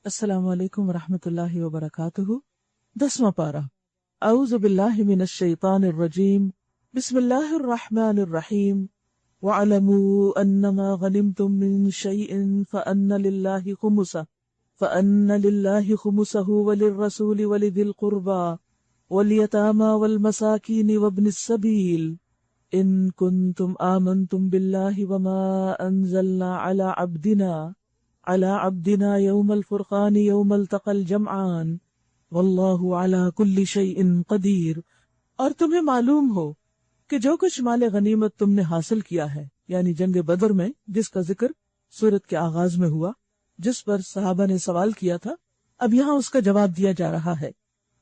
السلام علیکم ورحمۃ اللہ وبرکاتہ۔ 10واں پارہ۔ اعوذ باللہ من الشیطان الرجیم، بسم اللہ الرحمن الرحیم۔ وَاعْلَمُوا أَنَّمَا غَنِمْتُم مِّن شَيْءٍ فَأَنَّ لِلَّهِ خُمُسَهُ وَلِلرَّسُولِ وَلِذِي الْقُرْبَى وَالْيَتَامَى وَالْمَسَاكِينِ وَابْنِ السَّبِيلِ إِن كُنتُمْ آمَنتُم بِاللَّهِ وَمَا أَنزَلْنَا على عبدنا يوم الفرقان يوم التقى الجمعان واللہ على كل شيء قدیر۔ اور تمہیں معلوم ہو کہ جو کچھ مال غنیمت تم نے حاصل کیا ہے، یعنی جنگ بدر میں جس کا ذکر سورت کے آغاز میں ہوا، جس پر صحابہ نے سوال کیا تھا، اب یہاں اس کا جواب دیا جا رہا ہے۔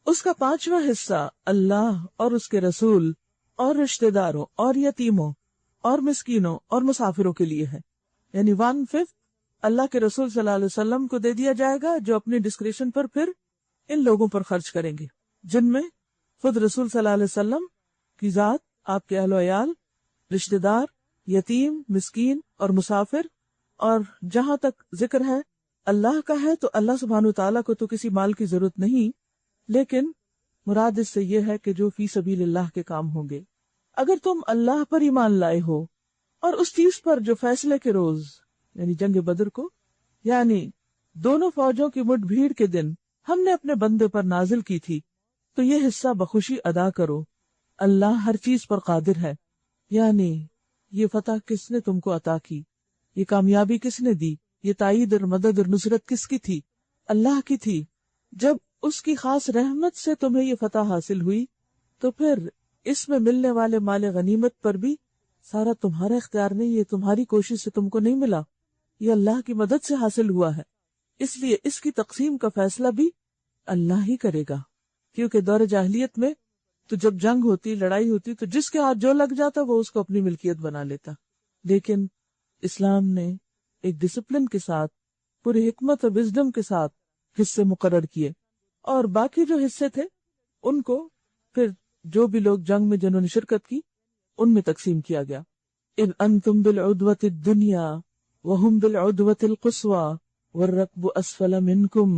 اس کا 5واں حصہ اللہ اور اس کے رسول اور رشتہ داروں اور یتیموں اور مسکینوں اور مسافروں کے لیے ہے، یعنی 1/5 اللہ کے رسول صلی اللہ علیہ وسلم کو دے دیا جائے گا، جو اپنی ڈسکریشن پر پھر ان لوگوں پر خرچ کریں گے، جن میں خود رسول صلی اللہ علیہ وسلم کی ذات، آپ کے اہل و عیال، رشتہ دار، یتیم، مسکین اور مسافر۔ اور جہاں تک ذکر ہے اللہ کا ہے تو اللہ سبحانہ وتعالیٰ کو تو کسی مال کی ضرورت نہیں، لیکن مراد اس سے یہ ہے کہ جو فی سبیل اللہ کے کام ہوں گے۔ اگر تم اللہ پر ایمان لائے ہو اور اس چیز پر جو فیصلے کے روز یعنی جنگ بدر کو، یعنی دونوں فوجوں کی مٹ بھیڑ کے دن ہم نے اپنے بندے پر نازل کی تھی، تو یہ حصہ بخوشی ادا کرو۔ اللہ ہر چیز پر قادر ہے، یعنی یہ فتح کس نے تم کو عطا کی، یہ کامیابی کس نے دی، یہ تائید اور مدد اور نصرت کس کی تھی؟ اللہ کی تھی۔ جب اس کی خاص رحمت سے تمہیں یہ فتح حاصل ہوئی تو پھر اس میں ملنے والے مال غنیمت پر بھی سارا تمہارا اختیار نہیں، یہ تمہاری کوشش سے تم کو نہیں ملا، یہ اللہ کی مدد سے حاصل ہوا ہے، اس لیے اس کی تقسیم کا فیصلہ بھی اللہ ہی کرے گا۔ کیونکہ دور جاہلیت میں تو جب جنگ ہوتی، لڑائی ہوتی، تو جس کے ہاتھ جو لگ جاتا وہ اس کو اپنی ملکیت بنا لیتا، لیکن اسلام نے ایک ڈسپلن کے ساتھ، پوری حکمت اور وزڈم کے ساتھ حصے مقرر کیے، اور باقی جو حصے تھے ان کو پھر جو بھی لوگ جنگ میں جنہوں نے شرکت کی ان میں تقسیم کیا گیا۔ اذ انتم بالعدوۃ الدنیا وَهُمْ بِالْعُدْوَةِ الْقُصْوَى وَالرَّكْبُ أَسْفَلَ مِنْكُمْ۔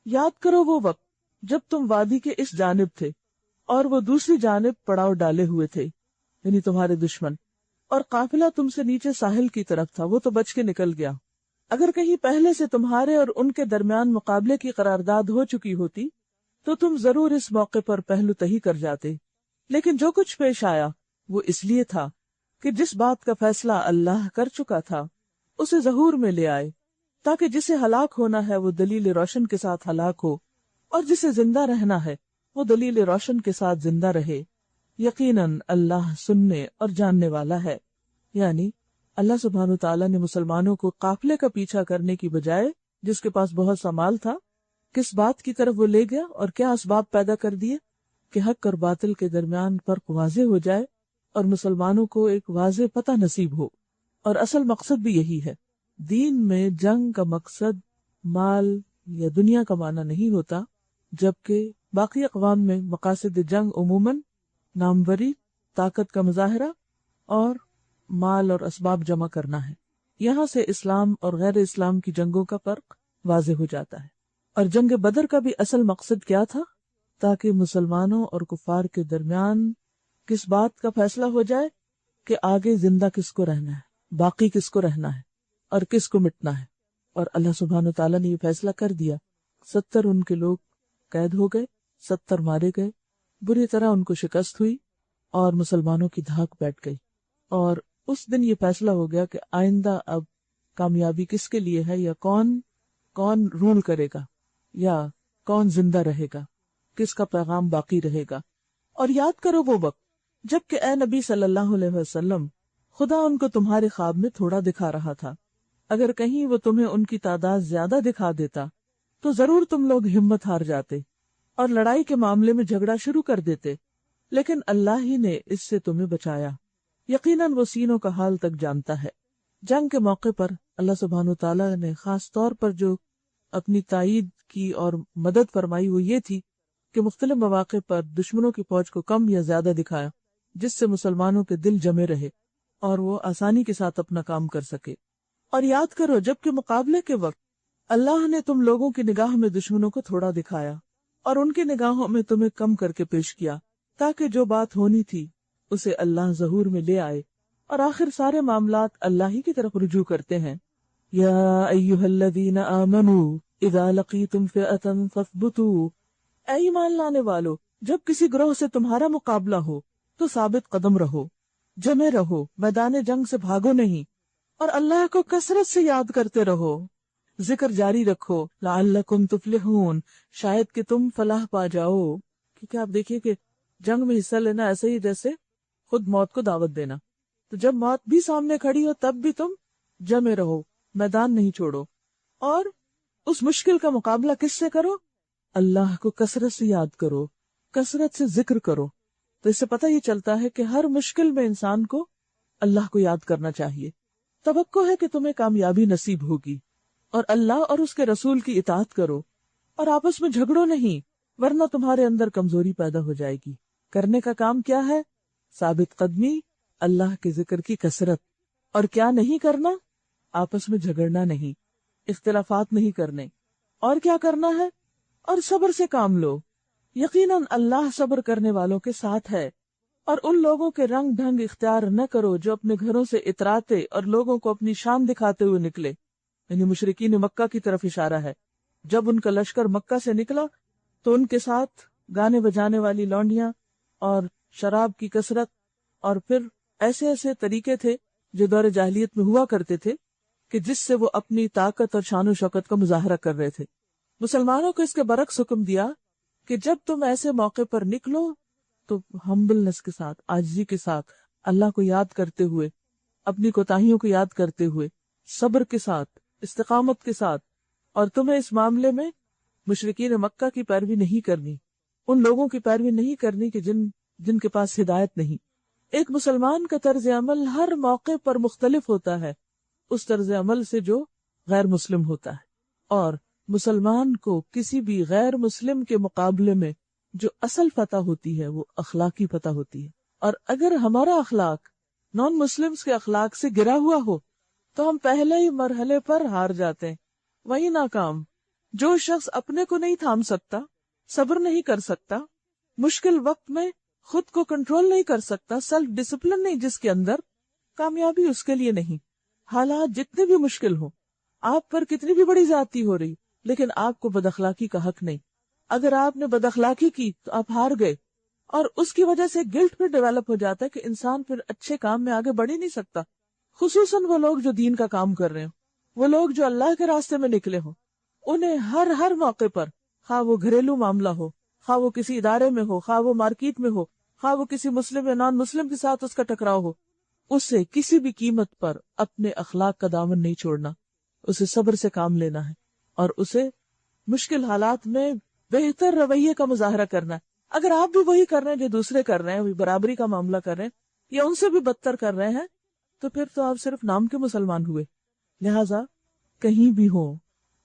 یاد کرو وہ وقت جب تم وادی کے اس جانب تھے اور وہ دوسری جانب پڑاؤ ڈالے ہوئے تھے، یعنی تمہارے دشمن، اور قافلہ تم سے نیچے ساحل کی طرف تھا، وہ تو بچ کے نکل گیا۔ اگر کہیں پہلے سے تمہارے اور ان کے درمیان مقابلے کی قرارداد ہو چکی ہوتی تو تم ضرور اس موقع پر پہلو تہی کر جاتے، لیکن جو کچھ پیش آیا وہ اس لیے تھا کہ جس بات کا فیصلہ اللہ کر چکا تھا اسے ظہور میں لے آئے، تاکہ جسے ہلاک ہونا ہے وہ دلیل روشن کے ساتھ ہلاک ہو، اور جسے زندہ رہنا ہے وہ دلیل روشن کے ساتھ زندہ رہے۔ یقیناً اللہ سننے اور جاننے والا ہے۔ یعنی اللہ سبحانہ وتعالیٰ نے مسلمانوں کو قافلے کا پیچھا کرنے کی بجائے، جس کے پاس بہت سا مال تھا، کس بات کی طرف وہ لے گیا اور کیا اسباب پیدا کر دیے کہ حق اور باطل کے درمیان فرق واضح ہو جائے اور مسلمانوں کو ایک واضح پتہ نصیب ہو۔ اور اصل مقصد بھی یہی ہے۔ دین میں جنگ کا مقصد مال یا دنیا کمانا نہیں ہوتا، جبکہ باقی اقوام میں مقاصد جنگ عموماً ناموری، طاقت کا مظاہرہ اور مال اور اسباب جمع کرنا ہے۔ یہاں سے اسلام اور غیر اسلام کی جنگوں کا فرق واضح ہو جاتا ہے۔ اور جنگ بدر کا بھی اصل مقصد کیا تھا؟ تاکہ مسلمانوں اور کفار کے درمیان کس بات کا فیصلہ ہو جائے کہ آگے زندہ کس کو رہنا ہے، باقی کس کو رہنا ہے اور کس کو مٹنا ہے۔ اور اللہ سبحانہ وتعالیٰ نے یہ فیصلہ کر دیا۔ 70 ان کے لوگ قید ہو گئے، 70 مارے گئے، بری طرح ان کو شکست ہوئی اور مسلمانوں کی دھاک بیٹھ گئی۔ اور اس دن یہ فیصلہ ہو گیا کہ آئندہ اب کامیابی کس کے لیے ہے، یا کون رول کرے گا، یا کون زندہ رہے گا، کس کا پیغام باقی رہے گا۔ اور یاد کرو وہ وقت جب کہ اے نبی صلی اللہ علیہ وسلم، خدا ان کو تمہارے خواب میں تھوڑا دکھا رہا تھا۔ اگر کہیں وہ تمہیں ان کی تعداد زیادہ دکھا دیتا تو ضرور تم لوگ ہمت ہار جاتے اور لڑائی کے معاملے میں جھگڑا شروع کر دیتے، لیکن اللہ ہی نے اس سے تمہیں بچایا۔ یقیناً وہ سینوں کا حال تک جانتا ہے۔ جنگ کے موقع پر اللہ سبحانہ وتعالیٰ نے خاص طور پر جو اپنی تائید کی اور مدد فرمائی وہ یہ تھی کہ مختلف مواقع پر دشمنوں کی فوج کو کم یا زیادہ دکھایا، جس سے مسلمانوں کے دل جمے رہے اور وہ آسانی کے ساتھ اپنا کام کر سکے۔ اور یاد کرو جب کہ مقابلے کے وقت اللہ نے تم لوگوں کی نگاہ میں دشمنوں کو تھوڑا دکھایا اور ان کی نگاہوں میں تمہیں کم کر کے پیش کیا، تاکہ جو بات ہونی تھی اسے اللہ ظہور میں لے آئے، اور آخر سارے معاملات اللہ ہی کی طرف رجوع کرتے ہیں۔ یا ایھا الذین آمنوا اذا لقیتم فئۃ فاثبتوا، اے ایمان لانے والو، جب کسی گروہ سے تمہارا مقابلہ ہو تو ثابت قدم رہو، جمے رہو، میدان جنگ سے بھاگو نہیں، اور اللہ کو کثرت سے یاد کرتے رہو، ذکر جاری رکھو، لعلکم تفلحون، شاید کہ تم فلاح پا جاؤ۔ کیونکہ آپ دیکھیے کہ جنگ میں حصہ لینا ایسے ہی جیسے خود موت کو دعوت دینا، تو جب موت بھی سامنے کھڑی ہو تب بھی تم جمے رہو، میدان نہیں چھوڑو، اور اس مشکل کا مقابلہ کس سے کرو؟ اللہ کو کثرت سے یاد کرو، کثرت سے ذکر کرو۔ تو اس سے پتہ یہ چلتا ہے کہ ہر مشکل میں انسان کو اللہ کو یاد کرنا چاہیے۔ توقع ہے کہ تمہیں کامیابی نصیب ہوگی، اور اللہ اور اس کے رسول کی اطاعت کرو، اور آپس میں جھگڑو نہیں، ورنہ تمہارے اندر کمزوری پیدا ہو جائے گی۔ کرنے کا کام کیا ہے؟ ثابت قدمی، اللہ کے ذکر کی کثرت، اور کیا نہیں کرنا؟ آپس میں جھگڑنا نہیں، اختلافات نہیں کرنے، اور کیا کرنا ہے؟ اور صبر سے کام لو، یقیناً اللہ صبر کرنے والوں کے ساتھ ہے۔ اور ان لوگوں کے رنگ ڈھنگ اختیار نہ کرو جو اپنے گھروں سے اتراتے اور لوگوں کو اپنی شان دکھاتے ہوئے نکلے، یعنی مشرکین مکہ کی طرف اشارہ ہے۔ جب ان کا لشکر مکہ سے نکلا تو ان کے ساتھ گانے بجانے والی لونڈیاں اور شراب کی کثرت، اور پھر ایسے ایسے طریقے تھے جو دور جاہلیت میں ہوا کرتے تھے کہ جس سے وہ اپنی طاقت اور شان و شوکت کا مظاہرہ کر رہے تھے۔ مسلمانوں کو اس کے برعکس حکم دیا کہ جب تم ایسے موقع پر نکلو تو ہمبلنس کے ساتھ، عاجزی کے ساتھ، اللہ کو یاد کرتے ہوئے، اپنی کوتاہیوں کو یاد کرتے ہوئے، صبر کے ساتھ، استقامت کے ساتھ، اور تمہیں اس معاملے میں مشرکین مکہ کی پیروی نہیں کرنی، ان لوگوں کی پیروی نہیں کرنی کہ جن کے پاس ہدایت نہیں۔ ایک مسلمان کا طرز عمل ہر موقع پر مختلف ہوتا ہے اس طرز عمل سے جو غیر مسلم ہوتا ہے، اور مسلمان کو کسی بھی غیر مسلم کے مقابلے میں جو اصل فتح ہوتی ہے وہ اخلاقی فتح ہوتی ہے۔ اور اگر ہمارا اخلاق نان مسلمز کے اخلاق سے گرا ہوا ہو تو ہم پہلے ہی مرحلے پر ہار جاتے ہیں، وہی ناکام۔ جو شخص اپنے کو نہیں تھام سکتا، صبر نہیں کر سکتا، مشکل وقت میں خود کو کنٹرول نہیں کر سکتا، سیلف ڈسپلن نہیں جس کے اندر، کامیابی اس کے لیے نہیں۔ حالات جتنے بھی مشکل ہوں، آپ پر کتنی بھی بڑی زیادتی ہو رہی، لیکن آپ کو بد اخلاقی کا حق نہیں۔ اگر آپ نے بد اخلاقی کی تو آپ ہار گئے، اور اس کی وجہ سے گلٹ پہ ڈیولپ ہو جاتا ہے کہ انسان پھر اچھے کام میں آگے بڑھ ہی نہیں سکتا۔ خصوصاً وہ لوگ جو دین کا کام کر رہے ہوں، وہ لوگ جو اللہ کے راستے میں نکلے ہوں، انہیں ہر موقع پر، خواہ وہ گھریلو معاملہ ہو، خواہ وہ کسی ادارے میں ہو، خواہ وہ مارکیٹ میں ہو، خواہ وہ کسی مسلم یا نان مسلم کے ساتھ اس کا ٹکراؤ ہو، اسے کسی بھی قیمت پر اپنے اخلاق کا دامن نہیں چھوڑنا، اسے صبر سے کام لینا ہے، اور اسے مشکل حالات میں بہتر رویے کا مظاہرہ کرنا ہے۔ اگر آپ بھی وہی کر رہے ہیں جو دوسرے کر رہے ہیں، برابری کا معاملہ کر رہے ہیں، یا ان سے بھی بدتر کر رہے ہیں، تو پھر تو آپ صرف نام کے مسلمان ہوئے۔ لہٰذا کہیں بھی ہوں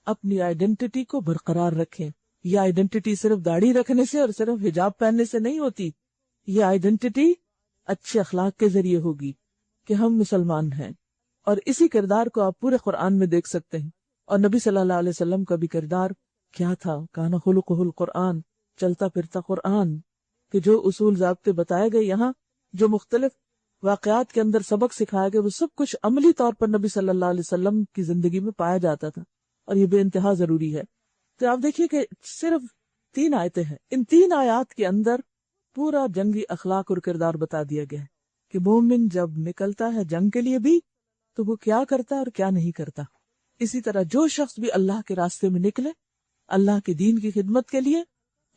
اپنی آئیڈینٹی کو برقرار رکھیں۔ یہ آئیڈینٹی صرف داڑھی رکھنے سے اور صرف حجاب پہننے سے نہیں ہوتی، یہ آئیڈینٹی اچھے اخلاق کے ذریعے ہوگی کہ ہم مسلمان ہیں، اور اسی کردار کو آپ پورے قرآن میں دیکھ سکتے ہیں۔ اور نبی صلی اللہ علیہ وسلم کا بھی کردار کیا تھا؟ کان خلقہ القرآن، چلتا پھرتا قرآن، کہ جو اصول ضابطے بتائے گئے یہاں، جو مختلف واقعات کے اندر سبق سکھایا گیا، وہ سب کچھ عملی طور پر نبی صلی اللہ علیہ وسلم کی زندگی میں پایا جاتا تھا، اور یہ بے انتہا ضروری ہے۔ تو آپ دیکھیے کہ صرف 3 آیتیں ہیں، ان 3 آیات کے اندر پورا جنگی اخلاق اور کردار بتا دیا گیا ہے کہ مومن جب نکلتا ہے جنگ کے لیے بھی تو وہ کیا کرتا ہے اور کیا نہیں کرتا۔ اسی طرح جو شخص بھی اللہ کے راستے میں نکلے، اللہ کے دین کی خدمت کے لیے،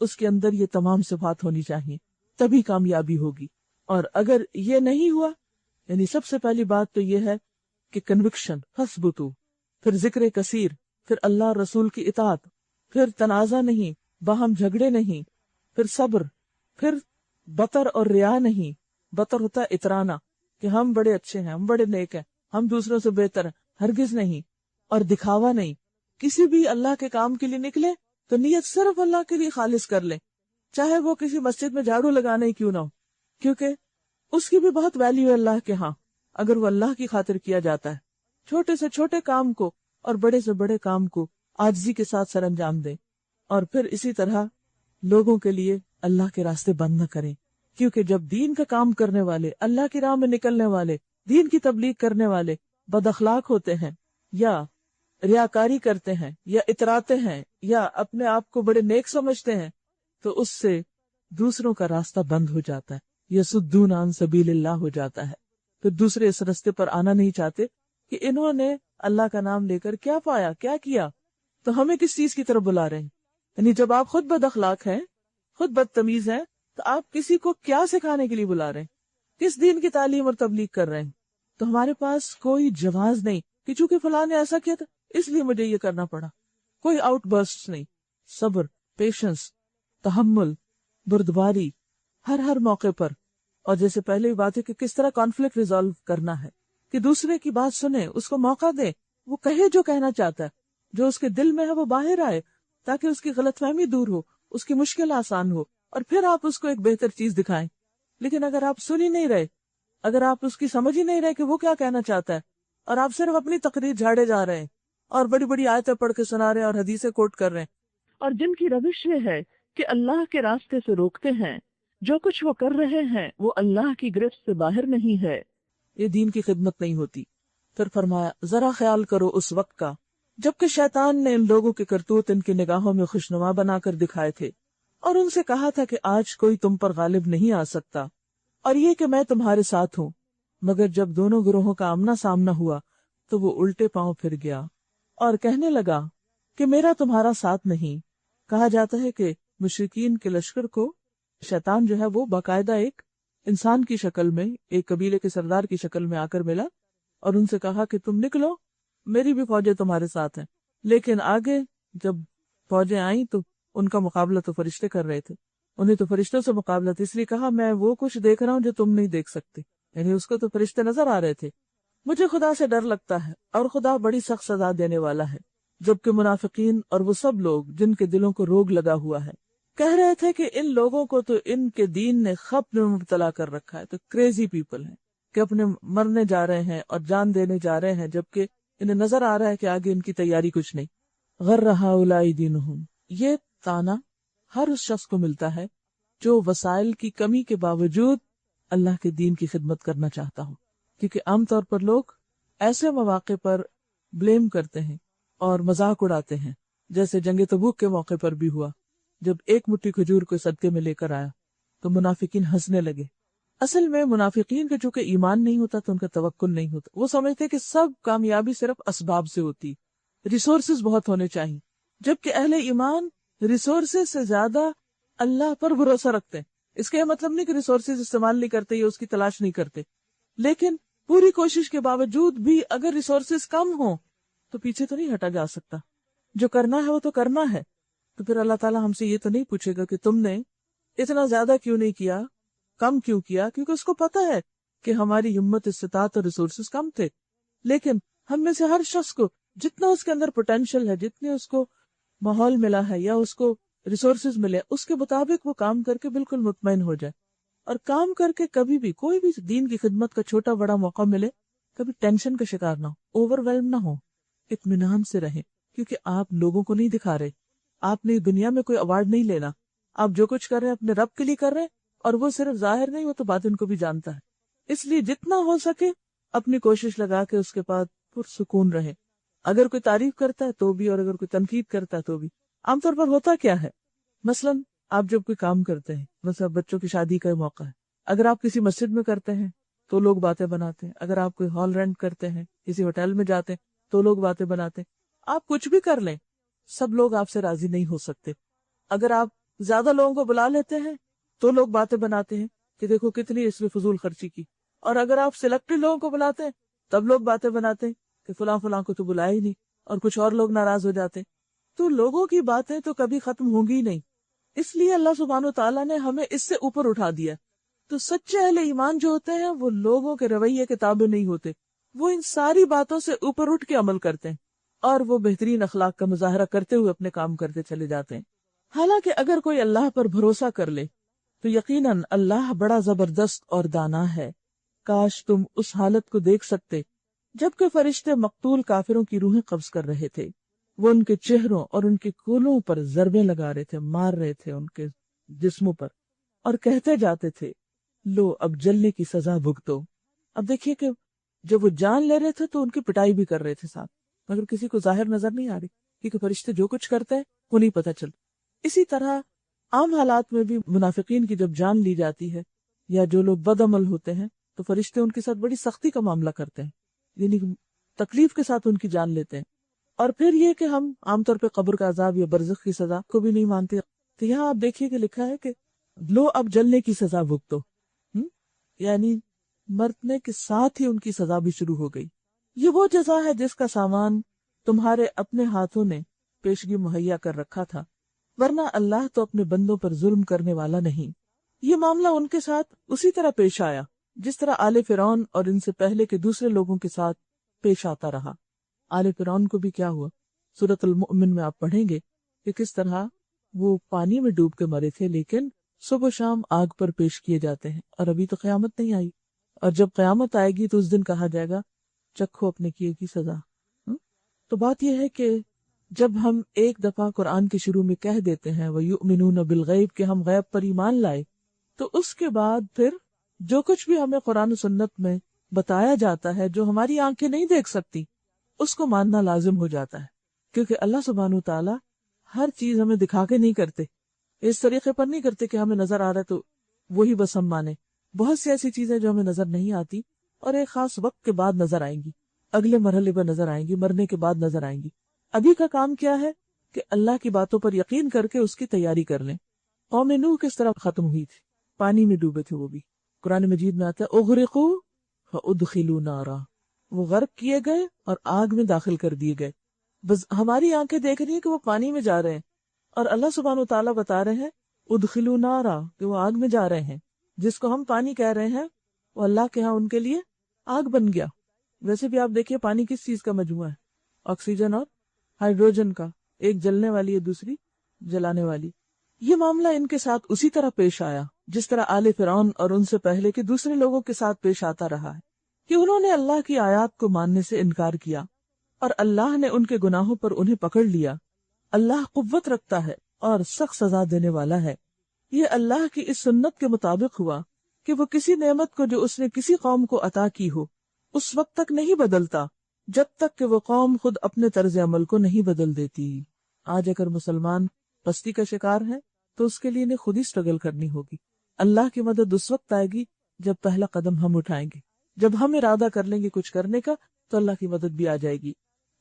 اس کے اندر یہ تمام صفات ہونی چاہیے، تبھی کامیابی ہوگی۔ اور اگر یہ نہیں ہوا، یعنی سب سے پہلی بات تو یہ ہے کہ کنوکشن، فثبتو، پھر ذکر کثیر، پھر اللہ رسول کی اطاعت، پھر تنازع نہیں، باہم جھگڑے نہیں، پھر صبر، پھر بطر اور ریا نہیں۔ بطر ہوتا ہے اترانا کہ ہم بڑے اچھے ہیں، ہم بڑے نیک ہیں، ہم دوسروں سے بہتر ہیں، ہرگز نہیں۔ اور دکھاوا نہیں، کسی بھی اللہ کے کام کے لیے نکلے تو نیت صرف اللہ کے لیے خالص کر لیں، چاہے وہ کسی مسجد میں جھاڑو لگانا ہی کیوں نہ ہو، کیونکہ اس کی بھی بہت ویلیو ہے اللہ کے ہاں اگر وہ اللہ کی خاطر کیا جاتا ہے۔ چھوٹے سے چھوٹے کام کو اور بڑے سے بڑے کام کو عاجزی کے ساتھ سر انجام دیں، اور پھر اسی طرح لوگوں کے لیے اللہ کے راستے بند نہ کریں، کیونکہ جب دین کا کام کرنے والے، اللہ کی راہ میں نکلنے والے، دین کی تبلیغ کرنے والے بد اخلاق ہوتے ہیں، یا ریاکاری کرتے ہیں، یا اتراتے ہیں، یا اپنے آپ کو بڑے نیک سمجھتے ہیں، تو اس سے دوسروں کا راستہ بند ہو جاتا ہے، یصدون عن سبیل اللہ ہو جاتا ہے، پھر دوسرے اس راستے پر آنا نہیں چاہتے کہ انہوں نے اللہ کا نام لے کر کیا پایا، کیا کیا، تو ہمیں کس چیز کی طرف بلا رہے ہیں؟ یعنی جب آپ خود بد اخلاق ہیں، خود بدتمیز ہیں، تو آپ کسی کو کیا سکھانے کے لیے بلا رہے ہیں؟ کس دین کی تعلیم اور تبلیغ کر رہے ہیں؟ تو ہمارے پاس کوئی جواز نہیں کہ چونکہ فلاں نے ایسا کیا تھا اس لیے مجھے یہ کرنا پڑا، کوئی آؤٹ برسٹ نہیں، صبر، پیشنس، تحمل، بردباری ہر موقع پر، اور جیسے پہلے بھی بات ہے کہ کس طرح کانفلکٹ ریزالو کرنا ہے، کہ دوسرے کی بات سنیں، اس کو موقع دیں، وہ کہے جو کہنا چاہتا ہے، جو اس کے دل میں ہے وہ باہر آئے، تاکہ اس کی غلط فہمی دور ہو، اس کی مشکل آسان ہو، اور پھر آپ اس کو ایک بہتر چیز دکھائیں۔ لیکن اگر آپ سن ہی نہیں رہے، اگر آپ اس کی سمجھ ہی نہیں رہے کہ وہ کیا کہنا چاہتا ہے، اور آپ صرف اپنی تقریر جھاڑے جا رہے ہیں اور بڑی بڑی آیتیں پڑھ کے سنا رہے ہیں اور حدیثیں کوٹ کر رہے ہیں، اور جن کی روش یہ ہے کہ اللہ کے راستے سے روکتے ہیں، جو کچھ وہ کر رہے ہیں وہ اللہ کی گرفت سے باہر نہیں ہے، یہ دین کی خدمت نہیں ہوتی۔ پھر فرمایا ذرا خیال کرو اس وقت کا جبکہ شیطان نے ان لوگوں کے کرتوت ان کی نگاہوں میں خوشنما بنا کر دکھائے تھے، اور ان سے کہا تھا کہ آج کوئی تم پر غالب نہیں آ سکتا، اور یہ کہ میں تمہارے ساتھ ہوں۔ مگر جب دونوں گروہوں کا آمنا سامنا ہوا تو وہ الٹے پاؤں پھر گیا اور کہنے لگا کہ میرا تمہارا ساتھ نہیں۔ کہا جاتا ہے کہ مشرکین کے لشکر کو شیطان جو ہے وہ باقاعدہ ایک انسان کی شکل میں، ایک قبیلے کے سردار کی شکل میں آ کر ملا اور ان سے کہا کہ تم نکلو، میری بھی فوجیں تمہارے ساتھ ہیں۔ لیکن آگے جب فوجیں آئیں تو ان کا مقابلہ تو فرشتے کر رہے تھے، انہیں تو فرشتوں سے مقابلہ تھا، اس لیے کہا میں وہ کچھ دیکھ رہا ہوں جو تم نہیں دیکھ سکتے، یعنی اس کو تو فرشتے نظر آ رہے تھے۔ مجھے خدا سے ڈر لگتا ہے اور خدا بڑی سخت سزا دینے والا ہے۔ جبکہ منافقین اور وہ سب لوگ جن کے دلوں کو روگ لگا ہوا ہے کہہ رہے تھے کہ ان لوگوں کو تو ان کے دین نے خپت میں مبتلا کر رکھا ہے، تو کریزی پیپل ہیں کہ اپنے مرنے جا رہے ہیں اور جان دینے جا رہے ہیں، جبکہ انہیں نظر آ رہا ہے کہ آگے ان کی تیاری کچھ نہیں۔ غر ہؤلاء دینہم، یہ تانا ہر اس شخص کو ملتا ہے جو وسائل کی کمی کے باوجود اللہ کے دین کی خدمت کرنا چاہتا ہو، کیونکہ عام طور پر لوگ ایسے مواقع پر بلیم کرتے ہیں اور مذاق اڑاتے ہیں، جیسے جنگ تبوک کے موقع پر بھی ہوا، جب ایک مٹھی کھجور کو صدقے میں لے کر آیا تو منافقین ہنسنے لگے۔ اصل میں منافقین کا چونکہ ایمان نہیں ہوتا تو ان کا توکل نہیں ہوتا، وہ سمجھتے کہ سب کامیابی صرف اسباب سے ہوتی، ریسورسز بہت ہونے چاہیے، جبکہ اہل ایمان ریسورسز سے زیادہ اللہ پر بھروسہ رکھتے ہیں۔ اس کا یہ مطلب نہیں کہ ریسورسز استعمال نہیں کرتے یا اس کی تلاش نہیں کرتے، لیکن پوری کوشش کے باوجود بھی اگر ریسورسز کم ہوں تو پیچھے تو نہیں ہٹا جا سکتا، جو کرنا ہے وہ تو کرنا ہے۔ تو پھر اللہ تعالیٰ ہم سے یہ تو نہیں پوچھے گا کہ تم نے اتنا زیادہ کیوں نہیں کیا، کم کیوں کیا، کیونکہ اس کو پتا ہے کہ ہماری ہمت، استطاعت اور ریسورسز کم تھے۔ لیکن ہم میں سے ہر شخص کو جتنا اس کے اندر پوٹینشیل ہے، جتنے اس کو ماحول ملا ہے یا اس کو ریسورسز ملے، اس کے مطابق وہ کام کر کے بالکل مطمئن ہو جائے، اور کام کر کے کبھی بھی کوئی بھی دین کی خدمت کا چھوٹا بڑا موقع ملے کبھی ٹینشن کا شکار نہ ہو، اوور ویلم نہ ہو، اطمینان سے رہیں، کیونکہ آپ لوگوں کو نہیں دکھا رہے، آپ نے دنیا میں کوئی ایوارڈ نہیں لینا، آپ جو کچھ کر رہے ہیں اپنے رب کے لیے کر رہے ہیں، اور وہ صرف ظاہر نہیں، وہ تو باطن کو بھی جانتا ہے۔ اس لیے جتنا ہو سکے اپنی کوشش لگا کے اس کے بعد پرسکون رہے، اگر کوئی تعریف کرتا ہے تو بھی اور اگر کوئی تنقید کرتا ہے تو بھی۔ عام طور پر ہوتا کیا ہے، مثلا آپ جب کوئی کام کرتے ہیں، مثلا بچوں کی شادی کا موقع ہے، اگر آپ کسی مسجد میں کرتے ہیں تو لوگ باتیں بناتے ہیں، اگر آپ کوئی ہال رینٹ کرتے ہیں، کسی ہوٹل میں جاتے ہیں تو لوگ باتیں بناتے ہیں۔ آپ کچھ بھی کر لیں، سب لوگ آپ سے راضی نہیں ہو سکتے۔ اگر آپ زیادہ لوگوں کو بلا لیتے ہیں تو لوگ باتیں بناتے ہیں کہ دیکھو کتنی اس میں فضول خرچی کی، اور اگر آپ سلیکٹڈ لوگوں کو بلاتے ہیں تب لوگ باتیں بناتے ہیں کہ فلاں فلاں کو تو بلایا ہی نہیں، اور کچھ اور لوگ ناراض ہو جاتے ہیں۔ تو لوگوں کی باتیں تو کبھی ختم ہوں گی نہیں، اس لیے اللہ سبحانہ و تعالیٰ نے ہمیں اس سے اوپر اٹھا دیا۔ تو سچے اہل ایمان جو ہوتے ہیں وہ لوگوں کے رویے کے تابع نہیں ہوتے، وہ ان ساری باتوں سے اوپر اٹھ کے عمل کرتے ہیں، اور وہ بہترین اخلاق کا مظاہرہ کرتے ہوئے اپنے کام کرتے چلے جاتے ہیں۔ حالانکہ اگر کوئی اللہ پر بھروسہ کر لے تو یقیناً اللہ بڑا زبردست اور دانا ہے۔ کاش تم اس حالت کو دیکھ سکتے جبکہ فرشتے مقتول کافروں کی روحیں قبض کر رہے تھے، وہ ان کے چہروں اور ان کے کولوں پر ضربیں لگا رہے تھے، مار رہے تھے ان کے جسموں پر، اور کہتے جاتے تھے لو اب جلنے کی سزا بھگتو۔ اب دیکھیے کہ جب وہ جان لے رہے تھے تو ان کی پٹائی بھی کر رہے تھے ساتھ، مگر کسی کو ظاہر نظر نہیں آ رہی، کیونکہ فرشتے جو کچھ کرتے ہیں وہ نہیں پتہ چلتا۔ اسی طرح عام حالات میں بھی منافقین کی جب جان لی جاتی ہے یا جو لوگ بد عمل ہوتے ہیں تو فرشتے ان کے ساتھ بڑی سختی کا معاملہ کرتے ہیں، یعنی تکلیف کے ساتھ ان کی جان لیتے ہیں۔ اور پھر یہ کہ ہم عام طور پہ قبر کا عذاب یا برزخ کی سزا کو بھی نہیں مانتے، تو یہاں آپ دیکھیے کہ لکھا ہے کہ لو اب جلنے کی سزا بھگتو، یعنی مرنے کے ساتھ ہی ان کی سزا بھی شروع ہو گئی۔ یہ وہ جزا ہے جس کا سامان تمہارے اپنے ہاتھوں نے پیشگی مہیا کر رکھا تھا، ورنہ اللہ تو اپنے بندوں پر ظلم کرنے والا نہیں۔ یہ معاملہ ان کے ساتھ اسی طرح پیش آیا جس طرح آل فرعون اور ان سے پہلے کے دوسرے لوگوں کے ساتھ پیش آتا رہا۔ آل فرعون کو بھی کیا ہوا؟ سورۃ المؤمن میں آپ پڑھیں گے کہ کس طرح وہ پانی میں ڈوب کے مرے تھے، لیکن صبح و شام آگ پر پیش کیے جاتے ہیں، اور ابھی تو قیامت نہیں آئی، اور جب قیامت آئے گی تو اس دن کہا جائے گا چکھو اپنے کیے کی سزا۔ تو بات یہ ہے کہ جب ہم ایک دفعہ قرآن کے شروع میں کہہ دیتے ہیں وَيُؤْمِنُونَ بِالْغَيْبِ کہ ہم غیب پر ایمان لائے، تو اس کے بعد پھر جو کچھ بھی ہمیں قرآن و سنت میں بتایا جاتا ہے جو ہماری آنکھیں نہیں دیکھ سکتی، اس کو ماننا لازم ہو جاتا ہے، کیونکہ اللہ سبحانہ وتعالیٰ ہر چیز ہمیں دکھا کے نہیں کرتے، اس طریقے پر نہیں کرتے کہ ہمیں نظر آ رہا ہے تو وہی بس ہم مانیں۔ بہت سی ایسی چیزیں جو ہمیں نظر نہیں آتی اور ایک خاص وقت کے بعد نظر آئیں گی، اگلے مرحلے پر نظر آئیں گی، مرنے کے بعد نظر آئیں گی۔ ابھی کا کام کیا ہے کہ اللہ کی باتوں پر یقین کر کے اس کی تیاری کر لیں۔ قوم نوح کس طرح ختم ہوئی تھی؟ پانی میں ڈوبے تھے وہ بھی۔ قرآن مجید میں آتا ہے اغرقوا فادخلوا نارا، وہ غرق کیے گئے اور آگ میں داخل کر دیے گئے۔ بس ہماری آنکھیں دیکھ رہی ہیں کہ وہ پانی میں جا رہے ہیں، اور اللہ سبحانہ و تعالیٰ بتا رہے ہیں ادخلوا نارا کہ وہ آگ میں جا رہے ہیں۔ جس کو ہم پانی کہہ رہے ہیں وہ اللہ کے ہاں ان کے لیے آگ بن گیا۔ ویسے بھی آپ دیکھیے پانی کس چیز کا مجموعہ ہے؟ آکسیجن اور ہائیڈروجن کا، ایک جلنے والی ہے دوسری جلانے والی۔ یہ معاملہ ان کے ساتھ اسی طرح پیش آیا جس طرح آل فرعون اور ان سے پہلے کے دوسرے لوگوں کے ساتھ پیش آتا رہا ہے، کہ انہوں نے اللہ کی آیات کو ماننے سے انکار کیا اور اللہ نے ان کے گناہوں پر انہیں پکڑ لیا۔ اللہ قوت رکھتا ہے اور سخت سزا دینے والا ہے۔ یہ اللہ کی اس سنت کے مطابق ہوا کہ وہ کسی نعمت کو جو اس نے کسی قوم کو عطا کی ہو اس وقت تک نہیں بدلتا جب تک کہ وہ قوم خود اپنے طرز عمل کو نہیں بدل دیتی۔ آج اگر مسلمان پستی کا شکار ہے تو اس کے لیے انہیں خود ہی سٹرگل کرنی ہوگی۔ اللہ کی مدد اس وقت آئے گی جب پہلا قدم ہم اٹھائیں گے، جب ہم ارادہ کر لیں گے کچھ کرنے کا تو اللہ کی مدد بھی آ جائے گی۔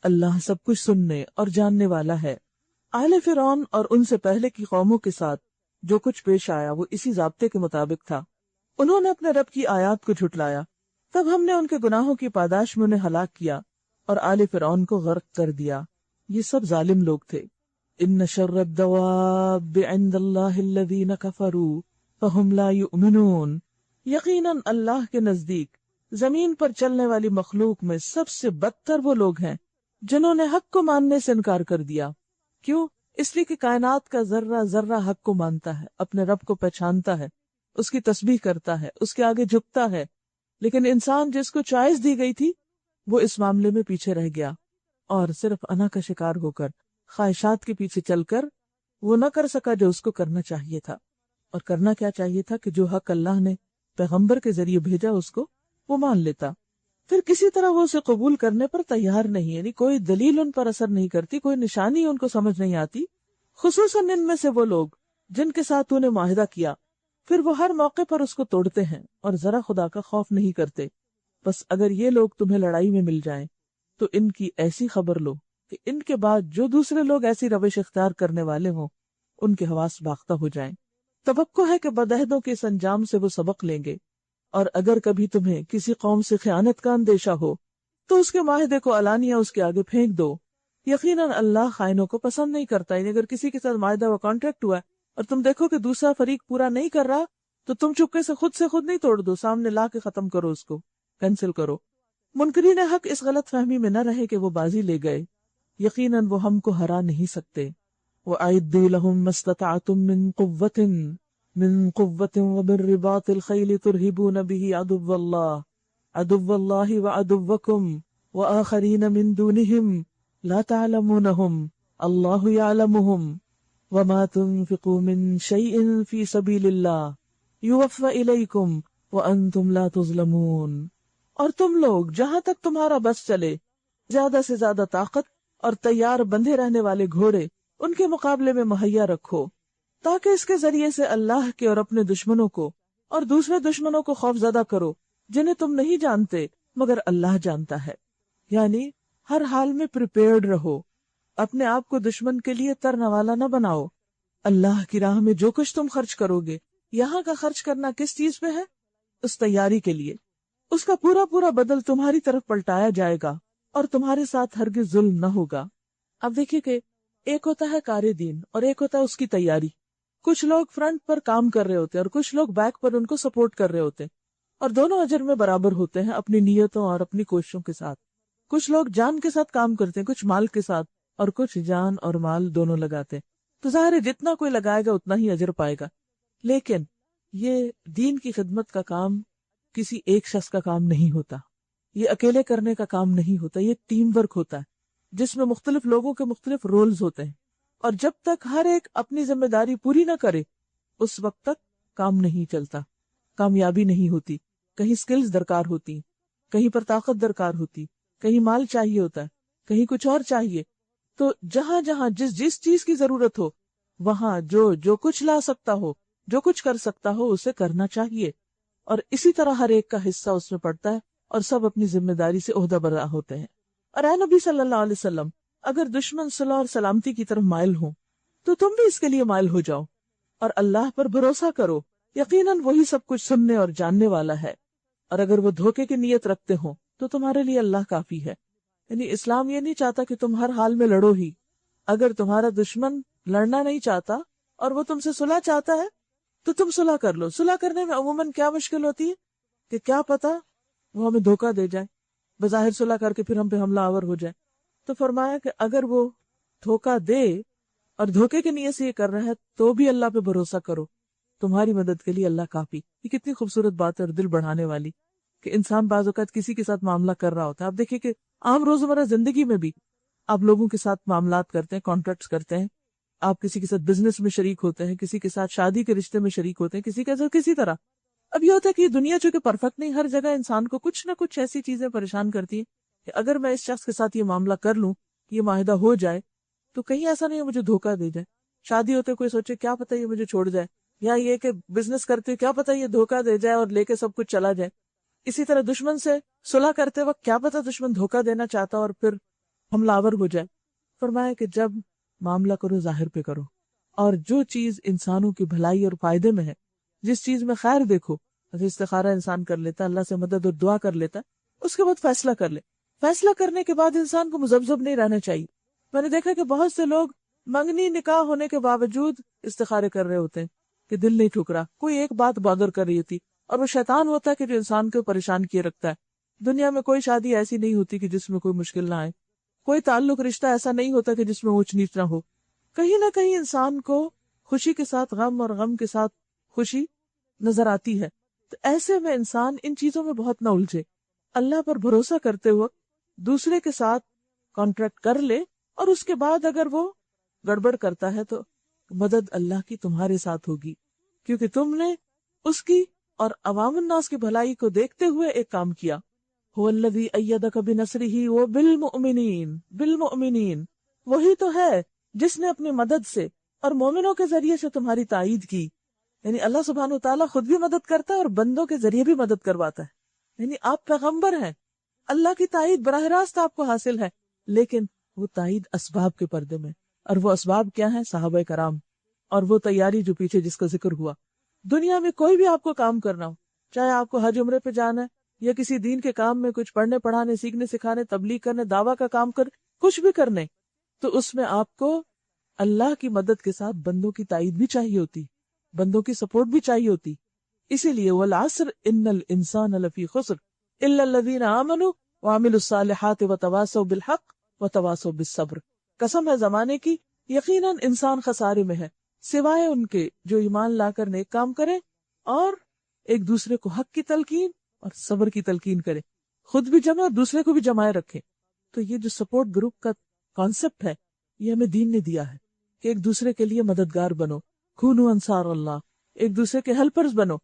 اللہ سب کچھ سننے اور جاننے والا ہے۔ آل فرعون اور ان سے پہلے کی قوموں کے ساتھ جو کچھ پیش آیا وہ اسی ضابطے کے مطابق تھا۔ انہوں نے اپنے رب کی آیات کو جھٹلایا، تب ہم نے ان کے گناہوں کی پاداش میں انہیں ہلاک کیا اور آل فرعون کو غرق کر دیا۔ یہ سب ظالم لوگ تھے۔ ان شر الدواب عند اللہ الذین کفروا فہم لا یؤمنون، یقیناً اللہ کے نزدیک زمین پر چلنے والی مخلوق میں سب سے بدتر وہ لوگ ہیں جنہوں نے حق کو ماننے سے انکار کر دیا۔ کیوں؟ اس لیے کہ کائنات کا ذرہ ذرہ حق کو مانتا ہے، اپنے رب کو پہچانتا ہے، اس کی تسبیح کرتا ہے، اس کے آگے جھکتا ہے، لیکن انسان جس کو چوائس دی گئی تھی وہ اس معاملے میں پیچھے رہ گیا اور صرف انا کا شکار ہو کر خواہشات کے پیچھے چل کر وہ نہ کر سکا جو اس کو کرنا چاہیے تھا۔ اور کرنا کیا چاہیے تھا کہ جو حق اللہ نے پیغمبر کے ذریعے بھیجا اس کو وہ مان لیتا، پھر کسی طرح وہ اسے قبول کرنے پر تیار نہیں، یعنی کوئی دلیل ان پر اثر نہیں کرتی، کوئی نشانی ان کو سمجھ نہیں آتی، خصوصاً ان میں سے وہ لوگ جن کے ساتھ تو نے معاہدہ کیا، پھر وہ ہر موقع پر اس کو توڑتے ہیں اور ذرا خدا کا خوف نہیں کرتے۔ بس اگر یہ لوگ تمہیں لڑائی میں مل جائیں تو ان کی ایسی خبر لو کہ ان کے بعد جو دوسرے لوگ ایسی روش اختیار کرنے والے ہوں ان کے حواس باختہ ہو جائیں۔ توقع ہے کہ بدعہدوں کے اس انجام سے وہ سبق لیں گے، اور اگر کبھی تمہیں کسی قوم سے خیانت کا اندیشہ ہو تو اس کے معاہدے کو علانیہ اس کے آگے پھینک دو۔ یقیناً اللہ خائنوں کو پسند نہیں کرتا، یعنی اگر کسی کے ساتھ معاہدہ و کانٹریکٹ ہوا ہے اور تم دیکھو کہ دوسرا فریق پورا نہیں کر رہا تو تم چپکے سے خود نہیں توڑ دو، سامنے لا کے ختم کرو، اس کو کینسل کرو۔ منکرین حق اس غلط فہمی میں نہ رہے کہ وہ بازی لے گئے، یقیناً وہ ہم کو ہرا نہیں سکتے۔ وَأَعِدُّوا لَهُم مَّا اسْتَطَعْتُم مِّن قُوَّةٍ وَمِن رِّبَاطِ الْخَيْلِ تُرْهِبُونَ بِهِ عَدُوَّ اللَّهِ وَعَدُوَّكُمْ وَآخَرِينَ مِن دُونِهِمْ لَا تَعْلَمُونَهُمْ اللہ یعلمہم وما تنفقوا من شیء فی سبیل اللہ یوفى الیکم وانتم لا تظلمون۔ اور تم لوگ جہاں تک تمہارا بس چلے زیادہ سے زیادہ طاقت اور تیار بندھے رہنے والے گھوڑے ان کے مقابلے میں مہیا رکھو، تاکہ اس کے ذریعے سے اللہ کے اور اپنے دشمنوں کو اور دوسرے دشمنوں کو خوف زدہ کرو جنہیں تم نہیں جانتے مگر اللہ جانتا ہے۔ یعنی ہر حال میں پریپیئرڈ رہو، اپنے آپ کو دشمن کے لیے ترنوالا نہ بناؤ۔ اللہ کی راہ میں جو کچھ تم خرچ کرو گے، یہاں کا خرچ کرنا کس چیز پہ ہے؟ اس تیاری کے لیے۔ اس کا پورا پورا بدل تمہاری طرف پلٹایا جائے گا اور تمہارے ساتھ ہرگز ظلم نہ ہوگا۔ اب دیکھیے کہ ایک ہوتا ہے کار دین اور ایک ہوتا ہے اس کی تیاری۔ کچھ لوگ فرنٹ پر کام کر رہے ہوتے ہیں اور کچھ لوگ بیک پر ان کو سپورٹ کر رہے ہوتے ہیں، اور دونوں اجر میں برابر ہوتے ہیں اپنی نیتوں اور اپنی کوششوں کے ساتھ۔ کچھ لوگ جان کے ساتھ کام کرتے ہیں، کچھ مال کے ساتھ، اور کچھ جان اور مال دونوں لگاتے ہیں۔ تو ظاہر ہے جتنا کوئی لگائے گا اتنا ہی اجر پائے گا۔ لیکن یہ دین کی خدمت کا کام کسی ایک شخص کا کام نہیں ہوتا، یہ اکیلے کرنے کا کام نہیں ہوتا، یہ ٹیم ورک ہوتا ہے جس میں مختلف لوگوں کے مختلف رولز ہوتے ہیں، اور جب تک ہر ایک اپنی ذمہ داری پوری نہ کرے اس وقت تک کام نہیں چلتا، کامیابی نہیں ہوتی۔ کہیں سکلز درکار ہوتی، کہیں پر طاقت درکار ہوتی، کہیں مال چاہیے ہوتا ہے، کہیں کچھ اور چاہیے۔ تو جہاں جہاں جس چیز کی ضرورت ہو وہاں جو کچھ لا سکتا ہو، جو کچھ کر سکتا ہو اسے کرنا چاہیے، اور اسی طرح ہر ایک کا حصہ اس میں پڑتا ہے اور سب اپنی ذمہ داری سے عہدہ برآ ہوتے ہیں۔ اور اے نبی صلی اللہ علیہ وسلم، اگر دشمن صلح اور سلامتی کی طرف مائل ہوں تو تم بھی اس کے لیے مائل ہو جاؤ اور اللہ پر بھروسہ کرو، یقیناً وہی سب کچھ سننے اور جاننے والا ہے۔ اور اگر وہ دھوکے کی نیت رکھتے ہوں تو تمہارے لیے اللہ کافی ہے۔ یعنی اسلام یہ نہیں چاہتا کہ تم ہر حال میں لڑو ہی۔ اگر تمہارا دشمن لڑنا نہیں چاہتا اور وہ تم سے صلح چاہتا ہے تو تم صلح کر لو۔ صلح کرنے میں عموماً کیا مشکل ہوتی ہے کہ کیا پتا وہ ہمیں دھوکہ دے جائے، بظاہر صلح کر کے پھر ہم پہ حملہ آور ہو جائے۔ تو فرمایا کہ اگر وہ دھوکہ دے اور دھوکے کی نیت سے یہ کر رہا ہے تو بھی اللہ پہ بھروسہ کرو، تمہاری مدد کے لیے اللہ کافی۔ یہ کتنی خوبصورت بات ہے اور دل بڑھانے والی کہ انسان بعض اوقات کسی کے ساتھ معاملہ کر رہا ہوتا ہے۔ آپ دیکھیں کہ عام روزمرہ زندگی میں بھی آپ لوگوں کے ساتھ معاملات کرتے ہیں، کانٹریکٹس کرتے ہیں، آپ کسی کے ساتھ بزنس میں شریک ہوتے ہیں، کسی کے ساتھ شادی کے رشتے میں شریک ہوتے ہیں، کسی کے ساتھ کسی طرح۔ اب یہ ہوتا ہے کہ یہ دنیا چونکہ پرفیکٹ نہیں، ہر جگہ انسان کو کچھ نہ کچھ ایسی چیزیں پریشان کرتی ہیں کہ اگر میں اس شخص کے ساتھ یہ معاملہ کر لوں کہ یہ معاہدہ ہو جائے تو کہیں ایسا نہیں ہے مجھے دھوکہ دے جائے۔ شادی ہوتے کوئی سوچے کیا پتہ یہ مجھے چھوڑ جائے، یا یہ کہ بزنس کرتے کیا پتہ یہ دھوکہ دے جائے اور لے کے سب کچھ چلا جائے۔ اسی طرح دشمن سے صلح کرتے وقت کیا پتہ دشمن دھوکہ دینا چاہتا اور پھر حملہ آور ہو جائے۔ فرمایا کہ جب معاملہ کرو ظاہر پہ کرو، اور جو چیز انسانوں کی بھلائی اور فائدے میں ہے، جس چیز میں خیر دیکھو، استخارہ انسان کر لیتا، اللہ سے مدد اور دعا کر لیتا، اس کے بعد فیصلہ کر لے۔ فیصلہ کرنے کے بعد انسان کو مذبذب نہیں رہنا چاہیے۔ میں نے دیکھا کہ بہت سے لوگ منگنی نکاح ہونے کے باوجود استخارے کر رہے ہوتے ہیں کہ دل نہیں ٹھک رہا، کوئی ایک بات بادر کر رہی ہوتی، اور وہ شیطان ہوتا ہے کہ جو انسان کو پریشان کیے رکھتا ہے۔ دنیا میں کوئی شادی ایسی نہیں ہوتی کہ جس میں کوئی مشکل نہ آئے، کوئی تعلق رشتہ ایسا نہیں ہوتا کہ جس میں اونچ نیچ نہ ہو۔ کہیں نہ کہیں انسان کو خوشی کے ساتھ غم اور غم کے ساتھ خوشی نظر آتی ہے۔ تو ایسے میں انسان ان چیزوں میں بہت نہ الجھے، اللہ پر بھروسہ کرتے وقت دوسرے کے ساتھ کانٹریکٹ کر لے، اور اس کے بعد اگر وہ گڑبڑ کرتا ہے تو مدد اللہ کی تمہارے ساتھ ہوگی، کیونکہ تم نے اس کی اور عوام الناس کی بھلائی کو دیکھتے ہوئے ایک کام کیا۔ هو الذی ایدک بنصرہ وبالمؤمنین، بالمؤمنین، وہی تو ہے جس نے اپنی مدد سے اور مومنوں کے ذریعے سے تمہاری تائید کی۔ یعنی اللہ سبحانہ وتعالیٰ خود بھی مدد کرتا ہے اور بندوں کے ذریعے بھی مدد کرواتا ہے۔ یعنی آپ پیغمبر ہیں، اللہ کی تائید براہ راست آپ کو حاصل ہے، لیکن وہ تائید اسباب کے پردے میں، اور وہ اسباب کیا ہیں؟ صحابہ کرام، اور وہ تیاری جو پیچھے جس کا ذکر ہوا۔ دنیا میں کوئی بھی آپ کو کام کرنا ہو، چاہے آپ کو حج عمرے پہ جانا ہے یا کسی دین کے کام میں کچھ پڑھنے پڑھانے، سیکھنے سکھانے، تبلیغ کرنے، دعویٰ کا کام کر، کچھ بھی کرنے، تو اس میں آپ کو اللہ کی مدد کے ساتھ بندوں کی تائید بھی چاہیے ہوتی، بندوں کی سپورٹ بھی چاہیے ہوتی۔ اسی لیے والعصر ان الانسان لفی خسر الا الذین آمنوا وعملوا الصالحات وتواصوا بالحق وتواصوا بالصبر۔ قسم ہے زمانے کی، یقیناً انسان خسارے میں ہے سوائے ان کے جو ایمان لا کر نیک کام کرے اور ایک دوسرے کو حق کی تلقین اور صبر کی تلقین کرے، خود بھی جمع اور دوسرے کو بھی جمائے رکھے۔ تو یہ جو سپورٹ گروپ کا کانسیپٹ ہے یہ ہمیں دین نے دیا ہے کہ ایک دوسرے کے لیے مددگار بنو، کونوا انصار اللہ، ایک دوسرے کے ہیلپرز بنو.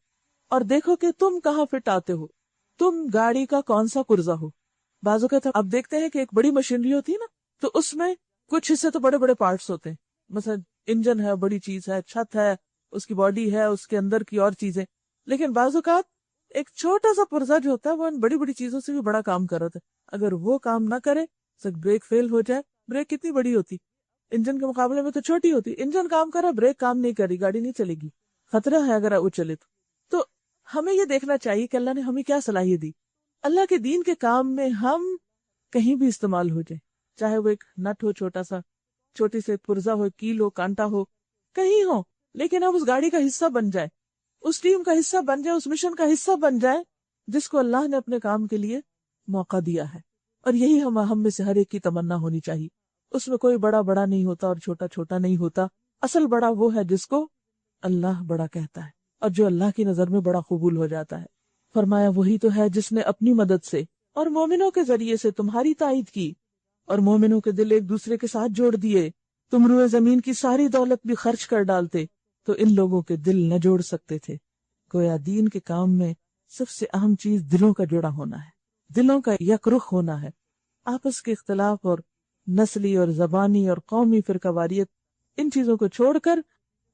اور دیکھو کہ تم کہاں فٹ آتے ہو، تم گاڑی کا کون سا پرزا ہو. بعض اوقات اب دیکھتے ہیں کہ ایک بڑی مشینری ہوتی ہے نا، تو اس میں کچھ حصے تو بڑے بڑے پارٹس ہوتے ہیں، مثلا انجن ہے، بڑی چیز ہے، چھت ہے، اس کی باڈی ہے، اس کے اندر کی اور چیزیں. لیکن بعض اوقات ایک چھوٹا سا پرزا جو ہوتا ہے وہ ان بڑی بڑی چیزوں سے بھی بڑا کام کر رہا ہے. اگر وہ کام نہ کرے، بریک فیل ہو جائے، بریک کتنی بڑی ہوتی، انجن کے مقابلے میں تو چھوٹی ہوتی، انجن کام کر رہا، بریک کام نہیں کری، گاڑی نہیں چلے گی، خطرہ ہے اگر وہ چلے تو ہمیں یہ دیکھنا چاہیے کہ اللہ نے ہمیں کیا صلاحیت دی. اللہ کے دین کے کام میں ہم کہیں بھی استعمال ہو جائے، چاہے وہ ایک نٹ ہو، چھوٹا سا، چھوٹی سے پرزا ہو، کیل ہو، کانٹا ہو، کہیں ہو، لیکن ہم اس گاڑی کا حصہ بن جائے، اس ٹیم کا حصہ بن جائے، اس مشن کا حصہ بن جائے جس کو اللہ نے اپنے کام کے لیے موقع دیا ہے. اور یہی ہم میں سے ہر ایک کی تمنا ہونی چاہیے. اس میں کوئی بڑا بڑا نہیں ہوتا اور چھوٹا چھوٹا نہیں ہوتا. اصل بڑا وہ ہے جس کو اللہ بڑا کہتا ہے اور جو اللہ کی نظر میں بڑا قبول ہو جاتا ہے. فرمایا وہی تو ہے جس نے اپنی مدد سے اور مومنوں کے ذریعے سے تمہاری تائید کی اور مومنوں کے دل ایک دوسرے کے ساتھ جوڑ دیے. تم روئے زمین کی ساری دولت بھی خرچ کر ڈالتے تو ان لوگوں کے دل نہ جوڑ سکتے تھے. گویا دین کے کام میں سب سے اہم چیز دلوں کا جڑا ہونا ہے، دلوں کا یک رخ ہونا ہے. آپس کے اختلاف اور نسلی اور زبانی اور قومی فرقہ واریت، ان چیزوں کو چھوڑ کر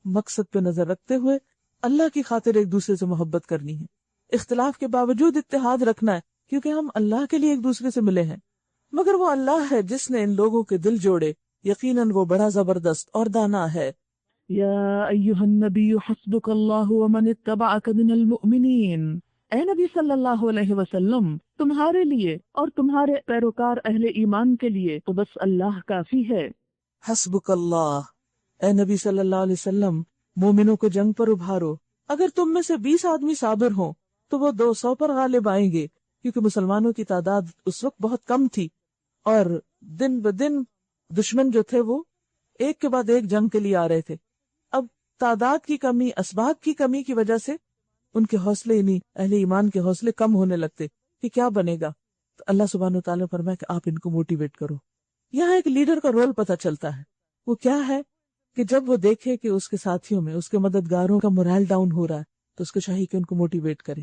مقصد پہ نظر رکھتے ہوئے اللہ کی خاطر ایک دوسرے سے محبت کرنی ہے. اختلاف کے باوجود اتحاد رکھنا ہے، کیونکہ ہم اللہ کے لیے ایک دوسرے سے ملے ہیں. مگر وہ اللہ ہے جس نے ان لوگوں کے دل جوڑے، یقیناً وہ بڑا زبردست اور دانا ہے. یا ایھا النبی حسبک اللہ ومن اتبعک من المؤمنین، اے نبی صلی اللہ علیہ وسلم، تمہارے لیے اور تمہارے پیروکار اہل ایمان کے لیے تو بس اللہ کافی ہے. حسبک اللہ، اے نبی صلی اللہ علیہ وسلم، مومنوں کو جنگ پر ابھارو. اگر تم میں سے 20 آدمی صابر ہوں تو وہ 200 پر غالب آئیں گے، کیونکہ مسلمانوں کی تعداد اس وقت بہت کم تھی اور دن بدن دشمن جو تھے وہ ایک کے بعد ایک جنگ کے لیے آ رہے تھے. اب تعداد کی کمی، اسباب کی کمی کی وجہ سے ان کے حوصلے، یعنی اہل ایمان کے حوصلے کم ہونے لگتے کہ کیا بنے گا. تو اللہ سبحانہ وتعالیٰ فرمایا کہ آپ ان کو موٹیویٹ کرو. یہاں ایک لیڈر کا رول پتہ چلتا ہے. وہ کیا ہے کہ جب وہ دیکھے کہ اس کے ساتھیوں میں، اس کے مددگاروں کا مورال ڈاؤن ہو رہا ہے، تو اس کو چاہیے کہ ان کو موٹیویٹ کرے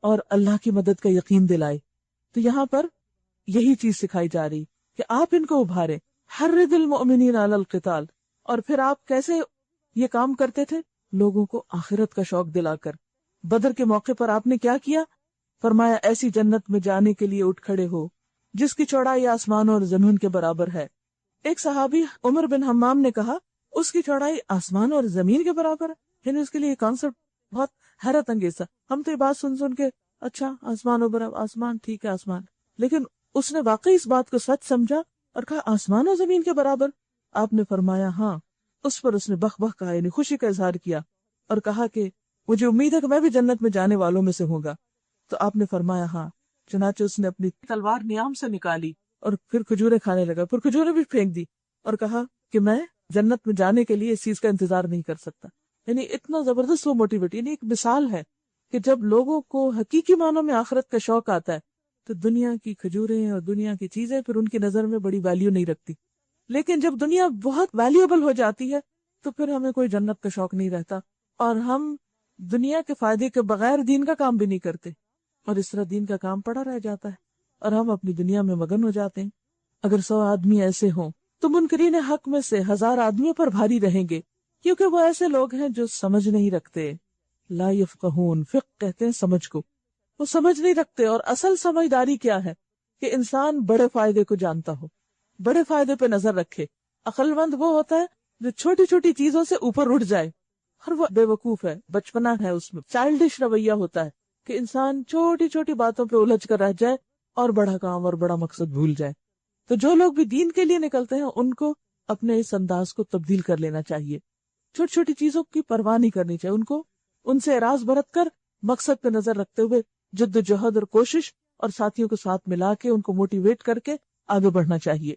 اور اللہ کی مدد کا یقین دلائے. تو یہاں پر یہی چیز سکھائی جا رہی کہ آپ ان کو ابھارے. حرض المؤمنین علی القتال. اور پھر آپ کیسے یہ کام کرتے تھے؟ لوگوں کو آخرت کا شوق دلا کر. بدر کے موقع پر آپ نے کیا کیا؟ فرمایا ایسی جنت میں جانے کے لیے اٹھ کھڑے ہو جس کی چوڑائی آسمانوں اور زمین کے برابر ہے. ایک صحابی عمر بن حمام نے کہا اس کی چوڑائی آسمان اور زمین کے برابر ہے. یعنی اس کے لیے کانسیپٹ بہت حیرت انگیز تھا. ہم تو یہ بات سن کے اچھا آسمان و برابر، آسمان ٹھیک ہے آسمان، لیکن اس نے واقعی اس بات کو سچ سمجھا اور کہا آسمان و زمین کے برابر. آپ نے فرمایا ہاں. اس پر اس نے بخ بخ کہا، یعنی خوشی کا اظہار کیا اور کہا کہ مجھے امید ہے کہ میں بھی جنت میں جانے والوں میں سے ہوں گا. تو آپ نے فرمایا ہاں. چنانچہ اس نے اپنی تلوار نیام سے نکالی اور پھر کھجوریں کھانے لگا، پھر کھجوریں بھی پھینک دی اور کہا کہ میں جنت میں جانے کے لیے اس چیز کا انتظار نہیں کر سکتا. یعنی اتنا زبردست وہ موٹیویٹ، یعنی ایک مثال ہے کہ جب لوگوں کو حقیقی معنوں میں آخرت کا شوق آتا ہے تو دنیا کی کھجوریں اور دنیا کی چیزیں پھر ان کی نظر میں بڑی ویلیو نہیں رکھتی. لیکن جب دنیا بہت ویلیوبل ہو جاتی ہے تو پھر ہمیں کوئی جنت کا شوق نہیں رہتا اور ہم دنیا کے فائدے کے بغیر دین کا کام بھی نہیں کرتے اور اس طرح دین کا کام پڑا رہ جاتا ہے اور ہم اپنی دنیا میں مگن ہو جاتے ہیں. اگر 100 آدمی ایسے ہوں تو منکرین حق میں سے 1000 آدمیوں پر بھاری رہیں گے، کیونکہ وہ ایسے لوگ ہیں جو سمجھ نہیں رکھتے. لا یفقہون، فقہ کہتے ہیں سمجھ کو. وہ سمجھ نہیں رکھتے. اور اصل سمجھداری کیا ہے کہ انسان بڑے فائدے کو جانتا ہو، بڑے فائدے پہ نظر رکھے. عقل مند وہ ہوتا ہے جو چھوٹی چھوٹی چیزوں سے اوپر اٹھ جائے، اور وہ بے وقوف ہے، بچپنا ہے، اس میں چائلڈش رویہ ہوتا ہے کہ انسان چھوٹی چھوٹی باتوں پہ الجھ کر رہ جائے اور بڑا کام اور بڑا مقصد بھول جائے. تو جو لوگ بھی دین کے لیے نکلتے ہیں ان کو اپنے اس انداز کو تبدیل کر لینا چاہیے. چھوٹی چھوٹی چیزوں کی پرواہ نہیں کرنی چاہیے. ان سے اعراض برت کر مقصد پہ نظر رکھتے ہوئے جد و جہد اور کوشش اور ساتھیوں کو ساتھ ملا کے ان کو موٹیویٹ کر کے آگے بڑھنا چاہیے.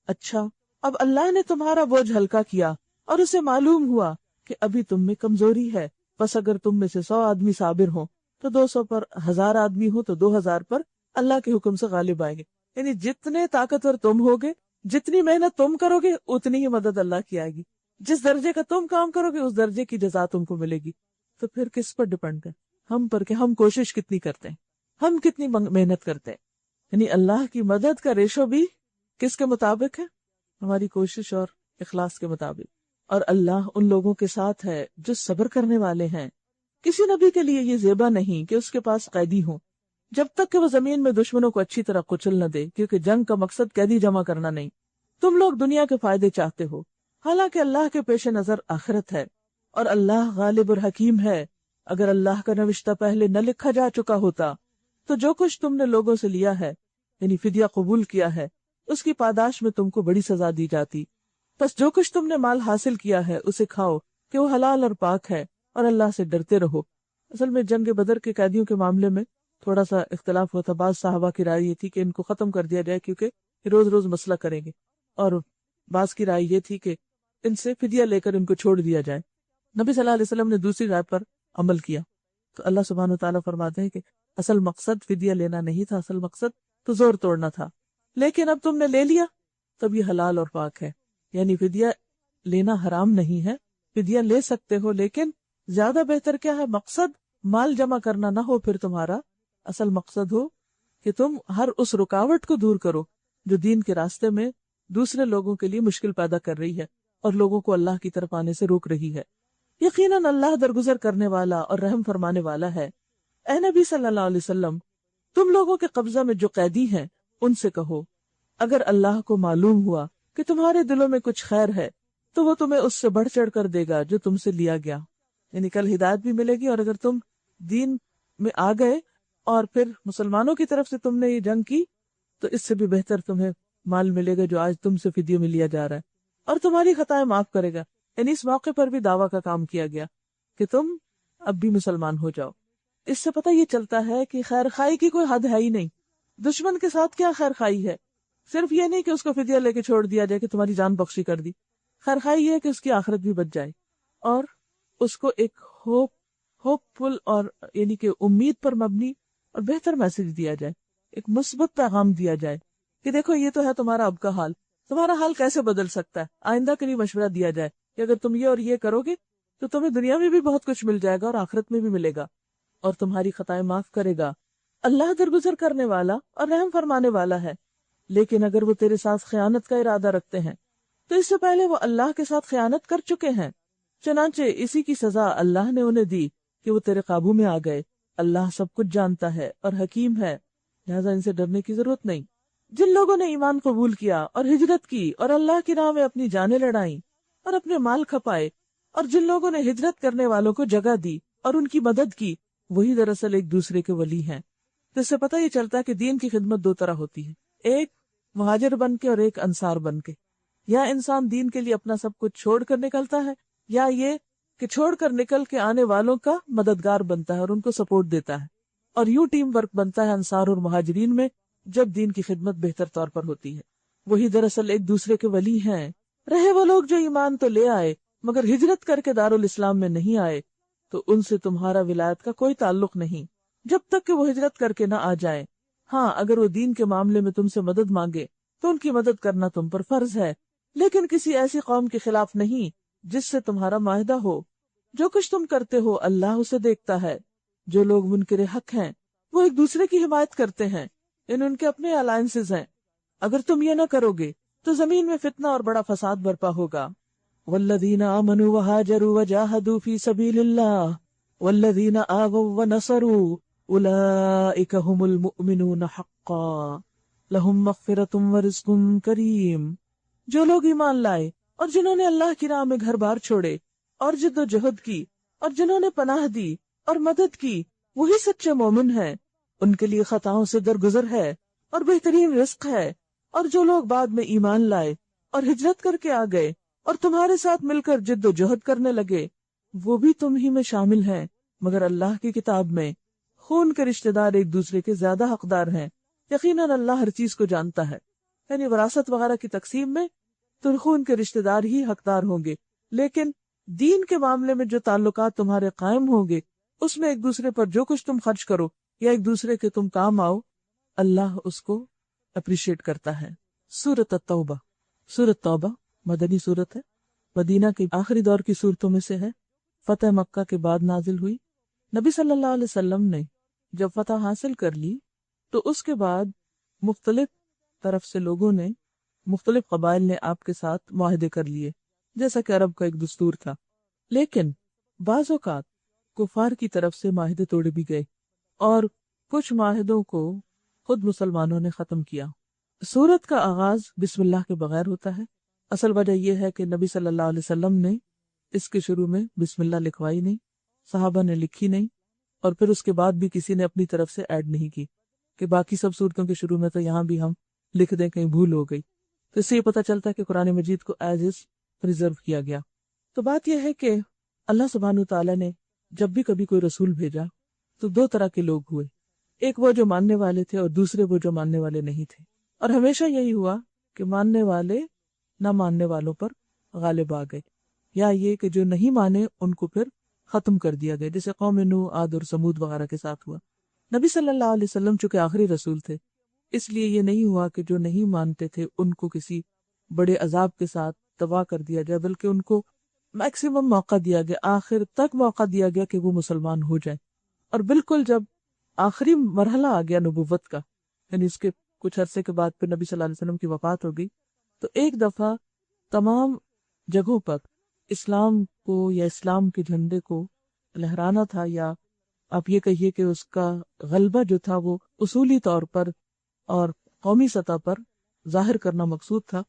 اچھا، اب اللہ نے تمہارا بوجھ ہلکا کیا اور اسے معلوم ہوا کہ ابھی تم میں کمزوری ہے، بس اگر تم میں سے 100 آدمی صابر ہوں تو 200 پر، 1000 آدمی ہو تو 2000 پر اللہ کے حکم سے غالب آئیں گے. یعنی جتنے طاقتور تم ہوگے جتنی محنت تم کرو گے اتنی ہی مدد اللہ کی آئے گی، جس درجے کا تم کام کرو گے اس درجے کی جزا تم کو ملے گی۔ تو پھر کس پر ڈپینڈ ہے؟ ہم پر، کہ ہم کوشش کتنی کرتے ہیں، ہم کتنی محنت کرتے ہیں۔ یعنی اللہ کی مدد کا ریشو بھی کس کے مطابق ہے؟ ہماری کوشش اور اخلاص کے مطابق۔ اور اللہ ان لوگوں کے ساتھ ہے جو صبر کرنے والے ہیں۔ کسی نبی کے لیے یہ زیبا نہیں کہ اس کے پاس قیدی ہوں، جب تک کہ وہ زمین میں دشمنوں کو اچھی طرح کچل نہ دے، کیونکہ جنگ کا مقصد قیدی جمع کرنا نہیں۔ تم لوگ دنیا کے فائدے چاہتے ہو، حالانکہ اللہ کے پیش نظر آخرت ہے، اور اللہ غالب اور حکیم ہے۔ اگر اللہ کا نوشتہ پہلے نہ لکھا جا چکا ہوتا تو جو کچھ تم نے لوگوں سے لیا ہے، یعنی فدیہ قبول کیا ہے، اس کی پاداش میں تم کو بڑی سزا دی جاتی۔ بس جو کچھ تم نے مال حاصل کیا ہے اسے کھاؤ کہ وہ حلال اور پاک ہے، اور اللہ سے ڈرتے رہو۔ اصل میں جنگ بدر کے قیدیوں کے معاملے میں تھوڑا سا اختلاف ہوا تھا۔ بعض صحابہ کی رائے یہ تھی کہ ان کو ختم کر دیا جائے کیونکہ یہ روز روز مسئلہ کریں گے، اور بعض کی رائے یہ تھی کہ ان سے فدیہ لے کر ان کو چھوڑ دیا جائے۔ نبی صلی اللہ علیہ وسلم نے دوسری رائے پر عمل کیا، تو اللہ سبحانہ و تعالیٰ فرماتے ہیں کہ اصل مقصد فدیہ لینا نہیں تھا، اصل مقصد تو زور توڑنا تھا، لیکن اب تم نے لے لیا تب یہ حلال اور پاک ہے۔ یعنی فدیہ لینا حرام نہیں ہے، فدیہ لے سکتے ہو، لیکن زیادہ بہتر کیا ہے؟ مقصد مال جمع کرنا نہ ہو، پھر تمہارا اصل مقصد ہو کہ تم ہر اس رکاوٹ کو دور کرو جو دین کے راستے میں دوسرے لوگوں کے لیے مشکل پیدا کر رہی ہے اور لوگوں کو اللہ کی طرف آنے سے روک رہی ہے۔ یقیناً اللہ درگزر کرنے والا اور رحم فرمانے والا ہے۔ اے نبی صلی اللہ علیہ وسلم، تم لوگوں کے قبضہ میں جو قیدی ہیں ان سے کہو، اگر اللہ کو معلوم ہوا کہ تمہارے دلوں میں کچھ خیر ہے تو وہ تمہیں اس سے بڑھ چڑھ کر دے گا جو تم سے لیا گیا، یعنی کل ہدایت بھی ملے گی، اور اگر تم دین میں آ گئے اور پھر مسلمانوں کی طرف سے تم نے یہ جنگ کی تو اس سے بھی بہتر تمہیں مال ملے گا جو آج تم سے فدیے میں لیا جا رہا ہے، اور تمہاری خطائیں معاف کرے گا۔ یعنی اس موقع پر بھی دعویٰ کا کام کیا گیا کہ تم اب بھی مسلمان ہو جاؤ۔ اس سے پتہ یہ چلتا ہے کہ خیر خائی کی کوئی حد ہے ہی نہیں۔ دشمن کے ساتھ کیا خیر خائی ہے؟ صرف یہ نہیں کہ اس کو فدیہ لے کے چھوڑ دیا جائے کہ تمہاری جان بخشی کر دی، خیر خائی یہ ہے کہ اس کی آخرت بھی بچ جائے، اور اس کو ایک ہوپ فل اور یعنی کہ امید پر مبنی اور بہتر میسج دیا جائے، ایک مثبت پیغام دیا جائے کہ دیکھو یہ تو ہے تمہارا اب کا حال، تمہارا حال کیسے بدل سکتا ہے، آئندہ کے لیے مشورہ دیا جائے کہ اگر تم یہ اور یہ کرو گے تو تمہیں دنیا میں بھی بہت کچھ مل جائے گا اور آخرت میں بھی ملے گا، اور تمہاری خطائیں معاف کرے گا۔ اللہ درگزر کرنے والا اور رحم فرمانے والا ہے۔ لیکن اگر وہ تیرے ساتھ خیانت کا ارادہ رکھتے ہیں تو اس سے پہلے وہ اللہ کے ساتھ خیانت کر چکے ہیں، چنانچہ اسی کی سزا اللہ نے انہیں دی کہ وہ تیرے قابو میں آ گئے۔ اللہ سب کچھ جانتا ہے اور حکیم ہے، لہذا ان سے ڈرنے کی ضرورت نہیں۔ جن لوگوں نے ایمان قبول کیا اور ہجرت کی اور اللہ کی راہ میں اپنی جانیں لڑائیں اور اپنے مال کھپائے، اور جن لوگوں نے ہجرت کرنے والوں کو جگہ دی اور ان کی مدد کی، وہی دراصل ایک دوسرے کے ولی ہیں۔ تو اس سے پتہ یہ چلتا ہے کہ دین کی خدمت دو طرح ہوتی ہے، ایک مہاجر بن کے اور ایک انصار بن کے۔ یا انسان دین کے لیے اپنا سب کچھ چھوڑ کر نکلتا ہے، یا یہ کہ چھوڑ کر نکل کے آنے والوں کا مددگار بنتا ہے اور ان کو سپورٹ دیتا ہے، اور یوں ٹیم ورک بنتا ہے انصار اور مہاجرین میں جب دین کی خدمت بہتر طور پر ہوتی ہے۔ وہی دراصل ایک دوسرے کے ولی ہیں۔ رہے وہ لوگ جو ایمان تو لے آئے مگر ہجرت کر کے دارالاسلام میں نہیں آئے، تو ان سے تمہارا ولایت کا کوئی تعلق نہیں جب تک کہ وہ ہجرت کر کے نہ آ جائیں۔ ہاں، اگر وہ دین کے معاملے میں تم سے مدد مانگے تو ان کی مدد کرنا تم پر فرض ہے، لیکن کسی ایسی قوم کے خلاف نہیں جس سے تمہارا معاہدہ ہو۔ جو کچھ تم کرتے ہو اللہ اسے دیکھتا ہے۔ جو لوگ منکر حق ہیں وہ ایک دوسرے کی حمایت کرتے ہیں، ان کے اپنے الائنسز ہیں۔ اگر تم یہ نہ کرو گے تو زمین میں فتنہ اور بڑا فساد برپا ہوگا۔ والذین آمنوا وہاجروا وجاہدوا فی سبیل اللہ والذین آووا ونصروا اولئک هم المؤمنون حقا لہم مغفرۃ ورزق کریم۔ جو لوگ ایمان لائے اور جنہوں نے اللہ کی راہ میں گھر بار چھوڑے اور جد و جہد کی اور جنہوں نے پناہ دی اور مدد کی، وہی سچے مومن ہیں۔ ان کے لیے خطاؤں سے درگزر ہے اور بہترین رزق ہے۔ اور جو لوگ بعد میں ایمان لائے اور ہجرت کر کے آ گئے اور تمہارے ساتھ مل کر جد و جہد کرنے لگے، وہ بھی تم ہی میں شامل ہیں، مگر اللہ کی کتاب میں خون کے رشتہ دار ایک دوسرے کے زیادہ حقدار ہیں۔ یقیناً اللہ ہر چیز کو جانتا ہے۔ یعنی وراثت وغیرہ کی تقسیم میں تو خون کے رشتہ دار ہی حقدار ہوں گے، لیکن دین کے معاملے میں جو تعلقات تمہارے قائم ہوں گے اس میں ایک دوسرے پر جو کچھ تم خرچ کرو یا ایک دوسرے کے تم کام آؤ، اللہ اس کو اپریشیٹ کرتا ہے۔ سورۃ التوبہ۔ سورۃ توبہ مدنی سورت ہے، مدینہ کے آخری دور کی سورتوں میں سے ہے، فتح مکہ کے بعد نازل ہوئی۔ نبی صلی اللہ علیہ وسلم نے جب فتح حاصل کر لی تو اس کے بعد مختلف طرف سے لوگوں نے، مختلف قبائل نے آپ کے ساتھ معاہدے کر لیے، جیسا کہ عرب کا ایک دستور تھا، لیکن بعض اوقات کفار کی طرف سے معاہدے توڑے بھی گئے اور کچھ معاہدوں کو خود مسلمانوں نے ختم کیا۔ سورت کا آغاز بسم اللہ کے بغیر ہوتا ہے۔ اصل وجہ یہ ہے کہ نبی صلی اللہ علیہ وسلم نے اس کے شروع میں بسم اللہ لکھوائی نہیں، صحابہ نے لکھی نہیں، اور پھر اس کے بعد بھی کسی نے اپنی طرف سے ایڈ نہیں کی کہ باقی سب صورتوں کے شروع میں تو یہاں بھی ہم لکھ دیں، کہیں بھول ہو گئی۔ تو اس سے یہ پتہ چلتا ہے کہ قرآن مجید کو ایز از پریزرو کیا گیا۔ تو بات یہ ہے کہ اللہ سبحانہ تعالیٰ نے جب بھی کبھی کوئی رسول بھیجا تو دو طرح کے لوگ ہوئے، ایک وہ جو ماننے والے تھے اور دوسرے وہ جو ماننے والے نہیں تھے، اور ہمیشہ یہی ہوا کہ ماننے والے نہ ماننے والوں پر غالب آ گئے، یا یہ کہ جو نہیں مانے ان کو پھر ختم کر دیا گیا، جیسے قوم نوح، عاد اور سمود وغیرہ کے ساتھ ہوا۔ نبی صلی اللہ علیہ وسلم چونکہ آخری رسول تھے، اس لیے یہ نہیں ہوا کہ جو نہیں مانتے تھے ان کو کسی بڑے عذاب کے ساتھ تباہ کر دیا جائے، بلکہ ان کو میکسیمم موقع دیا گیا، آخر تک موقع دیا گیا کہ وہ مسلمان ہو جائیں۔ اور بالکل جب آخری مرحلہ آ گیا نبوت کا، یعنی اس کے کچھ عرصے کے بعد پھر نبی صلی اللہ علیہ وسلم کی وفات ہو گئی، تو ایک دفعہ تمام جگہوں پر اسلام کو یا اسلام کے جھنڈے کو لہرانا تھا، یا آپ یہ کہیے کہ اس کا غلبہ جو تھا وہ اصولی طور پر اور قومی سطح پر ظاہر کرنا مقصود تھا۔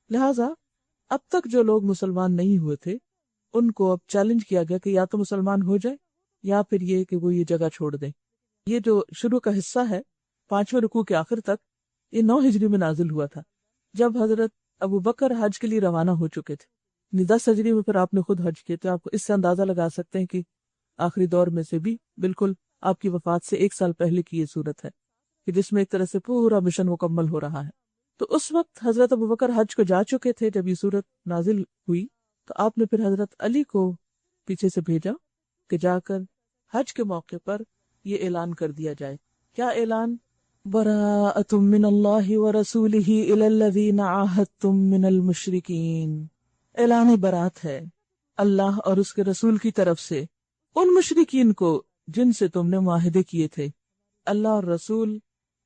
لہٰذا اب تک جو لوگ مسلمان نہیں ہوئے تھے ان کو اب چیلنج کیا گیا کہ یا تو مسلمان ہو جائے یا پھر یہ کہ وہ یہ جگہ چھوڑ دیں۔ یہ جو شروع کا حصہ ہے 5ویں رکوع کے آخر تک، یہ 9 ہجری میں نازل ہوا تھا، جب حضرت ابو بکر حج کے لیے روانہ ہو چکے تھے۔ 10 ہجری میں پھر آپ نے خود حج کیا، تو آپ کو اس سے اندازہ لگا سکتے ہیں کہ آخری دور میں سے بھی بالکل آپ کی وفات سے 1 سال پہلے کی یہ صورت ہے، کہ جس میں ایک طرح سے پورا مشن مکمل ہو رہا ہے۔ تو اس وقت حضرت ابو بکر حج کو جا چکے تھے جب یہ صورت نازل ہوئی، تو آپ نے پھر حضرت علی کو پیچھے سے بھیجا کہ جا کر حج کے موقع پر یہ اعلان کر دیا جائے۔ کیا اعلان؟ براءۃ من اللہ ورسولہ الی الذین عاہدتم من المشرکین۔ اعلان برات ہے اللہ اور اس کے رسول کی طرف سے ان مشرکین کو جن سے تم نے معاہدے کیے تھے۔ اللہ اور رسول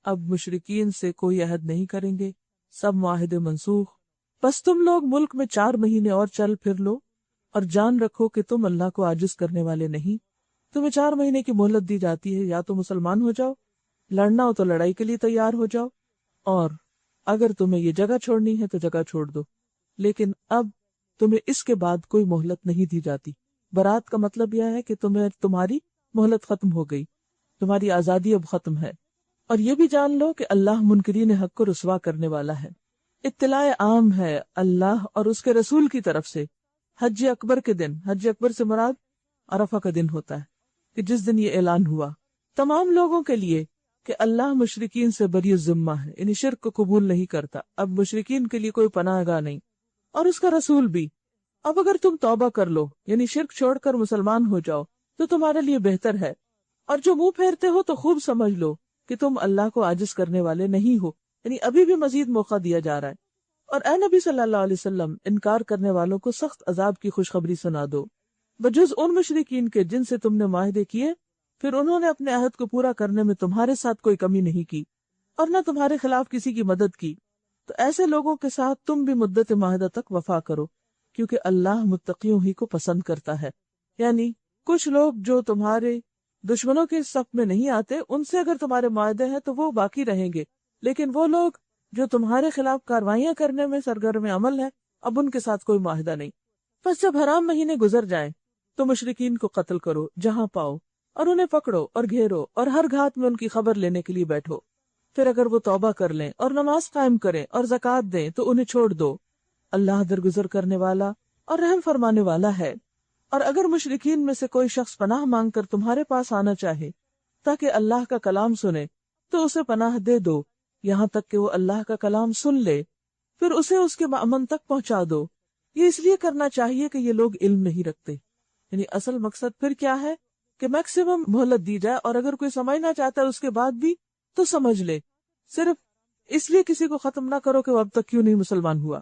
اب مشرکین سے کوئی عہد نہیں کریں گے، سب معاہدے منسوخ۔ بس تم لوگ ملک میں 4 مہینے اور چل پھر لو، اور جان رکھو کہ تم اللہ کو عاجز کرنے والے نہیں۔ تمہیں 4 مہینے کی مہلت دی جاتی ہے، یا تو مسلمان ہو جاؤ، لڑنا ہو تو لڑائی کے لیے تیار ہو جاؤ، اور اگر تمہیں یہ جگہ چھوڑنی ہے تو جگہ چھوڑ دو، لیکن اب تمہیں اس کے بعد کوئی مہلت نہیں دی جاتی۔ برات کا مطلب یہ ہے کہ تمہاری مہلت ختم ہو گئی، تمہاری آزادی اب ختم ہے۔ اور یہ بھی جان لو کہ اللہ منکرین حق کو رسوا کرنے والا ہے۔ اطلاع عام ہے اللہ اور اس کے رسول کی طرف سے حج اکبر کے دن، حج اکبر سے مراد عرفہ کا دن ہوتا ہے، کہ جس دن یہ اعلان ہوا تمام لوگوں کے لیے کہ اللہ مشرکین سے بری الذمہ ہے، یعنی شرک کو قبول نہیں کرتا، اب مشرکین کے لیے کوئی پناہ گاہ نہیں، اور اس کا رسول بھی۔ اب اگر تم توبہ کر لو، یعنی شرک چھوڑ کر مسلمان ہو جاؤ، تو تمہارے لیے بہتر ہے، اور جو منہ پھیرتے ہو تو خوب سمجھ لو کہ تم اللہ کو عاجز کرنے والے نہیں ہو، یعنی ابھی بھی مزید موقع دیا جا رہا ہے۔ اور اے نبی صلی اللہ علیہ وسلم، انکار کرنے والوں کو سخت عذاب کی خوشخبری سنا دو، بجز ان مشرکین کے جن سے تم نے معاہدے کیے، پھر انہوں نے اپنے عہد کو پورا کرنے میں تمہارے ساتھ کوئی کمی نہیں کی اور نہ تمہارے خلاف کسی کی مدد کی، تو ایسے لوگوں کے ساتھ تم بھی مدت معاہدہ تک وفا کرو، کیونکہ اللہ متقیوں ہی کو پسند کرتا ہے۔ یعنی کچھ لوگ جو تمہارے دشمنوں کے صف میں نہیں آتے، ان سے اگر تمہارے معاہدے ہیں تو وہ باقی رہیں گے، لیکن وہ لوگ جو تمہارے خلاف کاروائیاں کرنے میں سرگرم عمل ہے، اب ان کے ساتھ کوئی معاہدہ نہیں۔ بس جب حرام مہینے گزر جائیں تو مشرکین کو قتل کرو جہاں پاؤ، اور انہیں پکڑو اور گھیرو، اور ہر گھات میں ان کی خبر لینے کے لیے بیٹھو۔ پھر اگر وہ توبہ کر لیں اور نماز قائم کریں اور زکوٰۃ دیں تو انہیں چھوڑ دو، اللہ درگزر کرنے والا اور رحم فرمانے والا ہے۔ اور اگر مشرکین میں سے کوئی شخص پناہ مانگ کر تمہارے پاس آنا چاہے تاکہ اللہ کا کلام سنے، تو اسے پناہ دے دو یہاں تک کہ وہ اللہ کا کلام سن لے، پھر اسے اس کے مأمن تک پہنچا دو۔ یہ اس لیے کرنا چاہیے کہ یہ لوگ علم نہیں رکھتے، یعنی اصل مقصد پھر کیا ہے کہ میکسیمم مہلت دی جائے، اور اگر کوئی سمجھنا چاہتا ہے اس کے بعد بھی تو سمجھ لے، صرف اس لیے کسی کو ختم نہ کرو کہ وہ اب تک کیوں نہیں مسلمان ہوا۔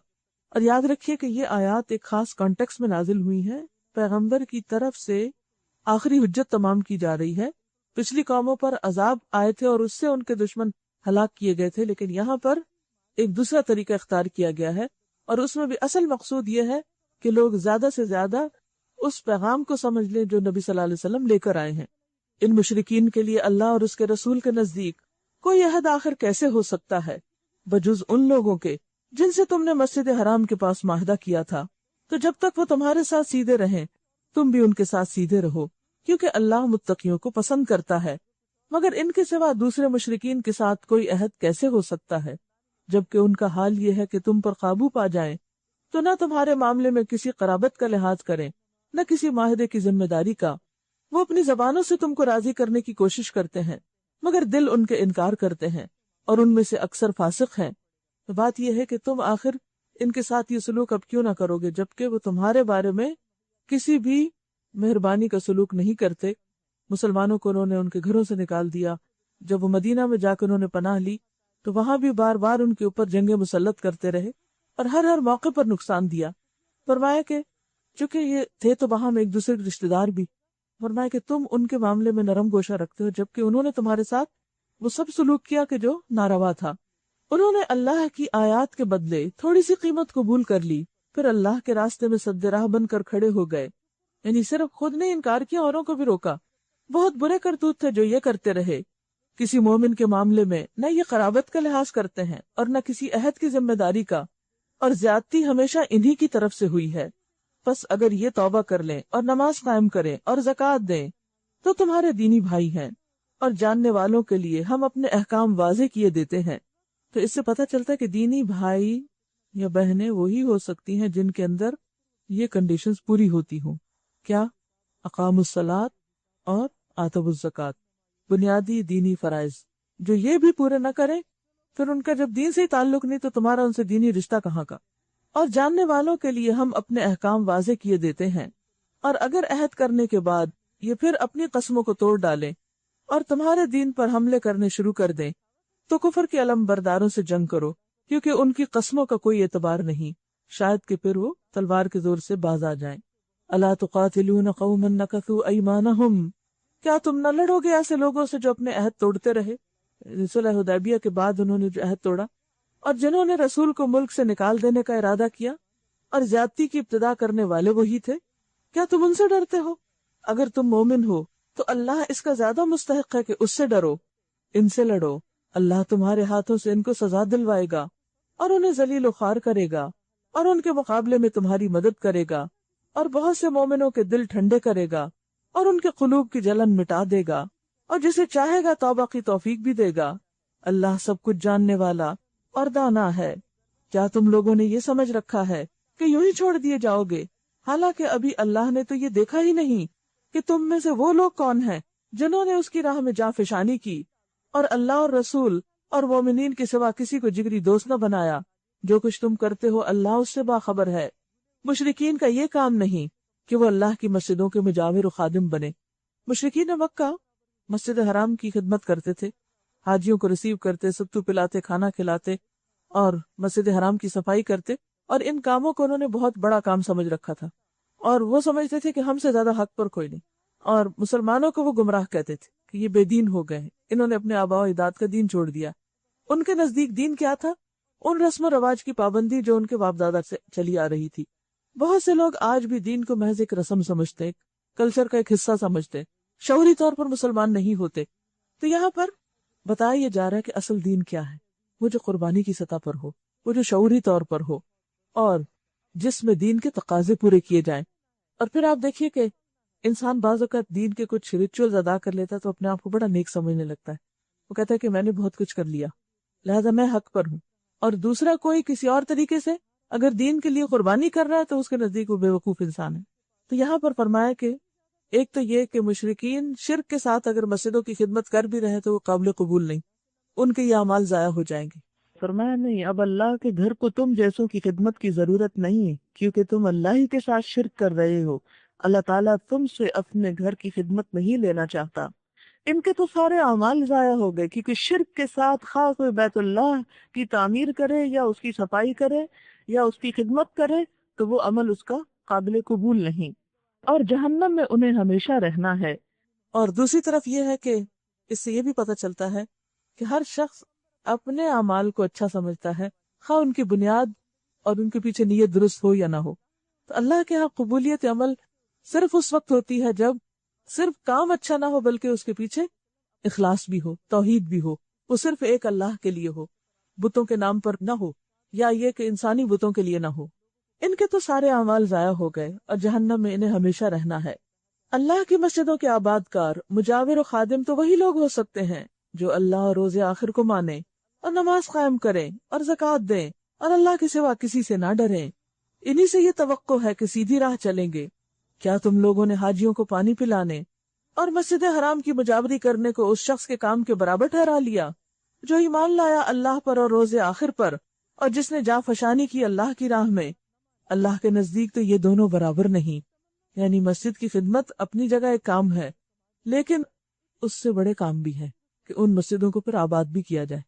اور یاد رکھیے کہ یہ آیات ایک خاص کانٹیکس میں نازل ہوئی ہیں، پیغمبر کی طرف سے آخری حجت تمام کی جا رہی ہے۔ پچھلی قوموں پر عذاب آئے تھے اور اس سے ان کے دشمن ہلاک کیے گئے تھے، لیکن یہاں پر ایک دوسرا طریقہ اختیار کیا گیا ہے، اور اس میں بھی اصل مقصود یہ ہے کہ لوگ زیادہ سے زیادہ اس پیغام کو سمجھ لیں جو نبی صلی اللہ علیہ وسلم لے کر آئے ہیں۔ ان مشرکین کے لیے اللہ اور اس کے رسول کے نزدیک کوئی عہد آخر کیسے ہو سکتا ہے بجز ان لوگوں کے جن سے تم نے مسجد حرام کے پاس معاہدہ کیا تھا، تو جب تک وہ تمہارے ساتھ سیدھے رہیں تم بھی ان کے ساتھ سیدھے رہو، کیونکہ اللہ متقیوں کو پسند کرتا ہے۔ مگر ان کے سوا دوسرے مشرکین کے ساتھ کوئی عہد کیسے ہو سکتا ہے، جبکہ ان کا حال یہ ہے کہ تم پر قابو پا جائیں تو نہ تمہارے معاملے میں کسی قرابت کا لحاظ کریں، نہ کسی معاہدے کی ذمہ داری کا۔ وہ اپنی زبانوں سے تم کو راضی کرنے کی کوشش کرتے ہیں، مگر دل ان کے انکار کرتے ہیں، اور ان میں سے اکثر فاسق ہیں۔ تو بات یہ ہے کہ تم آخر ان کے ساتھ یہ سلوک اب کیوں نہ کرو گے، جبکہ وہ تمہارے بارے میں کسی بھی مہربانی کا سلوک نہیں کرتے۔ مسلمانوں کو انہوں نے ان کے گھروں سے نکال دیا، جب وہ مدینہ میں جا کے انہوں نے پناہ لی تو وہاں بھی بار بار ان کے اوپر جنگیں مسلط کرتے رہے اور ہر موقع پر نقصان دیا۔ فرمایا کہ چونکہ یہ تھے تو وہاں میں ایک دوسرے کے رشتے دار بھی، فرمایا کہ تم ان کے معاملے میں نرم گوشہ رکھتے ہو، جبکہ انہوں نے تمہارے ساتھ وہ سب سلوک کیا کہ جو ناروا تھا۔ انہوں نے اللہ کی آیات کے بدلے تھوڑی سی قیمت قبول کر لی، پھر اللہ کے راستے میں سد راہ بن کر کھڑے ہو گئے، یعنی صرف خود نے انکار کیا، اوروں کو بھی روکا۔ بہت برے کرتوت تھے جو یہ کرتے رہے۔ کسی مومن کے معاملے میں نہ یہ قرابت کا لحاظ کرتے ہیں اور نہ کسی عہد کی ذمہ داری کا، اور زیادتی ہمیشہ انہی کی طرف سے ہوئی ہے۔ پس اگر یہ توبہ کر لیں اور نماز قائم کریں اور زکوٰۃ دیں تو تمہارے دینی بھائی ہیں، اور جاننے والوں کے لیے ہم اپنے احکام واضح کیے دیتے ہیں۔ تو اس سے پتہ چلتا ہے کہ دینی بھائی یا بہنیں وہی ہو سکتی ہیں جن کے اندر یہ کنڈیشنز پوری ہوتی ہوں۔ کیا؟ اقام الصلاۃ اور آتوا الزکوٰۃ، بنیادی دینی فرائض۔ جو یہ بھی پورے نہ کریں پھر ان کا جب دین سے ہی تعلق نہیں تو تمہارا ان سے دینی رشتہ کہاں کا۔ اور جاننے والوں کے لیے ہم اپنے احکام واضح کیے دیتے ہیں، اور اگر عہد کرنے کے بعد یہ پھر اپنی قسموں کو توڑ ڈالیں اور تمہارے دین پر حملے کرنے شروع کر دیں تو کفر کے علم برداروں سے جنگ کرو، کیونکہ ان کی قسموں کا کوئی اعتبار نہیں، شاید کہ پھر وہ تلوار کے زور سے باز آ جائیں۔ الا تقاتلون قوما نکثوا ایمانہم، کیا تم نہ لڑو گے ایسے لوگوں سے جو اپنے عہد توڑتے رہے؟ صلح حدیبیہ کے بعد انہوں نے جو عہد توڑا، اور جنہوں نے رسول کو ملک سے نکال دینے کا ارادہ کیا اور زیادتی کی ابتدا کرنے والے وہی تھے۔ کیا تم ان سے ڈرتے ہو؟ اگر تم مومن ہو تو اللہ اس کا زیادہ مستحق ہے کہ اس سے ڈرو، ان سے لڑو، اللہ تمہارے ہاتھوں سے ان کو سزا دلوائے گا اور انہیں ذلیل و خوار کرے گا، اور ان کے مقابلے میں تمہاری مدد کرے گا، اور بہت سے مومنوں کے دل ٹھنڈے کرے گا، اور ان کے قلوب کی جلن مٹا دے گا، اور جسے چاہے گا توبہ کی توفیق بھی دے گا۔ اللہ سب کچھ جاننے والا اور دانا ہے۔ کیا تم لوگوں نے یہ سمجھ رکھا ہے کہ یوں ہی چھوڑ دیے جاؤ گے، حالانکہ ابھی اللہ نے تو یہ دیکھا ہی نہیں کہ تم میں سے وہ لوگ کون ہیں جنہوں نے اس کی راہ میں جانفشانی کی، اور اللہ اور رسول اور مومنین کے سوا کسی کو جگری دوست نہ بنایا۔ جو کچھ تم کرتے ہو اللہ اس سے باخبر ہے۔ مشرکین کا یہ کام نہیں کہ وہ اللہ کی مسجدوں کے مجاور و خادم بنے۔ مشرکین مکہ مسجد حرام کی خدمت کرتے تھے، حاجیوں کو ریسیو کرتے، ستو پلاتے، کھانا کھلاتے اور مسجد حرام کی صفائی کرتے، اور ان کاموں کو انہوں نے بہت بڑا کام سمجھ رکھا تھا، اور وہ سمجھتے تھے کہ ہم سے زیادہ حق پر کوئی نہیں، اور مسلمانوں کو وہ گمراہ کہتے تھے کہ یہ بے دین ہو گئے ہیں، انہوں نے اپنے آباء و اجداد کا دین چھوڑ دیا۔ ان کے نزدیک دین کیا تھا؟ ان رسم و رواج کی پابندی جو ان کے باپ دادا سے چلی آ رہی تھی۔ بہت سے لوگ آج بھی دین کو محض ایک رسم سمجھتے، کلچر کا ایک حصہ سمجھتے، شعوری طور پر مسلمان نہیں ہوتے۔ تو یہاں پر بتایا جا رہا ہے کہ اصل دین کیا ہے، وہ جو قربانی کی سطح پر ہو، وہ جو شعوری طور پر ہو، اور جس میں دین کے تقاضے پورے کیے جائیں۔ اور پھر آپ دیکھیے کہ انسان بعض اوقات دین کے کچھ ریچولز ادا کر لیتا ہے تو اپنے آپ کو بڑا نیک سمجھنے لگتا ہے، وہ کہتا ہے کہ میں نے بہت کچھ کر لیا لہذا میں حق پر ہوں، اور دوسرا کوئی کسی اور طریقے سے اگر دین کے لیے قربانی کر رہا ہے تو اس کے نزدیک وہ بے وقوف انسان ہے۔ تو یہاں پر فرمایا کہ ایک تو یہ کہ مشرکین شرک کے ساتھ اگر مسجدوں کی خدمت کر بھی رہے تو وہ قابل قبول نہیں، ان کے یہ اعمال ضائع ہو جائیں گے۔ فرمایا نہیں، اب اللہ کے گھر کو تم جیسوں کی خدمت کی ضرورت نہیں، کیونکہ تم اللہ ہی کے ساتھ شرک کر رہے ہو۔ اللہ تعالیٰ تم سے اپنے گھر کی خدمت نہیں لینا چاہتا۔ ان کے تو سارے اعمال ضائع ہو گئے، کیونکہ شرک کے ساتھ خواہ کوئی بیت اللہ کی تعمیر کرے یا اس کی صفائی کرے یا اس کی خدمت کرے تو وہ عمل اس کا قابل قبول نہیں، اور جہنم میں انہیں ہمیشہ رہنا ہے۔ اور دوسری طرف یہ ہے کہ اس سے یہ بھی پتہ چلتا ہے کہ ہر شخص اپنے اعمال کو اچھا سمجھتا ہے، خواہ ان کی بنیاد اور ان کے پیچھے نیت درست ہو یا نہ ہو۔ تو اللہ کے ہاں قبولیت عمل صرف اس وقت ہوتی ہے جب صرف کام اچھا نہ ہو بلکہ اس کے پیچھے اخلاص بھی ہو، توحید بھی ہو، وہ صرف ایک اللہ کے لیے ہو، بتوں کے نام پر نہ ہو، یا یہ کہ انسانی بتوں کے لیے نہ ہو۔ ان کے تو سارے اعمال ضائع ہو گئے اور جہنم میں انہیں ہمیشہ رہنا ہے۔ اللہ کی مسجدوں کے آباد کار، مجاور و خادم تو وہی لوگ ہو سکتے ہیں جو اللہ اور روز آخر کو مانیں اور نماز قائم کریں اور زکوٰۃ دیں اور اللہ کے سوا کسی سے نہ ڈریں۔ انہی سے یہ توقع ہے کہ سیدھی راہ چلیں گے۔ کیا تم لوگوں نے حاجیوں کو پانی پلانے اور مسجد حرام کی مجاوری کرنے کو اس شخص کے کام کے برابر ٹھہرا لیا جو ایمان لایا اللہ پر اور روز آخر پر، اور جس نے جاں فشانی کی اللہ کی راہ میں؟ اللہ کے نزدیک تو یہ دونوں برابر نہیں۔ یعنی مسجد کی خدمت اپنی جگہ ایک کام ہے، لیکن اس سے بڑے کام بھی ہیں کہ ان مسجدوں کو پھر آباد بھی کیا جائے۔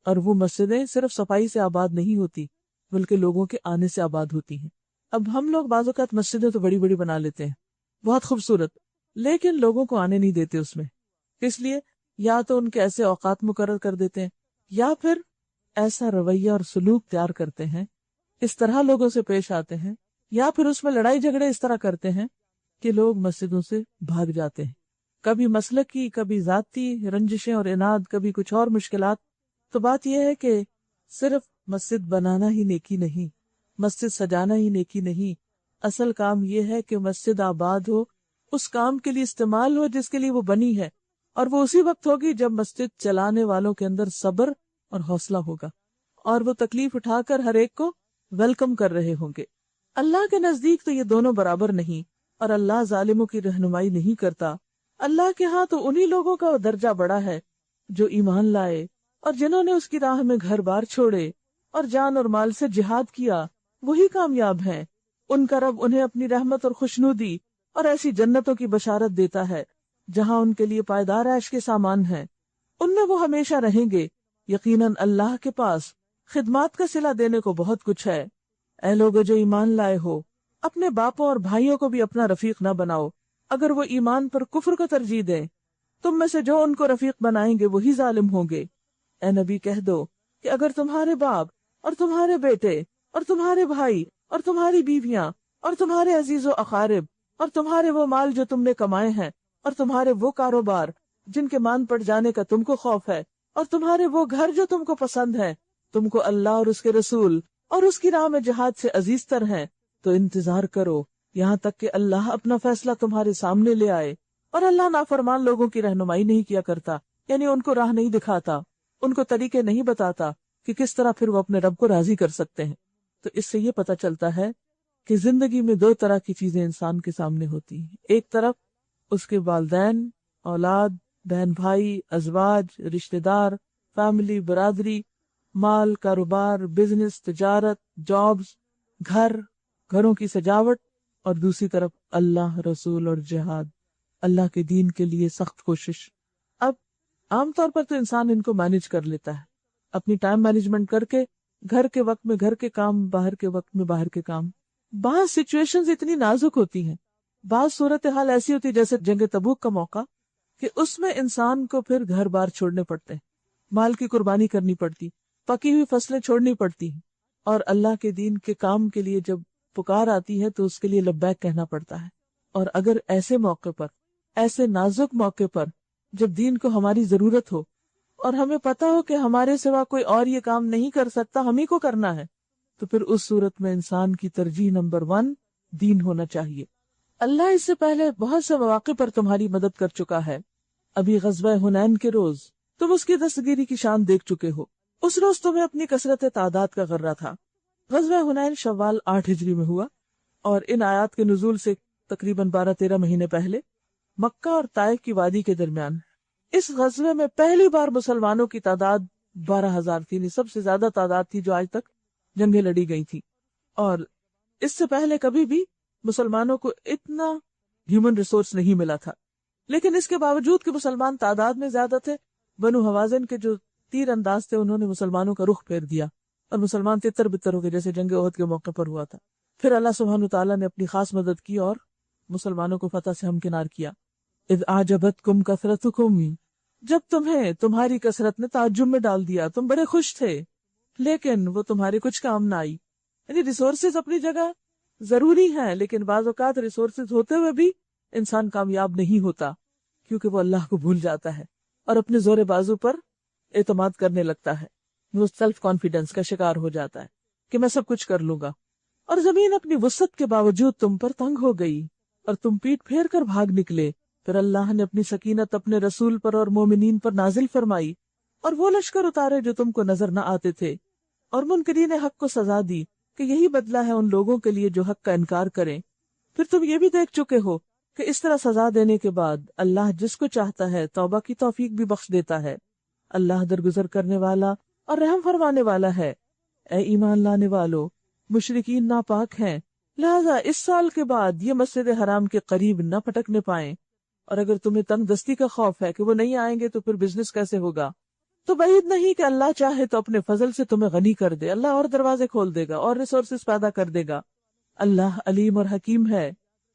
اور وہ مسجدیں صرف صفائی سے آباد نہیں ہوتی بلکہ لوگوں کے آنے سے آباد ہوتی ہیں۔ اب ہم لوگ بعض اوقات مسجدیں تو بڑی بڑی بنا لیتے ہیں، بہت خوبصورت، لیکن لوگوں کو آنے نہیں دیتے اس میں۔ اس لیے یا تو ان کے ایسے اوقات مقرر کر دیتے ہیں، یا پھر ایسا رویہ اور سلوک تیار کرتے ہیں، اس طرح لوگوں سے پیش آتے ہیں، یا پھر اس میں لڑائی جھگڑے اس طرح کرتے ہیں کہ لوگ مسجدوں سے بھاگ جاتے ہیں، کبھی مسلک کی، کبھی ذاتی رنجشیں اور اناد، کبھی کچھ اور مشکلات۔ تو بات یہ ہے کہ صرف مسجد بنانا ہی نیکی نہیں، مسجد سجانا ہی نیکی نہیں، اصل کام یہ ہے کہ مسجد آباد ہو، اس کام کے لیے استعمال ہو جس کے لیے وہ بنی ہے، اور وہ اسی وقت ہوگی جب مسجد چلانے والوں کے اندر صبر اور حوصلہ ہوگا، اور وہ تکلیف اٹھا کر ہر ایک کو ویلکم کر رہے ہوں گے۔ اللہ کے نزدیک تو یہ دونوں برابر نہیں، اور اللہ ظالموں کی رہنمائی نہیں کرتا۔ اللہ کے ہاں تو انہی لوگوں کا درجہ بڑا ہے جو ایمان لائے اور جنہوں نے اس کی راہ میں گھر بار چھوڑے اور جان اور مال سے جہاد کیا، وہی کامیاب ہیں۔ ان کا رب انہیں اپنی رحمت اور خوشنودی اور ایسی جنتوں کی بشارت دیتا ہے جہاں ان کے لیے پائیدار عیش کے سامان ہیں، ان میں وہ ہمیشہ رہیں گے۔ یقیناً اللہ کے پاس خدمات کا صلہ دینے کو بہت کچھ ہے۔ اے لوگو جو ایمان لائے ہو، اپنے باپوں اور بھائیوں کو بھی اپنا رفیق نہ بناؤ اگر وہ ایمان پر کفر کو ترجیح دیں۔ تم میں سے جو ان کو رفیق بنائیں گے وہی ظالم ہوں گے۔ اے نبی کہہ دو کہ اگر تمہارے باپ اور تمہارے بیٹے اور تمہارے بھائی اور تمہاری بیویاں اور تمہارے عزیز و اقارب اور تمہارے وہ مال جو تم نے کمائے ہیں اور تمہارے وہ کاروبار جن کے مان پڑ جانے کا تم کو خوف ہے اور تمہارے وہ گھر جو تم کو پسند ہے، تم کو اللہ اور اس کے رسول اور اس کی راہ میں جہاد سے عزیز تر ہیں، تو انتظار کرو یہاں تک کہ اللہ اپنا فیصلہ تمہارے سامنے لے آئے۔ اور اللہ نافرمان لوگوں کی رہنمائی نہیں کیا کرتا، یعنی ان کو راہ نہیں دکھاتا، ان کو طریقے نہیں بتاتا کہ کس طرح پھر وہ اپنے رب کو راضی کر سکتے ہیں۔ تو اس سے یہ پتہ چلتا ہے کہ زندگی میں دو طرح کی چیزیں انسان کے سامنے ہوتی ہیں، ایک طرف اس کے والدین، اولاد، بہن بھائی، ازواج، رشتہ دار، فیملی، برادری، مال، کاروبار، بزنس، تجارت، جابز، گھروں کی سجاوٹ، اور دوسری طرف اللہ، رسول اور جہاد، اللہ کے دین کے لیے سخت کوشش۔ اب عام طور پر تو انسان ان کو مینج کر لیتا ہے، اپنی ٹائم مینجمنٹ کر کے گھر کے وقت میں گھر کے کام، باہر کے وقت میں باہر کے کام۔ بعض سچویشنز اتنی نازک ہوتی ہیں، بعض صورتحال ایسی ہوتی جیسے جنگ تبوک کا موقع، کہ اس میں انسان کو پھر گھر بار چھوڑنے پڑتے ہیں، مال کی قربانی کرنی پڑتی، پکی ہوئی فصلیں چھوڑنی پڑتی ہیں، اور اللہ کے دین کے کام کے لیے جب پکار آتی ہے تو اس کے لیے لبیک کہنا پڑتا ہے۔ اور اگر ایسے موقع پر، ایسے نازک موقع پر جب دین کو ہماری ضرورت ہو اور ہمیں پتہ ہو کہ ہمارے سوا کوئی اور یہ کام نہیں کر سکتا، ہم ہی کو کرنا ہے، تو پھر اس صورت میں انسان کی ترجیح نمبر 1 دین ہونا چاہیے۔ اللہ اس سے پہلے بہت سے مواقع پر تمہاری مدد کر چکا ہے۔ ابھی غزوہ حنین کے روز تم اس کی دستگیری کی شان دیکھ چکے ہو، اس روز تمہیں اپنی کثرت تعداد کا غرہ تھا۔ غزوہ حنین شوال 8 ہجری میں ہوا، اور ان آیات کے نزول سے تقریباً 12-13 مہینے پہلے مکہ اور طائف کی وادی کے درمیان۔ اس غزوے میں پہلی بار مسلمانوں کی تعداد 12,000 تھی، سب سے زیادہ تعداد تھی جو آج تک جنگیں لڑی گئی تھی، اور اس سے پہلے کبھی بھی مسلمانوں کو اتنا ہیومن ریسورس نہیں ملا تھا۔ لیکن اس کے باوجود کہ مسلمان تعداد میں زیادہ تھے، بنو حوازن کے جو تیر انداز تھے انہوں نے مسلمانوں کا رخ پھیر دیا اور مسلمان تتر بتر ہو گئے جیسے جنگ احد کے موقع پر ہوا تھا۔ پھر اللہ سبحانہ تعالیٰ نے اپنی خاص مدد کی اور مسلمانوں کو فتح سے ہمکنار کیا۔ اذ اعجبتکم کثرتکم، جب تمہیں تمہاری کثرت نے تعجب میں ڈال دیا، تم بڑے خوش تھے لیکن وہ تمہارے کچھ کام نہ آئی۔ یعنی ریسورسز اپنی جگہ ضروری ہیں، لیکن بعض اوقات ریسورسز ہوتے ہوئے بھی انسان کامیاب نہیں ہوتا، کیونکہ وہ اللہ کو بھول جاتا ہے اور اپنے زور بازو پر اعتماد کرنے لگتا ہے۔ وہ سیلف کانفیڈنس کا شکار ہو جاتا ہے کہ میں سب کچھ کر لوں گا، اور زمین اپنی وسعت کے باوجود تم پر تنگ ہو گئی اور تم پیٹ پھیر کر بھاگ نکلے۔ پھر اللہ نے اپنی سکینت اپنے رسول پر اور مومنین پر نازل فرمائی اور وہ لشکر اتارے جو تم کو نظر نہ آتے تھے، اور منکرین حق کو سزا دی کہ یہی بدلہ ہے ان لوگوں کے لیے جو حق کا انکار کریں۔ پھر تم یہ بھی دیکھ چکے ہو کہ اس طرح سزا دینے کے بعد اللہ جس کو چاہتا ہے توبہ کی توفیق بھی بخش دیتا ہے۔ اللہ درگزر کرنے والا اور رحم فرمانے والا ہے۔ اے ایمان لانے والو، مشرکین ناپاک ہیں، لہذا اس سال کے بعد یہ مسجد حرام کے قریب نہ پھٹکنے پائیں، اور اگر تمہیں تنگ دستی کا خوف ہے کہ وہ نہیں آئیں گے تو پھر بزنس کیسے ہوگا، تو بعید نہیں کہ اللہ چاہے تو اپنے فضل سے تمہیں غنی کر دے۔ اللہ اور دروازے کھول دے گا اور ریسورسز پیدا کر دے گا۔ اللہ علیم اور حکیم ہے۔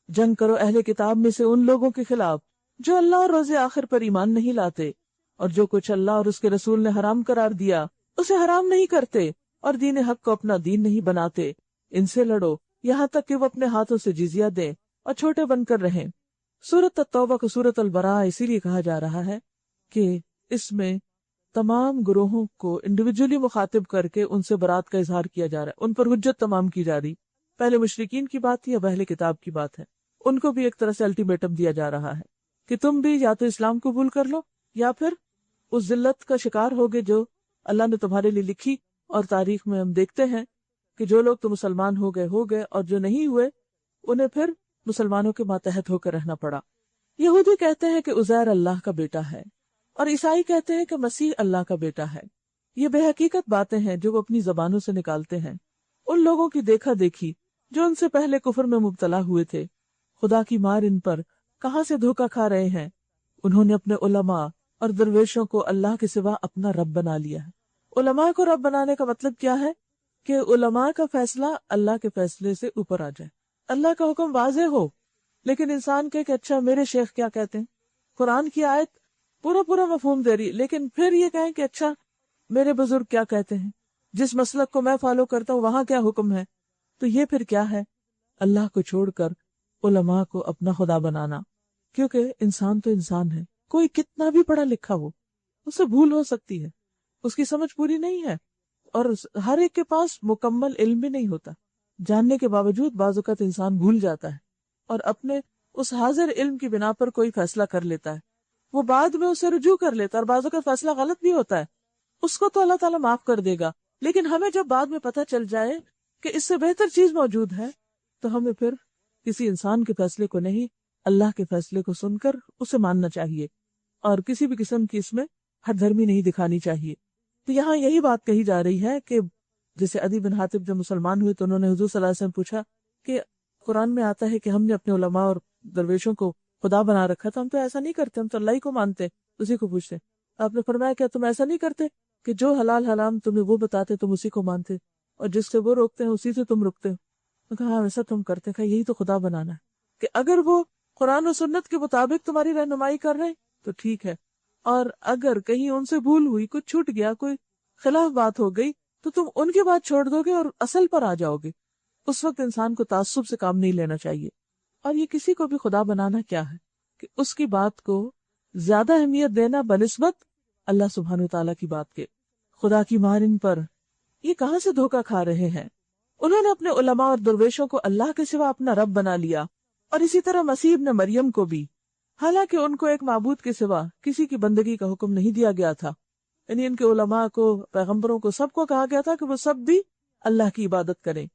جنگ کرو اہل کتاب میں سے ان لوگوں کے خلاف جو اللہ اور روز آخر پر ایمان نہیں لاتے، اور جو کچھ اللہ اور اس کے رسول نے حرام قرار دیا اسے حرام نہیں کرتے، اور دین حق کو اپنا دین نہیں بناتے۔ ان سے لڑو یہاں تک کہ وہ اپنے ہاتھوں سے جزیہ دیں اور چھوٹے بن کر رہیں۔ سورۃ التوبہ کو سورۃ البراء اسی لیے کہا جا رہا ہے کہ اس میں تمام گروہوں کو انڈیویجولی مخاطب کر کے ان سے برات کا اظہار کیا جا رہا ہے، ان پر حجت تمام کی جا رہی۔ پہلے مشرکین کی بات تھی، اب اہل کتاب کی بات ہے۔ ان کو بھی ایک طرح سے الٹیمیٹم دیا جا رہا ہے کہ تم بھی یا تو اسلام قبول کر لو یا پھر اس ذلت کا شکار ہوگے جو اللہ نے تمہارے لیے لکھی۔ اور تاریخ میں ہم دیکھتے ہیں کہ جو لوگ تو مسلمان ہو گئے اور جو نہیں ہوئے انہیں پھر مسلمانوں کے ماتحت ہو کر رہنا پڑا۔ یہودی کہتے ہیں کہ عزیر اللہ کا بیٹا ہے، اور عیسائی کہتے ہیں کہ مسیح اللہ کا بیٹا ہے۔ یہ بے حقیقت باتیں ہیں جو وہ اپنی زبانوں سے نکالتے ہیں، ان لوگوں کی دیکھا دیکھی جو ان سے پہلے کفر میں مبتلا ہوئے تھے۔ خدا کی مار ان پر، کہاں سے دھوکہ کھا رہے ہیں۔ انہوں نے اپنے علماء اور درویشوں کو اللہ کے سوا اپنا رب بنا لیا ہے۔ علماء کو رب بنانے کا مطلب کیا ہے؟ کہ علماء کا فیصلہ اللہ کے فیصلے سے اوپر آ جائے، اللہ کا حکم واضح ہو، لیکن انسان کہ اچھا میرے شیخ کیا کہتے ہیں، قرآن کی آیت پورا مفہوم دے رہی، لیکن پھر یہ کہیں کہ اچھا میرے بزرگ کیا کہتے ہیں، جس مسلک کو میں فالو کرتا ہوں وہاں کیا حکم ہے، تو یہ پھر کیا ہے؟ اللہ کو چھوڑ کر علماء کو اپنا خدا بنانا۔ کیونکہ انسان تو انسان ہے، کوئی کتنا بھی پڑھا لکھا ہو اسے بھول ہو سکتی ہے، اس کی سمجھ پوری نہیں ہے، اور ہر ایک کے پاس مکمل علم بھی نہیں ہوتا۔ جاننے کے باوجود بعض اوقات انسان بھول جاتا ہے اور اپنے اس حاضر علم کی بنا پر کوئی فیصلہ کر لیتا ہے، وہ بعد میں اسے رجوع کر لیتا ہے، اور بعض اوقات فیصلہ غلط بھی ہوتا ہے، اس کو تو اللہ تعالیٰ معاف کر دے گا، لیکن ہمیں جب بعد میں پتہ چل جائے کہ اس سے بہتر چیز موجود ہے تو ہمیں پھر کسی انسان کے فیصلے کو نہیں، اللہ کے فیصلے کو سن کر اسے ماننا چاہیے، اور کسی بھی قسم کی اس میں ہٹ دھرمی نہیں دکھانی چاہیے۔ تو یہاں یہی بات کہی جا رہی ہے کہ جیسے عدی بن حاتب جب مسلمان ہوئے تو انہوں نے حضور صلی اللہ علیہ وسلم پوچھا کہ قرآن میں آتا ہے کہ ہم نے اپنے علماء اور درویشوں کو خدا بنا رکھا تھا، ہم تو ایسا نہیں کرتے، ہم تو اللہ ہی کو مانتے، اسی کو پوچھتے۔ آپ نے فرمایا کیا تم ایسا نہیں کرتے کہ جو حلال حرام تمہیں وہ بتاتے تم اسی کو مانتے، اور جس سے وہ روکتے ہیں اسی سے تم رکتے ہو؟ میں کہا ہاں ایسا تم کرتے، کہا یہی تو خدا بنانا ہے کہ اگر وہ قرآن و سنت کے مطابق تمہاری رہنمائی کر رہے ہیں تو ٹھیک ہے، اور اگر کہیں ان سے بھول ہوئی، کچھ چھوٹ گیا، کوئی خلاف بات ہو گئی تو تم ان کی بات چھوڑ دو گے اور اصل پر آ جاؤ گے۔ اس وقت انسان کو تعصب سے کام نہیں لینا چاہیے۔ اور یہ کسی کو بھی خدا بنانا کیا ہے کہ اس کی بات کو زیادہ اہمیت دینا بنسبت اللہ سبحانہ وتعالیٰ کی بات کے۔ خدا کی مار ان پر، یہ کہاں سے دھوکہ کھا رہے ہیں؟ انہوں نے اپنے علماء اور درویشوں کو اللہ کے سوا اپنا رب بنا لیا، اور اسی طرح مسیح ابن مریم کو بھی، حالانکہ ان کو ایک معبود کے سوا کسی کی بندگی کا حکم نہیں دیا گیا تھا۔ یعنی ان کے علماء کو، پیغمبروں کو، سب کو کہا گیا تھا کہ وہ سب بھی اللہ کی عبادت کریں،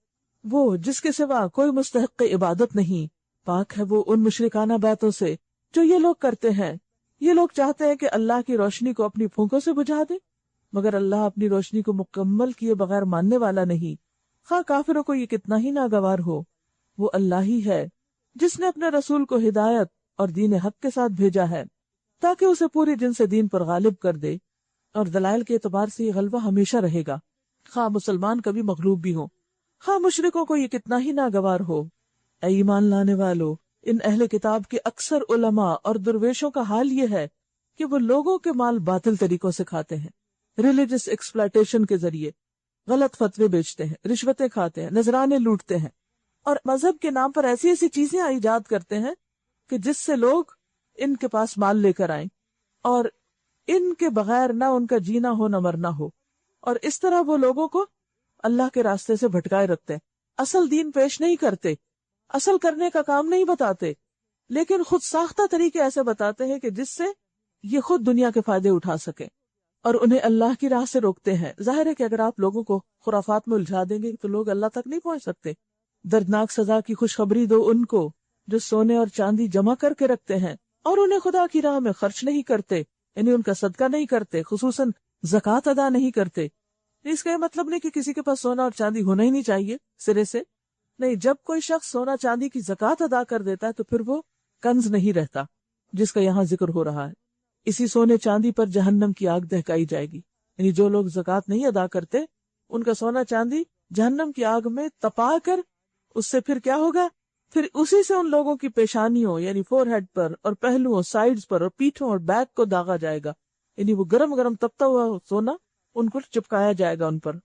وہ جس کے سوا کوئی مستحق عبادت نہیں، پاک ہے وہ ان مشرکانہ باتوں سے جو یہ لوگ کرتے ہیں۔ یہ لوگ چاہتے ہیں کہ اللہ کی روشنی کو اپنی پھونکوں سے بجھا دے، مگر اللہ اپنی روشنی کو مکمل کیے بغیر ماننے والا نہیں، خواہ کافروں کو یہ کتنا ہی ناگوار ہو۔ وہ اللہ ہی ہے جس نے اپنے رسول کو ہدایت اور دین حق کے ساتھ بھیجا ہے تاکہ اسے پوری جن سے دین پر غالب کر دے، اور دلائل کے اعتبار سے یہ غلبہ ہمیشہ رہے گا۔ خواہ مسلمان کبھی مغلوب بھی ہو، خواہ مشرکوں کو یہ کتنا ہی ناگوار ہو۔ اے ایمان لانے والو، ان اہل کتاب کے اکثر علماء اور درویشوں کا حال یہ ہے کہ وہ لوگوں کے مال باطل طریقوں سے کھاتے ہیں، ریلیجس ایکسپلائٹیشن کے ذریعے غلط فتوے بیچتے ہیں، رشوتیں کھاتے ہیں، نذرانے لوٹتے ہیں، اور مذہب کے نام پر ایسی ایسی چیزیں ایجاد کرتے ہیں کہ جس سے لوگ ان کے پاس مال لے کر آئیں، اور ان کے بغیر نہ ان کا جینا ہو نہ مرنا ہو، اور اس طرح وہ لوگوں کو اللہ کے راستے سے بھٹکائے رکھتے ہیں۔ اصل دین پیش نہیں کرتے، اصل کرنے کا کام نہیں بتاتے، لیکن خود ساختہ طریقے ایسے بتاتے ہیں کہ جس سے یہ خود دنیا کے فائدے اٹھا سکیں، اور انہیں اللہ کی راہ سے روکتے ہیں۔ ظاہر ہے کہ اگر آپ لوگوں کو خرافات میں الجھا دیں گے تو لوگ اللہ تک نہیں پہنچ سکتے۔ دردناک سزا کی خوشخبری دو ان کو جو سونے اور چاندی جمع کر کے رکھتے ہیں اور انہیں خدا کی راہ میں خرچ نہیں کرتے، یعنی ان کا صدقہ نہیں کرتے، خصوصاً زکوٰۃ ادا نہیں کرتے۔ اس کا یہ مطلب نہیں کہ کسی کے پاس سونا اور چاندی ہونا ہی نہیں چاہیے سرے سے، نہیں، جب کوئی شخص سونا چاندی کی زکوٰۃ ادا کر دیتا ہے تو پھر وہ کنز نہیں رہتا جس کا یہاں ذکر ہو رہا ہے۔ اسی سونے چاندی پر جہنم کی آگ دہکائی جائے گی، یعنی جو لوگ زکوٰۃ نہیں ادا کرتے ان کا سونا چاندی جہنم کی آگ میں تپا کر اس سے پھر کیا ہوگا، پھر اسی سے ان لوگوں کی پیشانیوں یعنی فور ہیڈ پر اور پہلوؤں، سائیڈز پر اور پیٹھوں اور بیک کو داغا جائے گا، یعنی وہ گرم گرم تپتا ہوا سونا ان کو چپکایا جائے گا، ان پر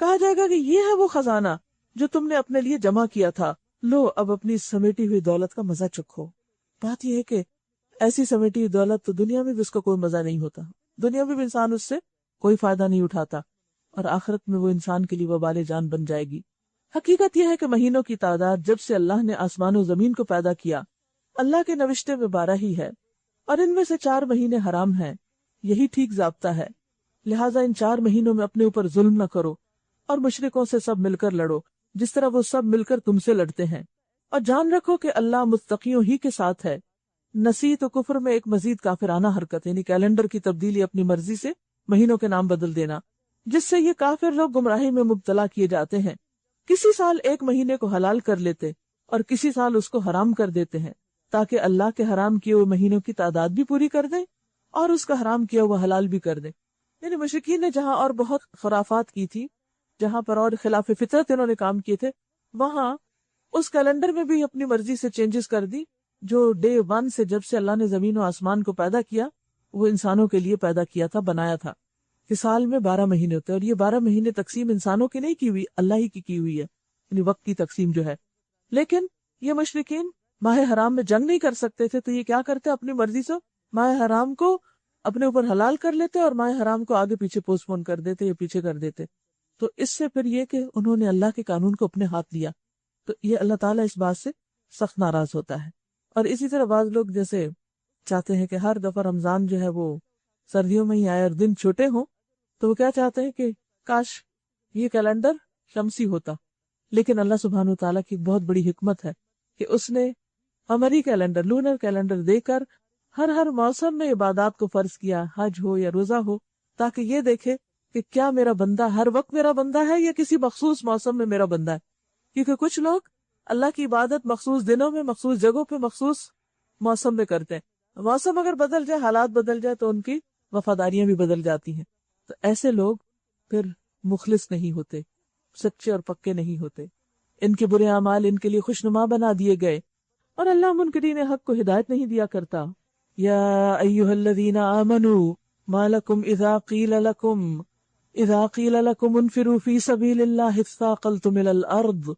کہا جائے گا کہ یہ ہے وہ خزانہ جو تم نے اپنے لیے جمع کیا تھا، لو اب اپنی سمیٹی ہوئی دولت کا مزہ چکھو۔ بات یہ ہے کہ ایسی سمیٹی ہوئی دولت تو دنیا میں بھی اس کا کوئی مزہ نہیں ہوتا، دنیا میں بھی انسان اس سے کوئی فائدہ نہیں اٹھاتا، اور آخرت میں وہ انسان کے لیے وبال جان بن جائے گی۔ حقیقت یہ ہے کہ مہینوں کی تعداد جب سے اللہ نے آسمان و زمین کو پیدا کیا، اللہ کے نوشتے میں 12 ہی ہے، اور ان میں سے 4 مہینے حرام ہیں، یہی ٹھیک ضابطہ ہے۔ لہٰذا ان 4 مہینوں میں اپنے اوپر ظلم نہ کرو اور مشرکوں سے سب مل کر لڑو جس طرح وہ سب مل کر تم سے لڑتے ہیں، اور جان رکھو کہ اللہ متقیوں ہی کے ساتھ ہے۔ نسیت و کفر میں ایک مزید کافرانہ حرکت، یعنی کیلنڈر کی تبدیلی اپنی مرضی سے مہینوں کے نام بدل دینا، جس سے یہ کافر لوگ گمراہی میں مبتلا کیے جاتے ہیں۔ کسی سال ایک مہینے کو حلال کر لیتے اور کسی سال اس کو حرام کر دیتے ہیں، تاکہ اللہ کے حرام کیے ہوئے مہینوں کی تعداد بھی پوری کر دیں اور اس کا حرام کیا ہوا حلال بھی کر دیں۔ یعنی مشرکین نے جہاں اور بہت خرافات کی تھی، جہاں پر اور خلاف فطرت انہوں نے کام کیے تھے، وہاں اس کیلنڈر میں بھی اپنی مرضی سے چینجز کر دی، جو ڈے 1 سے جب سے اللہ نے زمین و آسمان کو پیدا کیا وہ انسانوں کے لیے پیدا کیا تھا، بنایا تھا کہ سال میں 12 مہینے ہوتے ہیں، اور یہ 12 مہینے تقسیم انسانوں کی نہیں کی ہوئی، اللہ ہی کی ہوئی ہے، یعنی وقت کی تقسیم جو ہے۔ لیکن یہ مشرکین ماہ حرام میں جنگ نہیں کر سکتے تھے، تو یہ کیا کرتے اپنی مرضی سے ماہ حرام کو اپنے اوپر حلال کر لیتے اور ماہ حرام کو آگے پیچھے پوسٹ پون کر دیتے یا پیچھے کر دیتے۔ تو اس سے پھر یہ کہ انہوں نے اللہ کے قانون کو اپنے ہاتھ لیا، تو یہ اللہ تعالیٰ اس بات سے سخت ناراض ہوتا ہے۔ اور اسی طرح بعض لوگ جیسے چاہتے ہیں کہ ہر دفعہ رمضان جو ہے وہ سردیوں میں ہی آئے اور دن چھوٹے ہوں، تو وہ کیا چاہتے ہیں کہ کاش یہ کیلنڈر شمسی ہوتا، لیکن اللہ سبحانہ وتعالیٰ کی بہت بڑی حکمت ہے کہ اس نے قمری کیلنڈر، لونر کیلنڈر دے کر ہر موسم میں عبادات کو فرض کیا، حج ہو یا روزہ ہو، تاکہ یہ دیکھے کہ کیا میرا بندہ ہر وقت میرا بندہ ہے یا کسی مخصوص موسم میں میرا بندہ ہے۔ کیونکہ کچھ لوگ اللہ کی عبادت مخصوص دنوں میں، مخصوص جگہوں پہ، مخصوص موسم میں کرتے ہیں، موسم اگر بدل جائے، حالات بدل جائے تو ان کی وفاداریاں بھی بدل جاتی ہیں۔ تو ایسے لوگ پھر مخلص نہیں ہوتے، سچے اور پکے نہیں ہوتے، ان کے برے اعمال ان کے لیے خوشنما بنا دیے گئے، اور اللہ منکرین حق کو ہدایت نہیں دیا کرتا۔ یا ایھا الذین آمنوا ما لکم اذا قیل لکم انفروا فی سبیل اللہ اثاقلتم الی الارض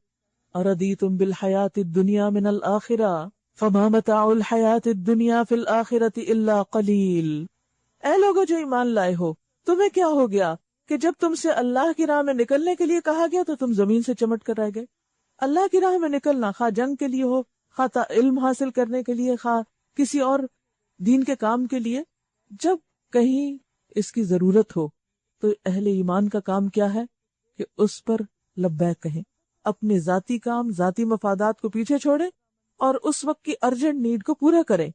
اردیتم بالحیاۃ الدنیا من الآخرہ فما متاع الحیاۃ الدنیا فی الآخرۃ الا قلیل۔ اے لوگو جو ایمان لائے ہو، تمہیں کیا ہو گیا کہ جب تم سے اللہ کی راہ میں نکلنے کے لیے کہا گیا تو تم زمین سے چمٹ کر رہ گئے؟ اللہ کی راہ میں نکلنا، خواہ جنگ کے لیے ہو، خواہ علم حاصل کرنے کے لیے، خواہ کسی اور دین کے کام کے لیے، جب کہیں اس کی ضرورت ہو تو اہل ایمان کا کام کیا ہے کہ اس پر لبیک کہیں، اپنے ذاتی کام، ذاتی مفادات کو پیچھے چھوڑیں اور اس وقت کی ارجنٹ نیڈ کو پورا کریں۔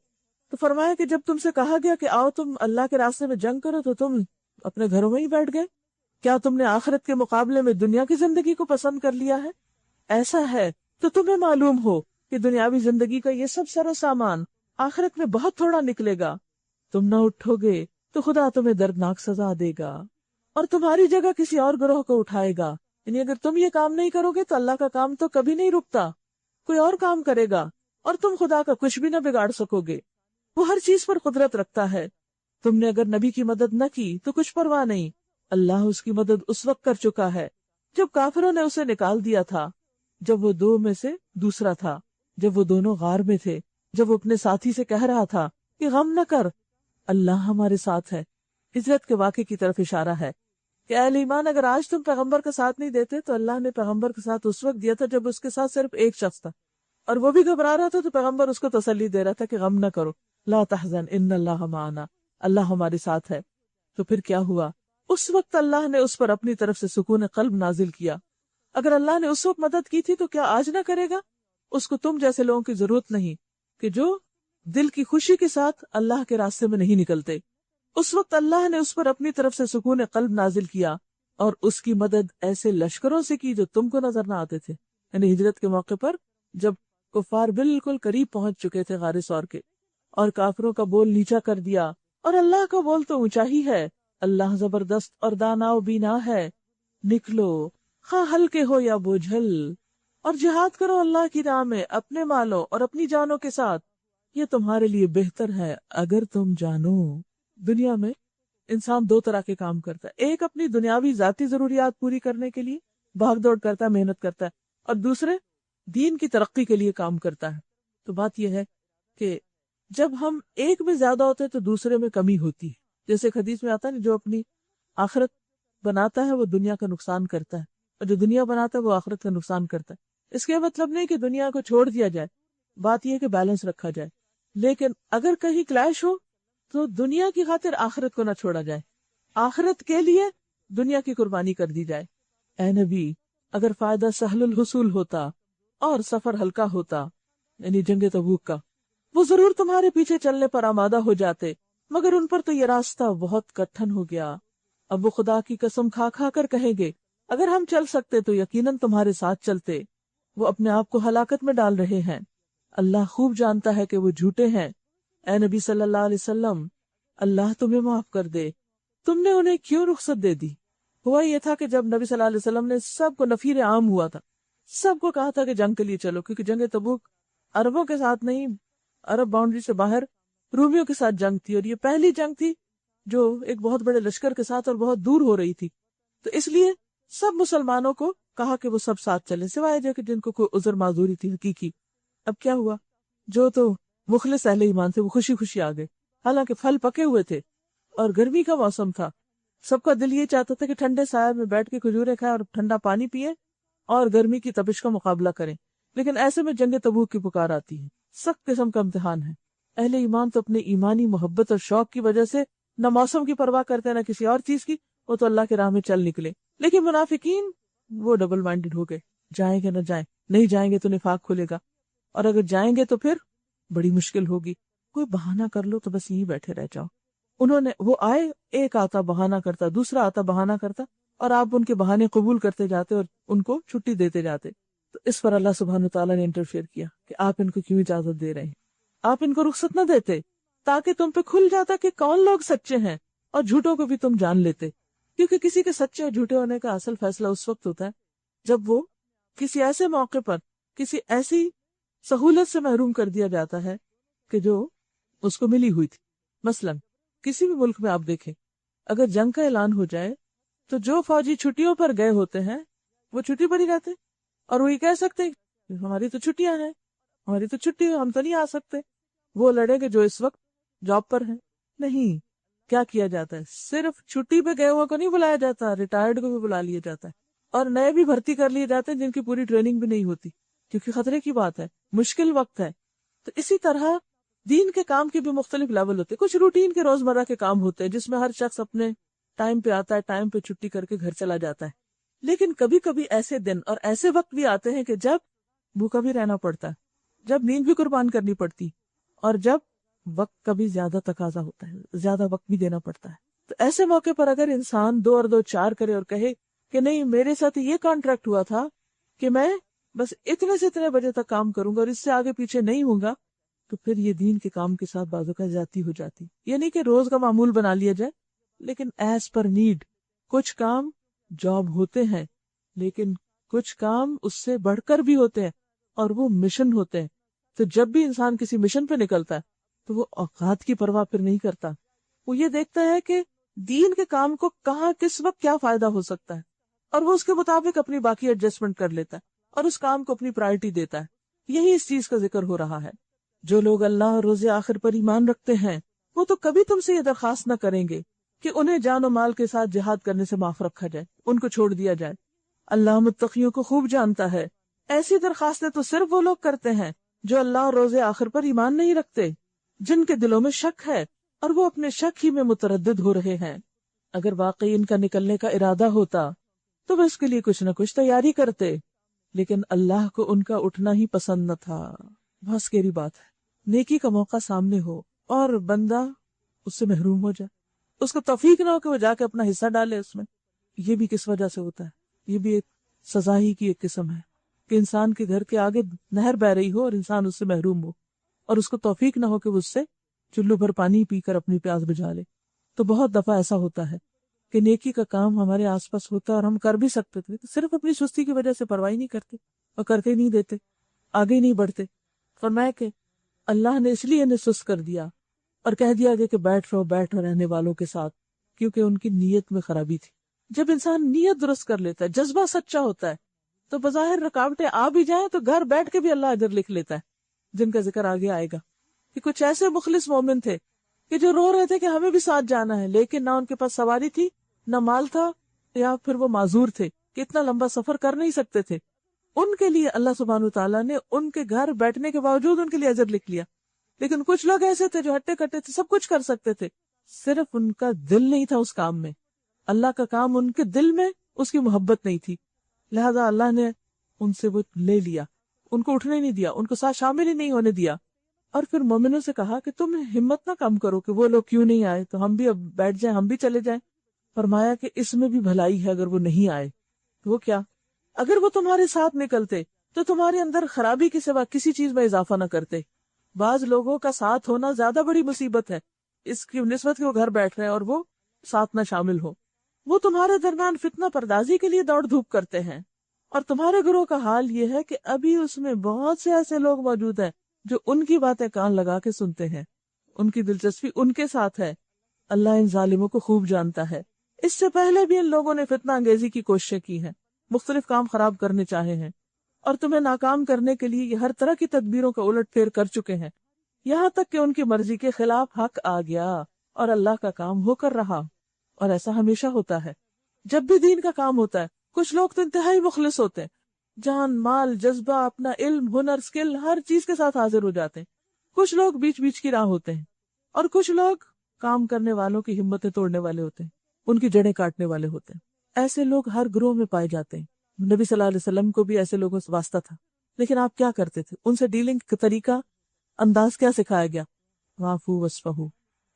تو فرمایا کہ جب تم سے کہا گیا کہ آؤ تم اللہ کے راستے میں جنگ کرو تو تم اپنے گھروں میں ہی بیٹھ گئے۔ کیا تم نے آخرت کے مقابلے میں دنیا کی زندگی کو پسند کر لیا ہے؟ ایسا ہے تو تمہیں معلوم ہو کہ دنیاوی زندگی کا یہ سب سر و سامان آخرت میں بہت تھوڑا نکلے گا۔ تم نہ اٹھو گے تو خدا تمہیں دردناک سزا دے گا، اور تمہاری جگہ کسی اور گروہ کو اٹھائے گا. یعنی اگر تم یہ کام نہیں کرو گے تو اللہ کا کام تو کبھی نہیں رکتا، کوئی اور کام کرے گا اور تم خدا کا کچھ بھی نہ بگاڑ سکو گے. وہ ہر چیز پر قدرت رکھتا ہے. تم نے اگر نبی کی مدد نہ کی تو کچھ پرواہ نہیں، اللہ اس کی مدد اس وقت کر چکا ہے جب کافروں نے اسے نکال دیا تھا، جب وہ دو میں سے دوسرا تھا، جب وہ دونوں غار میں تھے، جب وہ اپنے ساتھی سے کہہ رہا تھا کہ غم نہ کر، اللہ ہمارے ساتھ ہے. ہجرت کے واقعے کی طرف اشارہ ہے کہ اہل ایمان اگر آج تم پیغمبر کا ساتھ نہیں دیتے تو اللہ نے پیغمبر کا ساتھ اس وقت دیا تھا جب اس کے ساتھ صرف ایک شخص تھا اور وہ بھی گھبرا رہا تھا، تو پیغمبر اس کو تسلی دے رہا تھا کہ غم نہ کرو، لا تحزن ان اللہ معنا، اللہ ہمارے ساتھ ہے. تو پھر کیا ہوا؟ اس وقت اللہ نے اس پر اپنی طرف سے سکون قلب نازل کیا. اگر اللہ نے اس وقت مدد کی تھی تو کیا آج نہ کرے گا؟ اس کو تم جیسے لوگوں کی ضرورت نہیں کہ جو دل کی خوشی کے ساتھ اللہ کے راستے میں نہیں نکلتے. اس وقت اللہ نے اس پر اپنی طرف سے سکون قلب نازل کیا اور اس کی مدد ایسے لشکروں سے کی جو تم کو نظر نہ آتے تھے. یعنی ہجرت کے موقع پر جب کفار بالکل قریب پہنچ چکے تھے غار ثور کے اور کافروں کا بول نیچا کر دیا، اور اللہ کا بول تو اونچا ہی ہے. اللہ زبردست اور دانا و بینا ہے. نکلو خواہ ہلکے ہو یا بوجھل اور جہاد کرو اللہ کی راہ میں اپنے مالوں اور اپنی جانوں کے ساتھ، یہ تمہارے لیے بہتر ہے اگر تم جانو. دنیا میں انسان دو طرح کے کام کرتا ہے، ایک اپنی دنیاوی ذاتی ضروریات پوری کرنے کے لیے بھاگ دوڑ کرتا ہے، محنت کرتا ہے، اور دوسرے دین کی ترقی کے لیے کام کرتا ہے. تو بات یہ ہے کہ جب ہم ایک میں زیادہ ہوتے ہیں تو دوسرے میں کمی ہوتی ہے. جیسے حدیث میں آتا ہے جو اپنی آخرت بناتا ہے وہ دنیا کا نقصان کرتا ہے، اور جو دنیا بناتا ہے وہ آخرت کا نقصان کرتا ہے. اس کے مطلب نہیں کہ دنیا کو چھوڑ دیا جائے، بات یہ ہے کہ بیلنس رکھا جائے. لیکن اگر کہیں کلیش ہو تو دنیا کی خاطر آخرت کو نہ چھوڑا جائے، آخرت کے لیے دنیا کی قربانی کر دی جائے. اے نبی، اگر فائدہ سہل الحصول ہوتا اور سفر ہلکا ہوتا، یعنی جنگ تبوک کا، وہ ضرور تمہارے پیچھے چلنے پر آمادہ ہو جاتے، مگر ان پر تو یہ راستہ بہت کٹھن ہو گیا. اب وہ خدا کی قسم کھا کھا کر کہیں گے اگر ہم چل سکتے تو یقیناً تمہارے ساتھ چلتے. وہ اپنے آپ کو ہلاکت میں ڈال رہے ہیں، اللہ خوب جانتا ہے کہ وہ جھوٹے ہیں. اے نبی صلی اللہ علیہ وسلم، اللہ تمہیں معاف کر دے، تم نے انہیں کیوں رخصت دے دی؟ ہوا یہ تھا کہ جب نبی صلی اللہ علیہ وسلم نے سب کو نفیر عام ہوا تھا، سب کو کہا تھا کہ جنگ کے لیے چلو، کیونکہ جنگ تبوک عربوں کے ساتھ نہیں، عرب باؤنڈری سے باہر رومیوں کے ساتھ جنگ تھی، اور یہ پہلی جنگ تھی جو ایک بہت بڑے لشکر کے ساتھ اور بہت دور ہو رہی تھی. تو اس لیے سب مسلمانوں کو کہا کہ وہ سب ساتھ چلیں، سوائے جو کہ جن کو کوئی عذر معذوری تھی حقیقی. اب کیا ہوا؟ جو تو مخلص اہل ایمان تھے وہ خوشی خوشی آ گئے، حالانکہ پھل پکے ہوئے تھے اور گرمی کا موسم تھا. سب کا دل یہ چاہتا تھا کہ ٹھنڈے سائے میں بیٹھ کے کھجورے کھائیں اور ٹھنڈا پانی پیئے اور گرمی کی تپش کا مقابلہ کریں. لیکن ایسے میں جنگ تبوک کی پکار آتی ہے، سخت قسم کا امتحان ہے. اہل ایمان تو اپنے ایمانی محبت اور شوق کی وجہ سے نہ موسم کی پرواہ کرتے نہ کسی اور چیز کی، وہ تو اللہ کے راہ میں چل نکلے. لیکن منافقین وہ ڈبل مائنڈڈ ہو گئے، جائیں گے نہ جائیں، نہیں جائیں گے تو نفاق کھلے گا، اور اگر جائیں گے تو پھر بڑی مشکل ہوگی. کوئی بہانہ کر لو تو بس یہیں بیٹھے رہ جاؤ. وہ آئے، ایک آتا بہانہ کرتا، دوسرا آتا بہانہ کرتا، اور آپ ان کے بہانے قبول کرتے جاتے اور ان کو چھٹی دیتے جاتے. تو اس پر اللہ سبحانہ وتعالیٰ نے انٹرفیئر کیا کہ آپ ان کو کیوں اجازت دے رہے ہیں، آپ ان کو رخصت نہ دیتے تاکہ تم پہ کھل جاتا کہ کون لوگ سچے ہیں، اور جھوٹوں کو بھی تم جان لیتے. کیونکہ کسی کے سچے اور جھوٹے ہونے کا اصل فیصلہ اس وقت ہوتا ہے جب وہ کسی ایسے موقع پر کسی ایسی سہولت سے محروم کر دیا جاتا ہے کہ جو اس کو ملی ہوئی تھی. مثلا کسی بھی ملک میں آپ دیکھیں، اگر جنگ کا اعلان ہو جائے تو جو فوجی چھٹیوں پر گئے ہوتے ہیں وہ چھٹی پر ہی رہتے، اور وہی کہہ سکتے ہیں ہماری تو چھٹیاں ہیں، ہماری تو چھٹی ہے، ہم تو نہیں آ سکتے. وہ لڑیں گے جو اس وقت جاب پر ہیں. نہیں، کیا کیا جاتا ہے؟ صرف چھٹی پہ گئے ہوا کو نہیں بلایا جاتا، ریٹائرڈ کو بھی بلا لیا جاتا ہے، اور نئے بھی بھرتی کر لیے جاتے ہیں جن کی پوری ٹریننگ بھی نہیں ہوتی، کیونکہ خطرے کی بات ہے، مشکل وقت ہے. تو اسی طرح دین کے کام کے بھی مختلف لیول ہوتے ہیں. کچھ روٹین کے روزمرہ کے کام ہوتے ہیں جس میں ہر شخص اپنے ٹائم پہ آتا ہے، ٹائم پہ چھٹی کر کے گھر چلا جاتا ہے. لیکن کبھی کبھی ایسے دن اور ایسے وقت بھی آتے ہیں کہ جب بھوکا بھی رہنا پڑتا ہے، جب نیند بھی قربان کرنی پڑتی، اور جب وقت کا بھی زیادہ تقاضا ہوتا ہے، زیادہ وقت بھی دینا پڑتا ہے. تو ایسے موقع پر اگر انسان 2 اور 2 4 کرے اور کہے کہ نہیں، میرے ساتھ یہ کانٹریکٹ ہوا تھا کہ میں بس اتنے سے اتنے بجے تک کام کروں گا اور اس سے آگے پیچھے نہیں ہوں گا، تو پھر یہ دین کے کام کے ساتھ بازو کا زیادتی ہو جاتی. یہ نہیں کہ روز کا معمول بنا لیا جائے، لیکن ایز پر نیڈ کچھ کام جاب ہوتے ہیں، لیکن کچھ کام اس سے بڑھ کر بھی ہوتے ہیں، اور وہ مشن ہوتے ہیں. تو جب بھی انسان کسی مشن پہ نکلتا ہے تو وہ اوقات کی پرواہ پھر نہیں کرتا. وہ یہ دیکھتا ہے کہ دین کے کام کو کہاں کس وقت کیا فائدہ ہو سکتا ہے، اور وہ اس کے مطابق اپنی باقی ایڈجسٹمنٹ کر لیتا ہے اور اس کام کو اپنی پرائرٹی دیتا ہے. یہی اس چیز کا ذکر ہو رہا ہے. جو لوگ اللہ اور روز آخر پر ایمان رکھتے ہیں وہ تو کبھی تم سے یہ درخواست نہ کریں گے کہ انہیں جان و مال کے ساتھ جہاد کرنے سے معاف رکھا جائے، ان کو چھوڑ دیا جائے. اللہ متقیوں کو خوب جانتا ہے. ایسی درخواستیں تو صرف وہ لوگ کرتے ہیں جو اللہ اور روز آخر پر ایمان نہیں رکھتے، جن کے دلوں میں شک ہے اور وہ اپنے شک ہی میں متردد ہو رہے ہیں. اگر واقعی ان کا نکلنے کا ارادہ ہوتا تو وہ اس کے لیے کچھ نہ کچھ تیاری کرتے، لیکن اللہ کو ان کا اٹھنا ہی پسند نہ تھا. بہت سکیری بات ہے. نیکی کا موقع سامنے ہو اور بندہ اس سے محروم ہو جائے، اس کو توفیق نہ ہو کہ وہ جا کے اپنا حصہ ڈالے اس میں. یہ بھی کس وجہ سے ہوتا ہے؟ یہ بھی ایک سزا ہی کی ایک قسم ہے کہ انسان کے گھر کے آگے نہر بہ رہی ہو اور انسان اس سے محروم ہو اور اس کو توفیق نہ ہو کہ وہ اس سے چلو بھر پانی پی کر اپنی پیاس بجھا لے. تو بہت دفعہ ایسا ہوتا ہے کہ نیکی کا کام ہمارے آس پاس ہوتا ہے اور ہم کر بھی سکتے تھے، تو صرف اپنی سستی کی وجہ سے پرواہ نہیں کرتے اور کرتے نہیں دیتے، آگے نہیں بڑھتے. فرمایا کہ اللہ نے اس لیے انہیں سست کر دیا اور کہہ دیا کہ بیٹھ رہو رہنے والوں کے ساتھ، کیونکہ ان کی نیت میں خرابی تھی. جب انسان نیت درست کر لیتا ہے، جذبہ سچا ہوتا ہے، تو بظاہر رکاوٹیں آ بھی جائیں تو گھر بیٹھ کے بھی اللہ اجر لکھ لیتا ہے، جن کا ذکر آگے آئے گا. کہ کچھ ایسے مخلص مومن تھے کہ جو رو رہے تھے کہ ہمیں بھی ساتھ جانا ہے، لیکن نہ ان کے پاس سواری تھی، نہ مال تھا، یا پھر وہ معذور تھے کہ اتنا لمبا سفر کر نہیں سکتے تھے. ان کے لیے اللہ سبحانہ وتعالیٰ نے ان کے گھر بیٹھنے کے باوجود ان کے لیے اجر لکھ لیا. لیکن کچھ لوگ ایسے تھے جو ہٹے کٹے تھے، سب کچھ کر سکتے تھے، صرف ان کا دل نہیں تھا اس کام میں. اللہ کا کام ان کے دل میں اس کی محبت نہیں تھی، لہذا اللہ نے ان سے وہ لے لیا، ان کو اٹھنے نہیں دیا، ان کو ساتھ شامل ہی نہیں ہونے دیا. اور پھر مومنوں سے کہا کہ تم ہمت نہ کم کرو کہ وہ لوگ کیوں نہیں آئے، تو ہم بھی اب بیٹھ جائیں، ہم بھی چلے جائیں. فرمایا کہ اس میں بھی بھلائی ہے اگر وہ نہیں آئے. وہ کیا؟ اگر وہ تمہارے ساتھ نکلتے تو تمہارے اندر خرابی کے سوا کسی چیز میں اضافہ نہ کرتے. بعض لوگوں کا ساتھ ہونا زیادہ بڑی مصیبت ہے اس کی نسبت کہ وہ گھر بیٹھ رہے ہیں اور وہ ساتھ نہ شامل ہو. وہ تمہارے درمیان فتنہ پردازی کے لیے دوڑ دھوپ کرتے ہیں، اور تمہارے گروہ کا حال یہ ہے کہ ابھی اس میں بہت سے ایسے لوگ موجود ہیں جو ان کی باتیں کان لگا کے سنتے ہیں، ان کی دلچسپی ان کے ساتھ ہے. اللہ ان ظالموں کو خوب جانتا ہے. اس سے پہلے بھی ان لوگوں نے فتنہ انگیزی کی کوششیں کی ہیں، مختلف کام خراب کرنے چاہے ہیں، اور تمہیں ناکام کرنے کے لیے یہ ہر طرح کی تدبیروں کا الٹ پھیر کر چکے ہیں، یہاں تک کہ ان کی مرضی کے خلاف حق آ گیا اور اللہ کا کام ہو کر رہا. اور ایسا ہمیشہ ہوتا ہے جب بھی دین کا کام ہوتا ہے. کچھ لوگ تو انتہائی مخلص ہوتے ہیں، جان مال جذبہ اپنا علم ہنر سکل ہر چیز کے ساتھ حاضر ہو جاتے ہیں. کچھ لوگ بیچ بیچ کی راہ ہوتے ہیں، اور کچھ لوگ کام کرنے والوں کی ہمتیں توڑنے والے ہوتے ہیں، ان کی جڑیں کاٹنے والے ہوتے ہیں. ایسے لوگ ہر گروہ میں پائے جاتے ہیں. نبی صلی اللہ علیہ وسلم کو بھی ایسے لوگوں سے واسطہ تھا، لیکن آپ کیا کرتے تھے؟ ان سے ڈیلنگ کا طریقہ انداز کیا سکھایا گیا؟ معفو وصفحو،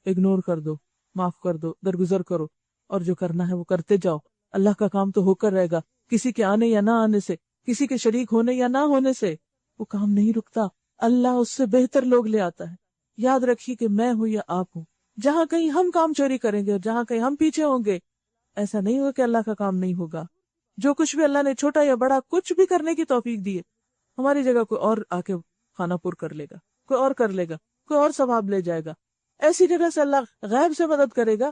اگنور کر دو، معاف کر دو، درگزر کرو، اور جو کرنا ہے وہ کرتے جاؤ. اللہ کا کام تو ہو کر رہے گا. کسی کے آنے یا نہ آنے سے، کسی کے شریک ہونے یا نہ ہونے سے وہ کام نہیں رکتا. اللہ اس سے بہتر لوگ لے آتا ہے. یاد رکھیے کہ میں ہوں یا آپ ہوں، جہاں کہیں ہم کام چوری کریں گے اور جہاں کہیں ہم پیچھے ہوں گے، ایسا نہیں ہوگا کہ اللہ کا کام نہیں ہوگا. جو کچھ بھی اللہ نے چھوٹا یا بڑا کچھ بھی کرنے کی توفیق دی ہے، ہماری جگہ کوئی اور آ کے خانہ پور کر لے گا، کوئی اور کر لے گا، کوئی اور ثواب لے جائے گا. ایسی جگہ سے اللہ غیب سے مدد کرے گا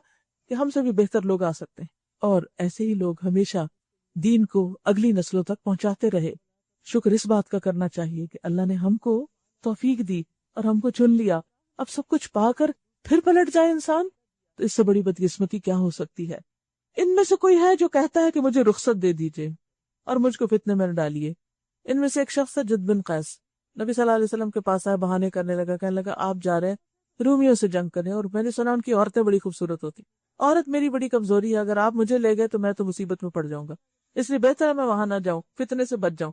کہ ہم سے بھی بہتر لوگ آ سکتے ہیں. اور ایسے ہی لوگ ہمیشہ دین کو اگلی نسلوں تک پہنچاتے رہے. شکر اس بات کا کرنا چاہیے کہ اللہ نے ہم کو توفیق دی اور ہم کو چن لیا. اب سب کچھ پا کر پھر پلٹ جائے انسان تو اس سے بڑی بدقسمتی کیا ہو سکتی ہے. ان میں سے کوئی ہے جو کہتا ہے کہ مجھے رخصت دے دیجئے اور مجھ کو فتنے میں نہ ڈالیے. ان میں سے ایک شخص ہے جد بن قیس، نبی صلی اللہ علیہ وسلم کے پاس آئے، بہانے کرنے لگا، کہنے لگا آپ جا رہے ہیں رومیوں سے جنگ کریں، اور میں نے سنا ان کی عورتیں بڑی خوبصورت ہوتی. عورت میری بڑی کمزوری ہے، اگر آپ مجھے لے گئے تو میں تو مصیبت میں پڑ جاؤں گا، اس لیے بہتر ہے میں وہاں نہ جاؤں، فتنے سے بچ جاؤں.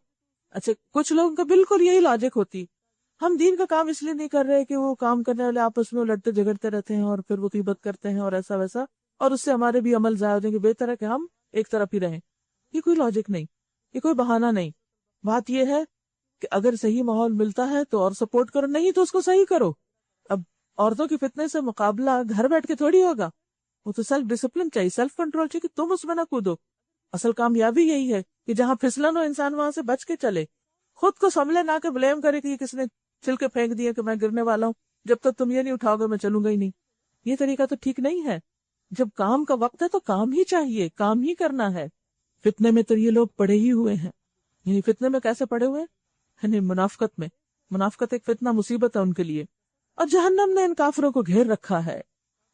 اچھا، کچھ لوگوں کا بالکل یہی لاجک ہوتی، ہم دین کا کام اس لیے نہیں کر رہے کہ وہ کام کرنے والے آپس میں لڑتے جھگڑتے رہتے ہیں اور پھر وہ غیبت کرتے ہیں اور ایسا ویسا، اور اس سے ہمارے بھی عمل ضائع ہو جائیں گے، بہتر ہے کہ ہم ایک طرف ہی رہیں. یہ کوئی لاجک نہیں، یہ کوئی بہانہ نہیں. بات یہ ہے کہ اگر صحیح ماحول ملتا ہے تو اور سپورٹ کرو، نہیں تو اس کو صحیح کرو. اب عورتوں کی فتنے سے مقابلہ گھر بیٹھ کے تھوڑی ہوگا. وہ تو سیلف ڈسپلن چاہیے، سیلف کنٹرول چاہیے کہ تم اس میں نہ کودو. اصل کامیابی یہی ہے کہ جہاں پھسلن ہو انسان وہاں سے بچ کے چلے، خود کو سنبھلے نہ کہ بلیم کرے کہ یہ کس نے چھلکے پھینک دیے کہ میں گرنے والا ہوں، جب تک تم یہ نہیں اٹھاؤ گے میں چلوں گا ہی نہیں. یہ طریقہ تو ٹھیک نہیں ہے. جب کام کا وقت ہے تو کام ہی چاہیے، کام ہی کرنا ہے. فتنے میں تو یہ لوگ پڑے ہی ہوئے ہیں. یعنی فتنے میں کیسے پڑے ہوئے ہیں؟ یعنی منافقت میں. منافقت ایک فتنہ مصیبت ہے ان کے لیے. اور جہنم نے ان کافروں کو گھیر رکھا ہے.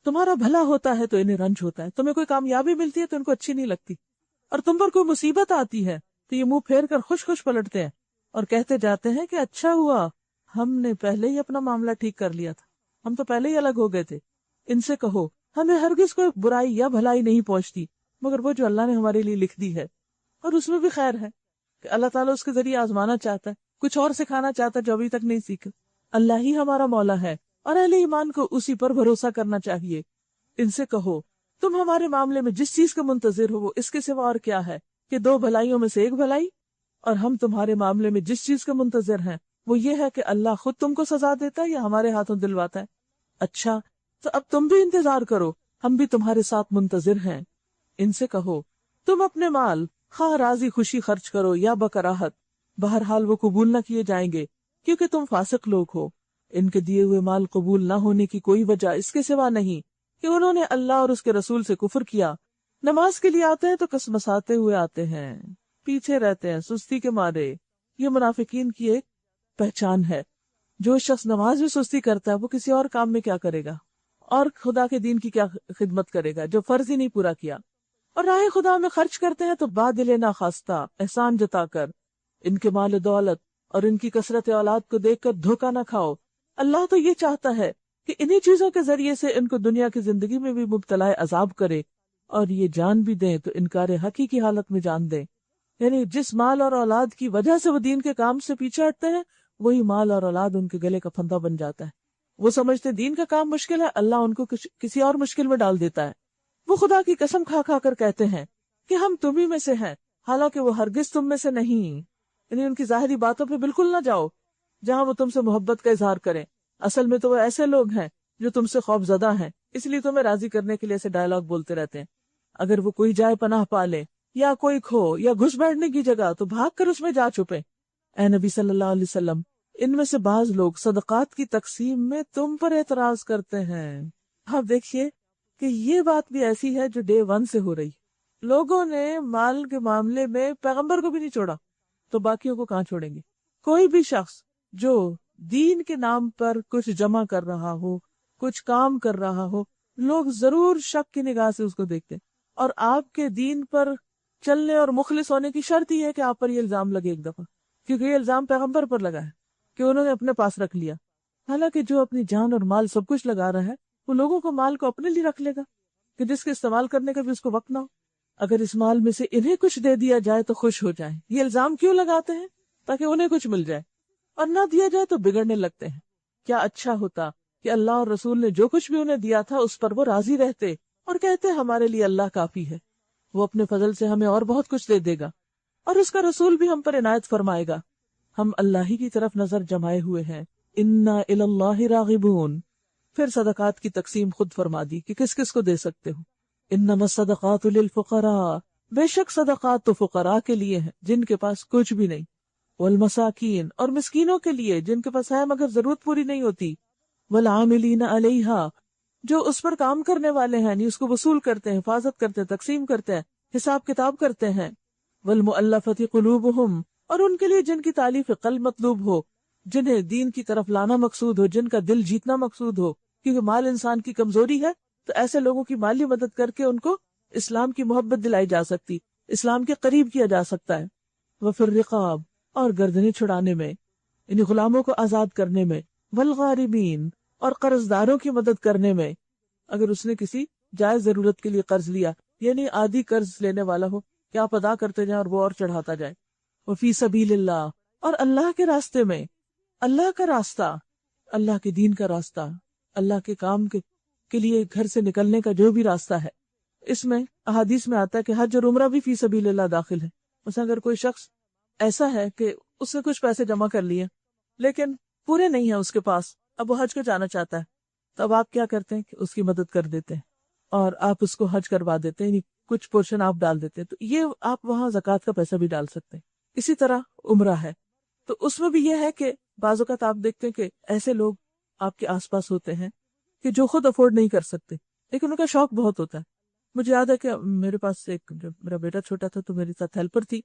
تمہارا بھلا ہوتا ہے تو انہیں رنج ہوتا ہے، تمہیں کوئی کامیابی ملتی ہے تو ان کو اچھی نہیں لگتی، اور تم پر کوئی مصیبت آتی ہے تو یہ منہ پھیر کر خوش خوش پلٹتے ہیں اور کہتے جاتے ہیں کہ اچھا ہوا ہم نے پہلے ہی اپنا معاملہ ٹھیک کر لیا تھا، ہم تو پہلے ہی الگ ہو گئے تھے. ان سے کہو ہمیں ہرگز کوئی برائی یا بھلائی نہیں پہنچتی مگر وہ جو اللہ نے ہمارے لیے لکھ دی ہے، اور اس میں بھی خیر ہے کہ اللہ تعالیٰ اس کے ذریعے آزمانا چاہتا ہے، کچھ اور سکھانا چاہتا ہے جو ابھی تک نہیں سیکھا. اللہ ہی ہمارا مولا ہے اور اہل ایمان کو اسی پر بھروسہ کرنا چاہیے. ان سے کہو تم ہمارے معاملے میں جس چیز کا منتظر ہو وہ اس کے سوا اور کیا ہے کہ 2 بھلائیوں میں سے ایک بھلائی، اور ہم تمہارے معاملے میں جس چیز کا منتظر ہیں وہ یہ ہے کہ اللہ خود تم کو سزا دیتا ہے یا ہمارے ہاتھوں دلواتا ہے. اچھا تو اب تم بھی انتظار کرو، ہم بھی تمہارے ساتھ منتظر ہیں. ان سے کہو تم اپنے مال خواہ راضی خوشی خرچ کرو یا بکراہت، بہرحال وہ قبول نہ کیے جائیں گے کیونکہ تم فاسق لوگ ہو. ان کے دیے ہوئے مال قبول نہ ہونے کی کوئی وجہ اس کے سوا نہیں کہ انہوں نے اللہ اور اس کے رسول سے کفر کیا. نماز کے لیے آتے ہیں تو کسمساتے ہوئے آتے ہیں، پیچھے رہتے ہیں سستی کے مارے. یہ منافقین کی ایک پہچان ہے. جو شخص نماز میں سستی کرتا ہے وہ کسی اور کام میں کیا کرے گا، اور خدا کے دین کی کیا خدمت کرے گا جو فرض ہی نہیں پورا کیا. اور راہ خدا میں خرچ کرتے ہیں تو بادل ناخواستہ احسان جتا کر. ان کے مال و دولت اور ان کی کثرت اولاد کو دیکھ کر دھوکہ نہ کھاؤ. اللہ تو یہ چاہتا ہے کہ انہی چیزوں کے ذریعے سے ان کو دنیا کی زندگی میں بھی مبتلا عذاب کرے، اور یہ جان بھی دیں تو انکار حقی کی حالت میں جان دیں. یعنی جس مال اور اولاد کی وجہ سے وہ دین کے کام سے پیچھے ہٹتے ہیں وہی مال اور اولاد ان کے گلے کا پھندا بن جاتا ہے. وہ سمجھتے ہیں دین کا کام مشکل ہے، اللہ ان کو کسی اور مشکل میں ڈال دیتا ہے. وہ خدا کی قسم کھا کھا کر کہتے ہیں کہ ہم تمہیں میں سے ہیں، حالانکہ وہ ہرگز تم میں سے نہیں. یعنی ان کی ظاہری باتوں پہ بالکل نہ جاؤ جہاں وہ تم سے محبت کا اظہار کریں، اصل میں تو وہ ایسے لوگ ہیں جو تم سے خوف زدہ ہیں، اس لیے تمہیں راضی کرنے کے لیے ایسے ڈائلاگ بولتے رہتے ہیں. اگر وہ کوئی جائے پناہ پالے یا کوئی کھو یا گھس بیٹھنے کی جگہ تو بھاگ کر اس میں جا چھپے. اے نبی صلی اللہ علیہ وسلم، ان میں سے بعض لوگ صدقات کی تقسیم میں تم پر اعتراض کرتے ہیں. آپ دیکھیے کہ یہ بات بھی ایسی ہے جو ڈے 1 سے ہو رہی. لوگوں نے مال کے معاملے میں پیغمبر کو بھی نہیں چھوڑا تو باقیوں کو کہاں چھوڑیں گے. کوئی بھی شخص جو دین کے نام پر کچھ جمع کر رہا ہو، کچھ کام کر رہا ہو، لوگ ضرور شک کی نگاہ سے اس کو دیکھتے ہیں. اور آپ کے دین پر چلنے اور مخلص ہونے کی شرط ہی ہے کہ آپ پر یہ الزام لگے ایک دفعہ، کیونکہ یہ الزام پیغمبر پر لگا ہے کہ انہوں نے اپنے پاس رکھ لیا. حالانکہ جو اپنی جان اور مال سب کچھ لگا رہا ہے وہ لوگوں کو مال کو اپنے لیے رکھ لے گا کہ جس کے استعمال کرنے کا بھی اس کو وقت نہ ہو. اگر اس مال میں سے انہیں کچھ دے دیا جائے تو خوش ہو جائیں. یہ الزام کیوں لگاتے ہیں؟ تاکہ انہیں کچھ مل جائے، اور نہ دیا جائے تو بگڑنے لگتے ہیں. کیا اچھا ہوتا کہ اللہ اور رسول نے جو کچھ بھی انہیں دیا تھا اس پر وہ راضی رہتے اور کہتے ہمارے لیے اللہ کافی ہے، وہ اپنے فضل سے ہمیں اور بہت کچھ دے دے گا، اور اس کا رسول بھی ہم پر عنایت فرمائے گا. ہم اللہ ہی کی طرف نظر جمائے ہوئے ہیں. انا الی اللہ راغبون. پھر صدقات کی تقسیم خود فرما دی کہ کس کس کو دے سکتے ہو. انما الصدقات للفقراء. بے شک صدقات تو فقراء کے لیے ہیں جن کے پاس کچھ بھی نہیں. والمساکین. اور مسکینوں کے لیے جن کے پاس ہے مگر ضرورت پوری نہیں ہوتی. والعاملین علیہا. جو اس پر کام کرنے والے ہیں، نہیں اس کو وصول کرتے ہیں، حفاظت کرتے ہیں، تقسیم کرتے ہیں، حساب کتاب کرتے ہیں. والمؤلفۃ قلوبہم. اور ان کے لیے جن کی تالیف قلب مطلوب ہو، جنہیں دین کی طرف لانا مقصود ہو، جن کا دل جیتنا مقصود ہو، کیونکہ مال انسان کی کمزوری ہے تو ایسے لوگوں کی مالی مدد کر کے ان کو اسلام کی محبت دلائی جا سکتی، اسلام کے قریب کیا جا سکتا ہے. وفی الرقاب. اور گردنیں چھڑانے میں، یعنی غلاموں کو آزاد کرنے میں. والغارمین. اور قرض داروں کی مدد کرنے میں. اگر اس نے کسی جائز ضرورت کے لیے قرض لیا، یعنی آدھی قرض لینے والا ہو کہ آپ ادا کرتے جائیں اور وہ اور چڑھاتا جائے. وفی سبیل اللہ. اور اللہ کے راستے میں. اللہ کا راستہ، اللہ کے دین کا راستہ، اللہ کے کام کے لیے گھر سے نکلنے کا جو بھی راستہ ہے. اس میں احادیث میں آتا ہے کہ حج اور عمرہ بھی فی سبیل اللہ داخل ہے. مثلا اگر کوئی شخص ایسا ہے کہ اس نے کچھ پیسے جمع کر لیے لیکن پورے نہیں ہیں اس کے پاس، اب وہ حج کو جانا چاہتا ہے، تو اب آپ کیا کرتے ہیں کہ اس کی مدد کر دیتے ہیں. اور آپ اس کو حج کروا دیتے ہیں، یعنی کچھ پورشن آپ ڈال دیتے ہیں، تو یہ آپ وہاں زکوٰۃ کا پیسہ بھی ڈال سکتے ہیں۔ اسی طرح عمرہ ہے، تو اس میں بھی یہ ہے کہ بعض اوقات آپ دیکھتے ہیں کہ ایسے لوگ آپ کے آس پاس ہوتے ہیں کہ جو خود افورڈ نہیں کر سکتے، لیکن ان کا شوق بہت ہوتا ہے۔ مجھے یاد ہے کہ میرے پاس ایک، جب میرا بیٹا چھوٹا تھا تو میرے ساتھ ہیلپر تھی،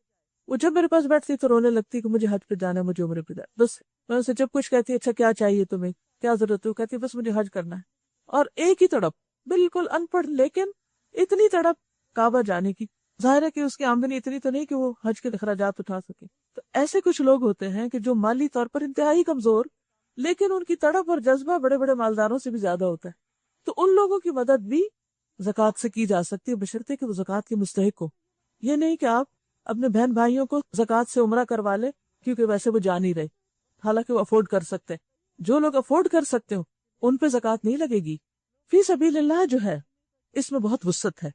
وہ جب میرے پاس بیٹھتی تو رونے لگتی کہ مجھے حج پہ جانا ہے، مجھے عمرے پہ جانا ہے۔ بس میں اسے جب کچھ کہتی اچھا کیا چاہیے تمہیں، کیا ضرورت ہے، وہ کہتی بس مجھے حج کرنا ہے۔ اور ایک ہی تڑپ، بالکل ان پڑھ لیکن اتنی تڑپ کعبہ جانے کی۔ ظاہر ہے کہ اس کی آمدنی اتنی تو نہیں کہ وہ حج کے اخراجات اٹھا سکے۔ تو ایسے کچھ لوگ ہوتے ہیں کہ جو مالی طور پر انتہائی کمزور، لیکن ان کی تڑپ اور جذبہ بڑے بڑے مالداروں سے بھی زیادہ ہوتا ہے، تو ان لوگوں کی مدد بھی زکوٰۃ سے کی جا سکتی ہے، بشرطے کہ وہ زکوٰۃ کے مستحق ہو۔ یہ نہیں کہ آپ اپنے بہن بھائیوں کو زکوٰۃ سے عمرہ کروا لے کیونکہ ویسے وہ جا نہیں رہے، حالانکہ وہ افورڈ کر سکتے ہیں۔ جو لوگ افورڈ کر سکتے ہو ان پہ زکوٰۃ نہیں لگے گی۔ فی سبیل اللہ جو ہے اس میں بہت وسعت ہے،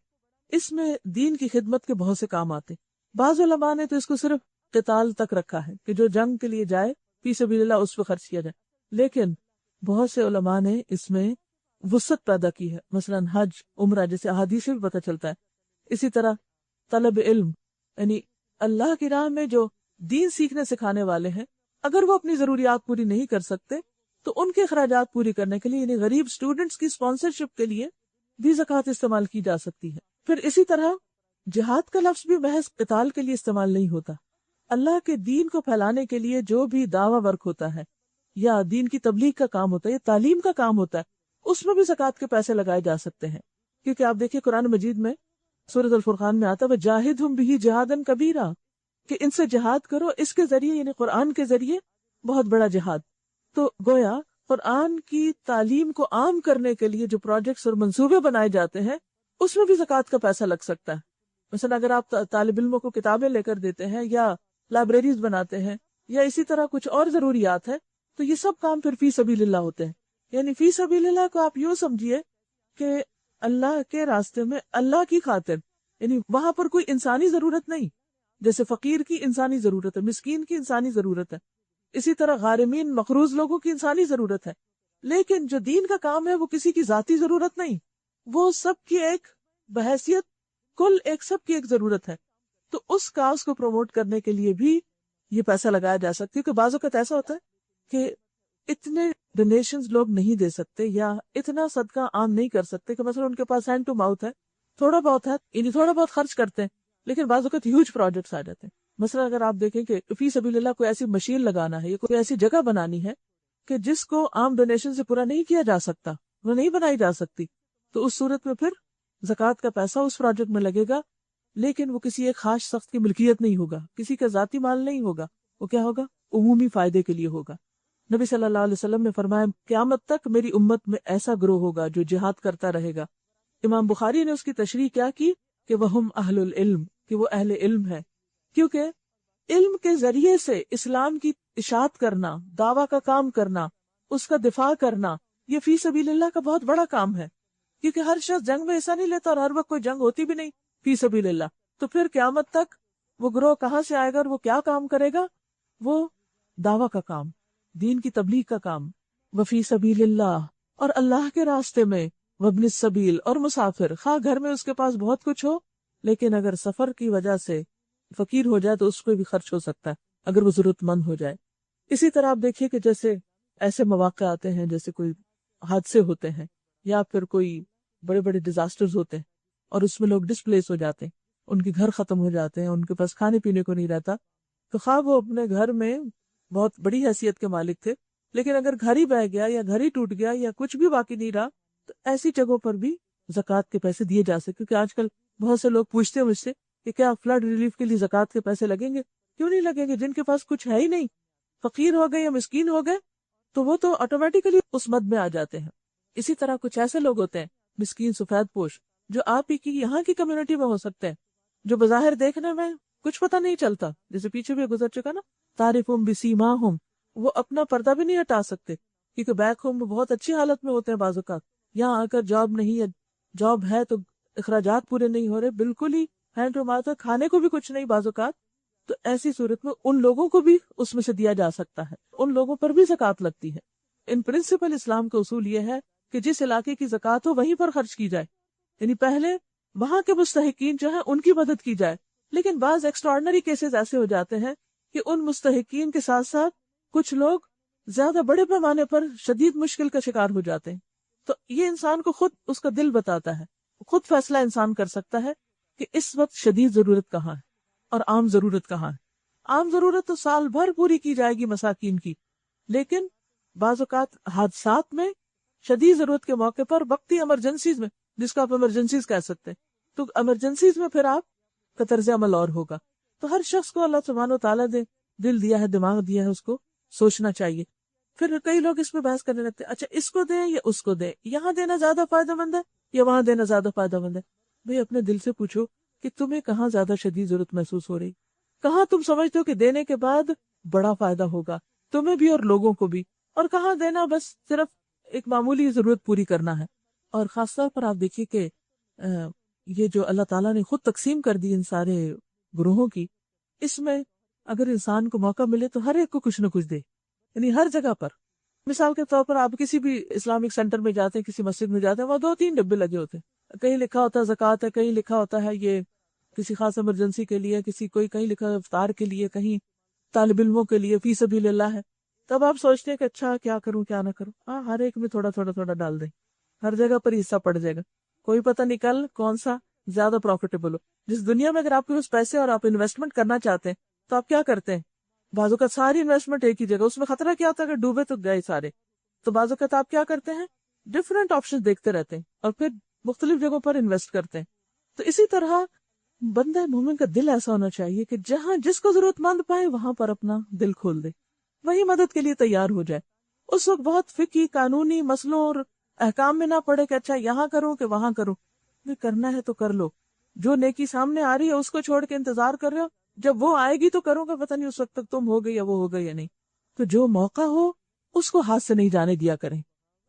اس میں دین کی خدمت کے بہت سے کام آتے۔ بعض علماء نے تو اس کو صرف قتال تک رکھا ہے کہ جو جنگ کے لیے جائے فی سبیل اللہ اس پہ خرچ کیا جائے، لیکن بہت سے علماء نے اس میں وسعت پیدا کی ہے، مثلا حج، عمرہ، جیسے احادیث سے بھی پتہ چلتا ہے۔ اسی طرح طلب علم، یعنی اللہ کی راہ میں جو دین سیکھنے سکھانے والے ہیں، اگر وہ اپنی ضروریات پوری نہیں کر سکتے تو ان کے اخراجات پوری کرنے کے لیے، یعنی غریب اسٹوڈنٹس کی اسپانسرشپ کے لیے بھی زکوٰۃ استعمال کی جا سکتی ہے۔ پھر اسی طرح جہاد کا لفظ بھی محض قتال کے لیے استعمال نہیں ہوتا۔ اللہ کے دین کو پھیلانے کے لیے جو بھی دعویٰ ورک ہوتا ہے یا دین کی تبلیغ کا کام ہوتا ہے یا تعلیم کا کام ہوتا ہے، اس میں بھی زکوٰۃ کے پیسے لگائے جا سکتے ہیں۔ کیونکہ آپ دیکھیے قرآن مجید میں سورۃ الفرقان میں آتا ہے وَجَاهِدْهُمْ بِهِ جِهَادًا كَبِيرًا، کہ ان سے جہاد کرو، اس کے ذریعے یعنی قرآن کے ذریعے بہت بڑا جہاد۔ تو گویا قرآن کی تعلیم کو عام کرنے کے لیے جو پروجیکٹس اور منصوبے بنائے جاتے ہیں اس میں بھی زکوٰۃ کا پیسہ لگ سکتا ہے۔ مثلا اگر آپ طالب علموں کو کتابیں لے کر دیتے ہیں یا لائبریریز بناتے ہیں یا اسی طرح کچھ اور ضروریات ہے، تو یہ سب کام پھر فی سبیل اللہ ہوتے ہیں۔ یعنی فی سبیل اللہ کو آپ یوں سمجھیے کہ اللہ کے راستے میں اللہ کی خاطر، یعنی وہاں پر کوئی انسانی ضرورت نہیں، جیسے فقیر کی انسانی ضرورت ہے، مسکین کی انسانی ضرورت ہے، اسی طرح غارمین مقروض لوگوں کی انسانی ضرورت ہے، لیکن جو دین کا کام ہے وہ کسی کی ذاتی ضرورت نہیں، وہ سب کی ایک بحیثیت کل ایک سب کی ایک ضرورت ہے۔ تو اس کاز کو پروموٹ کرنے کے لیے بھی یہ پیسہ لگایا جا سکتا ہے، کیونکہ بعض اوقات ایسا ہوتا ہے کہ اتنے ڈونیشنز لوگ نہیں دے سکتے یا اتنا صدقہ عام نہیں کر سکتے کہ مثلا ان کے پاس ہینڈ ٹو ماؤتھ ہے، تھوڑا بہت ہے، یعنی تھوڑا بہت خرچ کرتے ہیں، لیکن بعض اوقات ہیوج پروجیکٹس آ جاتے ہیں۔ مثلا اگر آپ دیکھیں کہ فی سبیل اللہ کوئی ایسی مشین لگانا ہے یا کوئی ایسی جگہ بنانی ہے کہ جس کو عام ڈونیشن سے پورا نہیں کیا جا سکتا، وہ نہیں بنائی جا سکتی، تو اس صورت میں پھر زکوٰۃ کا پیسہ اس پروجیکٹ میں لگے گا، لیکن وہ کسی ایک خاص شخص کی ملکیت نہیں ہوگا، کسی کا ذاتی مال نہیں ہوگا، وہ کیا ہوگا؟ عمومی فائدے کے لیے ہوگا۔ نبی صلی اللہ علیہ وسلم نے فرمایا قیامت تک میری امت میں ایسا گروہ ہوگا جو جہاد کرتا رہے گا۔ امام بخاری نے اس کی تشریح کیا کی کہ وہم اہل العلم، کہ وہ اہل علم ہے، کیونکہ علم کے ذریعے سے اسلام کی اشاعت کرنا، دعویٰ کا کام کرنا، اس کا دفاع کرنا، یہ فی سبیل اللہ کا بہت بڑا کام ہے، کیونکہ ہر شخص جنگ میں حصہ نہیں لیتا اور ہر وقت کوئی جنگ ہوتی بھی نہیں فی سبیل اللہ۔ تو پھر قیامت تک وہ گروہ کہاں سے آئے گا اور وہ کیا کام کرے گا؟ وہ دعویٰ کا کام، دین کی تبلیغ کا کام، وفی سبیل اللہ، اور اللہ کے راستے میں، وابن السبیل، اور مسافر، خواہ گھر میں اس کے پاس بہت کچھ ہو لیکن اگر سفر کی وجہ سے فقیر ہو جائے تو اس کو بھی خرچ ہو سکتا ہے اگر وہ ضرورت مند ہو جائے۔ اسی طرح آپ دیکھیے کہ جیسے ایسے مواقع آتے ہیں جیسے کوئی حادثے ہوتے ہیں یا پھر کوئی بڑے بڑے ڈیزاسٹرز ہوتے ہیں اور اس میں لوگ ڈسپلیس ہو جاتے ہیں، ان کے گھر ختم ہو جاتے ہیں، ان کے پاس کھانے پینے کو نہیں رہتا، تو خواہ وہ اپنے گھر میں بہت بڑی حیثیت کے مالک تھے، لیکن اگر گھر ہی بہہ گیا یا گھر ہی ٹوٹ گیا یا کچھ بھی باقی نہیں رہا، تو ایسی جگہوں پر بھی زکوٰۃ کے پیسے دیے جا سکتے۔ کیونکہ آج کل بہت سے لوگ پوچھتے ہیں مجھ سے کہ کیا فلڈ ریلیف کے لیے زکوٰۃ کے پیسے لگیں گے؟ کیوں نہیں لگیں گے؟ جن کے پاس کچھ ہے ہی نہیں، فقیر ہو گئے یا مسکین ہو گئے، تو وہ تو آٹومیٹیکلی اس مد میں آ جاتے ہیں۔ اسی طرح کچھ ایسے لوگ ہوتے ہیں مسکین سفید پوش جو آپ ہی کی یہاں کی کمیونٹی میں ہو سکتے ہیں، جو بظاہر دیکھنے میں کچھ پتہ نہیں چلتا، جیسے پیچھے بھی گزر چکا نا، تعرفہم بسیماہم، وہ اپنا پردہ بھی نہیں ہٹا سکتے کیونکہ بیک ہوم بہت اچھی حالت میں ہوتے ہیں، بعض اوقات یہاں آ کر جاب نہیں ہے، جاب ہے تو اخراجات پورے نہیں ہو رہے، بالکل ہی ہینڈ ٹو ماؤتھ، کھانے کو بھی کچھ نہیں بعض اوقات، تو ایسی صورت میں ان لوگوں کو بھی اس میں سے دیا جا سکتا ہے، ان لوگوں پر بھی زکوٰۃ لگتی ہے۔ ان پرنسپل اسلام کا اصول یہ ہے کہ جس علاقے کی زکوٰۃ ہو وہیں پر خرچ کی جائے، یعنی پہلے وہاں کے مستحقین جو ہیں ان کی مدد کی جائے، لیکن بعض ایکسٹراڈنری کیسز ایسے ہو جاتے ہیں کہ ان مستحقین کے ساتھ ساتھ کچھ لوگ زیادہ بڑے پیمانے پر شدید مشکل کا شکار ہو جاتے ہیں. تو یہ انسان کو خود اس کا دل بتاتا ہے، خود فیصلہ انسان کر سکتا ہے کہ اس وقت شدید ضرورت کہاں ہے اور عام ضرورت کہاں ہے. عام ضرورت تو سال بھر پوری کی جائے گی مساکین کی، لیکن بعض اوقات حادثات میں، شدید ضرورت کے موقع پر، وقتی ایمرجنسیز میں، جس کو آپ ایمرجنسیز کہہ سکتے ہیں، تو ایمرجنسیز میں پھر آپ کا طرز عمل اور ہوگا. تو ہر شخص کو اللہ سبحانہ و تعالیٰ نے دل دیا ہے، دماغ دیا ہے، اس کو سوچنا چاہیے. پھر کئی لوگ اس پہ بحث کرنے لگتے ہیں، اچھا اس کو دیں یا اس کو دیں، یہاں دینا زیادہ فائدہ مند ہے یا وہاں دینا زیادہ فائدہ مند ہے. بھئی اپنے دل سے پوچھو کہ تمہیں کہاں زیادہ شدید ضرورت محسوس ہو رہی، کہاں تم سمجھتے ہو کہ دینے کے بعد بڑا فائدہ ہوگا تمہیں بھی اور لوگوں کو بھی، اور کہاں دینا بس صرف ایک معمولی ضرورت پوری کرنا ہے. اور خاص طور پر آپ دیکھیے کہ یہ جو اللہ تعالیٰ نے خود تقسیم کر دی ان سارے گروہوں کی، اس میں اگر انسان کو موقع ملے تو ہر ایک کو کچھ نہ کچھ دے، یعنی ہر جگہ پر. مثال کے طور پر آپ کسی بھی اسلامک سینٹر میں جاتے ہیں، کسی مسجد میں جاتے ہیں، وہاں 2-3 ڈبے لگے ہوتے ہیں. کہیں لکھا ہوتا ہے زکوٰۃ ہے، کہیں لکھا ہوتا ہے یہ کسی خاص ایمرجنسی کے لیے، کہیں لکھا ہے افطار کے لیے، کہیں طالب علموں کے لیے فی سبیل اللہ ہے. تب آپ سوچتے ہیں کہ اچھا کیا کروں کیا نہ کروں. ہر ایک میں تھوڑا تھوڑا تھوڑا ڈال دیں، ہر جگہ پر حصہ پڑ جائے گا. کوئی پتہ نہیں کل کون سا زیادہ پروفیٹیبل ہو. جس دنیا میں اگر آپ کے پاس پیسے اور آپ انویسٹمنٹ کرنا چاہتے ہیں تو آپ کیا کرتے ہیں؟ بعض اوقات ساری انویسٹمنٹ ایک ہی جگہ، اس میں خطرہ کیا ہوتا ہے؟ اگر ڈوبے تو گئے سارے. تو بعض اوقات آپ کیا کرتے ہیں؟ ڈفرینٹ آپشن دیکھتے رہتے ہیں اور پھر مختلف جگہوں پر انویسٹ کرتے ہیں. تو اسی طرح بندہ مومن کا دل ایسا ہونا چاہیے کہ جہاں جس کو ضرورت مند پائے وہاں پر اپنا دل کھول دے، وہی مدد کے لیے تیار ہو جائے. اس وقت بہت فقہی قانونی مسئلوں اور احکام میں نہ پڑے کہ اچھا یہاں کروں کہ وہاں کروں. کرنا ہے تو کر لو، جو نیکی سامنے آ رہی ہے اس کو چھوڑ کے انتظار کر رہے ہو جب وہ آئے گی تو کروں گا، پتہ نہیں اس وقت تک تم ہو گئی یا وہ ہو گئی یا نہیں. تو جو موقع ہو اس کو ہاتھ سے نہیں جانے دیا کریں.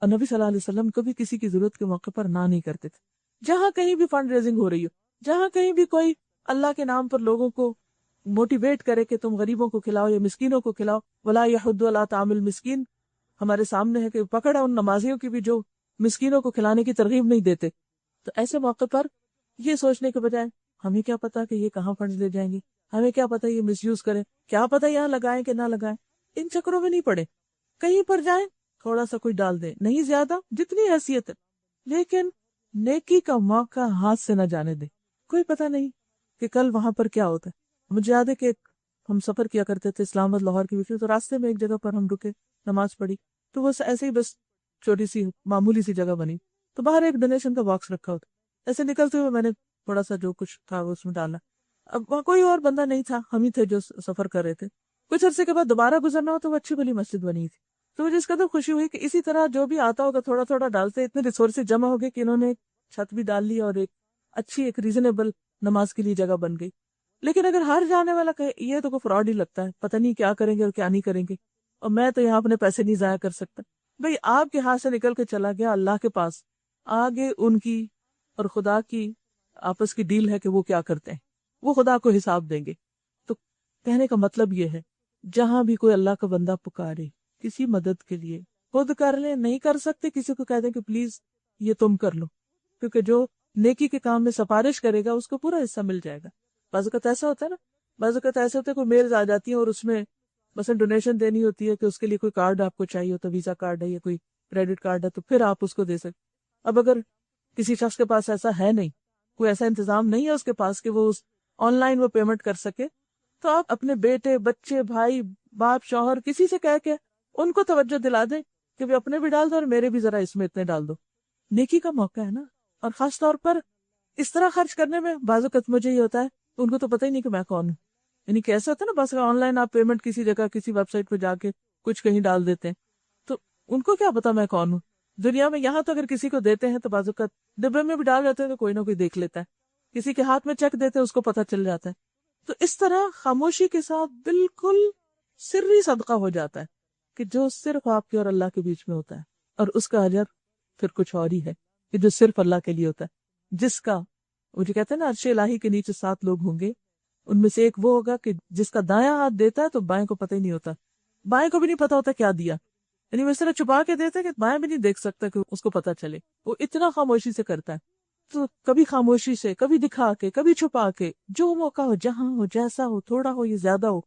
اور نبی صلی اللہ علیہ وسلم کبھی کسی کی ضرورت کے موقع پر نہ نہیں کرتے تھے. جہاں کہیں بھی فنڈ ریزنگ ہو رہی ہو، جہاں کہیں بھی کوئی اللہ کے نام پر لوگوں کو موٹیویٹ کرے کہ تم غریبوں کو کھلاؤ یا مسکینوں کو کھلاؤ، ولا یحض علی طعام المسکین، ہمارے سامنے ہے کہ پکڑ ہے ان نمازیوں کی بھی جو مسکینوں کو کھلانے کی ترغیب نہیں دیتے. تو ایسے موقع پر یہ سوچنے کے بجائے ہمیں کیا پتا کہ یہ کہاں فنڈز لے جائیں گے، ہمیں کیا پتا یہ مس یوز کریں، کیا پتا یہاں لگائیں کہ نہ لگائیں، ان چکروں میں نہیں پڑے. کہیں پر جائیں تھوڑا سا کچھ ڈال دیں، نہیں زیادہ، جتنی حیثیت ہے، لیکن نیکی کا موقع ہاتھ سے نہ جانے دیں. کوئی پتہ نہیں کہ کل وہاں پر کیا ہوتا ہے. مجھے یاد ہے کہ ہم سفر کیا کرتے تھے اسلام آباد لاہور کے بیچ میں، تو راستے میں ایک جگہ پر ہم رکے، نماز پڑھی، تو وہ ایسے ہی بس چھوٹی سی معمولی سی جگہ بنی، تو باہر ایک ڈونیشن کا باکس رکھا ہوتا. ایسے نکلتے ہوئے میں نے تھوڑا سا جو کچھ تھا وہ اس میں ڈالا. اب وہاں کوئی اور بندہ نہیں تھا، ہم ہی تھے جو سفر کر رہے تھے. کچھ عرصے کے بعد دوبارہ گزرنا ہو تو وہ اچھی بھلی مسجد بنی تھی. تو مجھے اس قدر خوشی ہوئی کہ اسی طرح جو بھی آتا ہوگا تھوڑا تھوڑا ڈالتے، اتنے ریسورسز جمع ہو گئے کہ انہوں نے ایک چھت بھی ڈال لی اور ایک اچھی ایک ریزنیبل نماز کے لیے جگہ بن گئی. لیکن اگر ہر جانے والا کہے یہ تو کوئی فراڈ ہی لگتا ہے، پتہ نہیں کیا کریں گے اور کیا نہیں کریں گے، اور میں تو یہاں اپنے پیسے نہیں ضائع کر سکتا. بھئی آپ کے ہاتھ سے نکل کے چلا گیا اللہ کے پاس، آگے ان کی اور خدا کی آپس کی ڈیل ہے کہ وہ کیا کرتے ہیں، وہ خدا کو حساب دیں گے. تو کہنے کا مطلب یہ ہے جہاں بھی کوئی اللہ کا بندہ پکارے کسی مدد کے لیے، خود کر لیں، نہیں کر سکتے کسی کو کہہ دیں کہ پلیز یہ تم کر لو، کیونکہ جو نیکی کے کام میں سفارش کرے گا اس کو پورا حصہ مل جائے گا. بعض اوقات ایسا ہوتا ہے نا، بعض اوقات ایسے ہوتے ہیں کوئی میلز آ جاتی ہیں اور اس میں مثلا ڈونیشن دینی ہوتی ہے کہ اس کے لیے کوئی کارڈ آپ کو چاہیے ہوتا ہے، ویزا کارڈ ہے یا کوئی کریڈٹ کارڈ ہے، تو پھر آپ اس کو دے سکتے. اب اگر کسی شخص کے پاس ایسا ہے نہیں، کوئی ایسا انتظام نہیں ہے اس کے پاس کہ وہ آن لائن وہ پیمنٹ کر سکے، تو آپ اپنے بیٹے، بچے، بھائی، باپ، شوہر، کسی سے کہہ کے ان کو توجہ دلا دیں کہ وہ اپنے بھی ڈال دو اور میرے بھی ذرا اس میں اتنے ڈال دو. نیکی کا موقع ہے نا. اور خاص طور پر اس طرح خرچ کرنے میں بعض اوقات مجھے یہ ہوتا ہے ان کو تو پتہ ہی نہیں کہ میں کون ہوں. یعنی کیسا ہوتا ہے نا، بس آن لائن آپ پیمنٹ کسی جگہ کسی ویب سائٹ پہ جا کے کچھ کہیں ڈال دیتے ہیں، تو ان کو کیا پتا میں کون ہوں. دنیا میں یہاں تو اگر کسی کو دیتے ہیں تو بعض اوقات ڈبے میں بھی ڈال جاتے ہیں تو کوئی نہ کوئی دیکھ لیتا ہے، کسی کے ہاتھ میں چیک دیتے ہیں اس کو پتہ چل جاتا ہے. تو اس طرح خاموشی کے ساتھ بالکل سری صدقہ ہو جاتا ہے کہ جو صرف آپ کے اور اللہ کے بیچ میں ہوتا ہے، اور اس کا اجر پھر کچھ اور ہی ہے کہ جو صرف اللہ کے لیے ہوتا ہے. جس کا وہ جو کہتے ہیں نا عرش الہی کے نیچے 7 لوگ ہوں گے، ان میں سے ایک وہ ہوگا کہ جس کا دایاں ہاتھ دیتا ہے تو بائیں کو پتہ ہی نہیں ہوتا، بائیں کو بھی نہیں پتا ہوتا کیا دیا. یعنی وہ اس طرح چھپا کے دیتا ہے کہ بائیں بھی نہیں دیکھ سکتا کہ اس کو پتہ چلے، وہ اتنا خاموشی سے کرتا ہے. تو کبھی خاموشی سے، کبھی دکھا کے، کبھی چھپا کے، جو موقع ہو، جہاں ہو، جیسا ہو، تھوڑا ہو یا زیادہ ہو،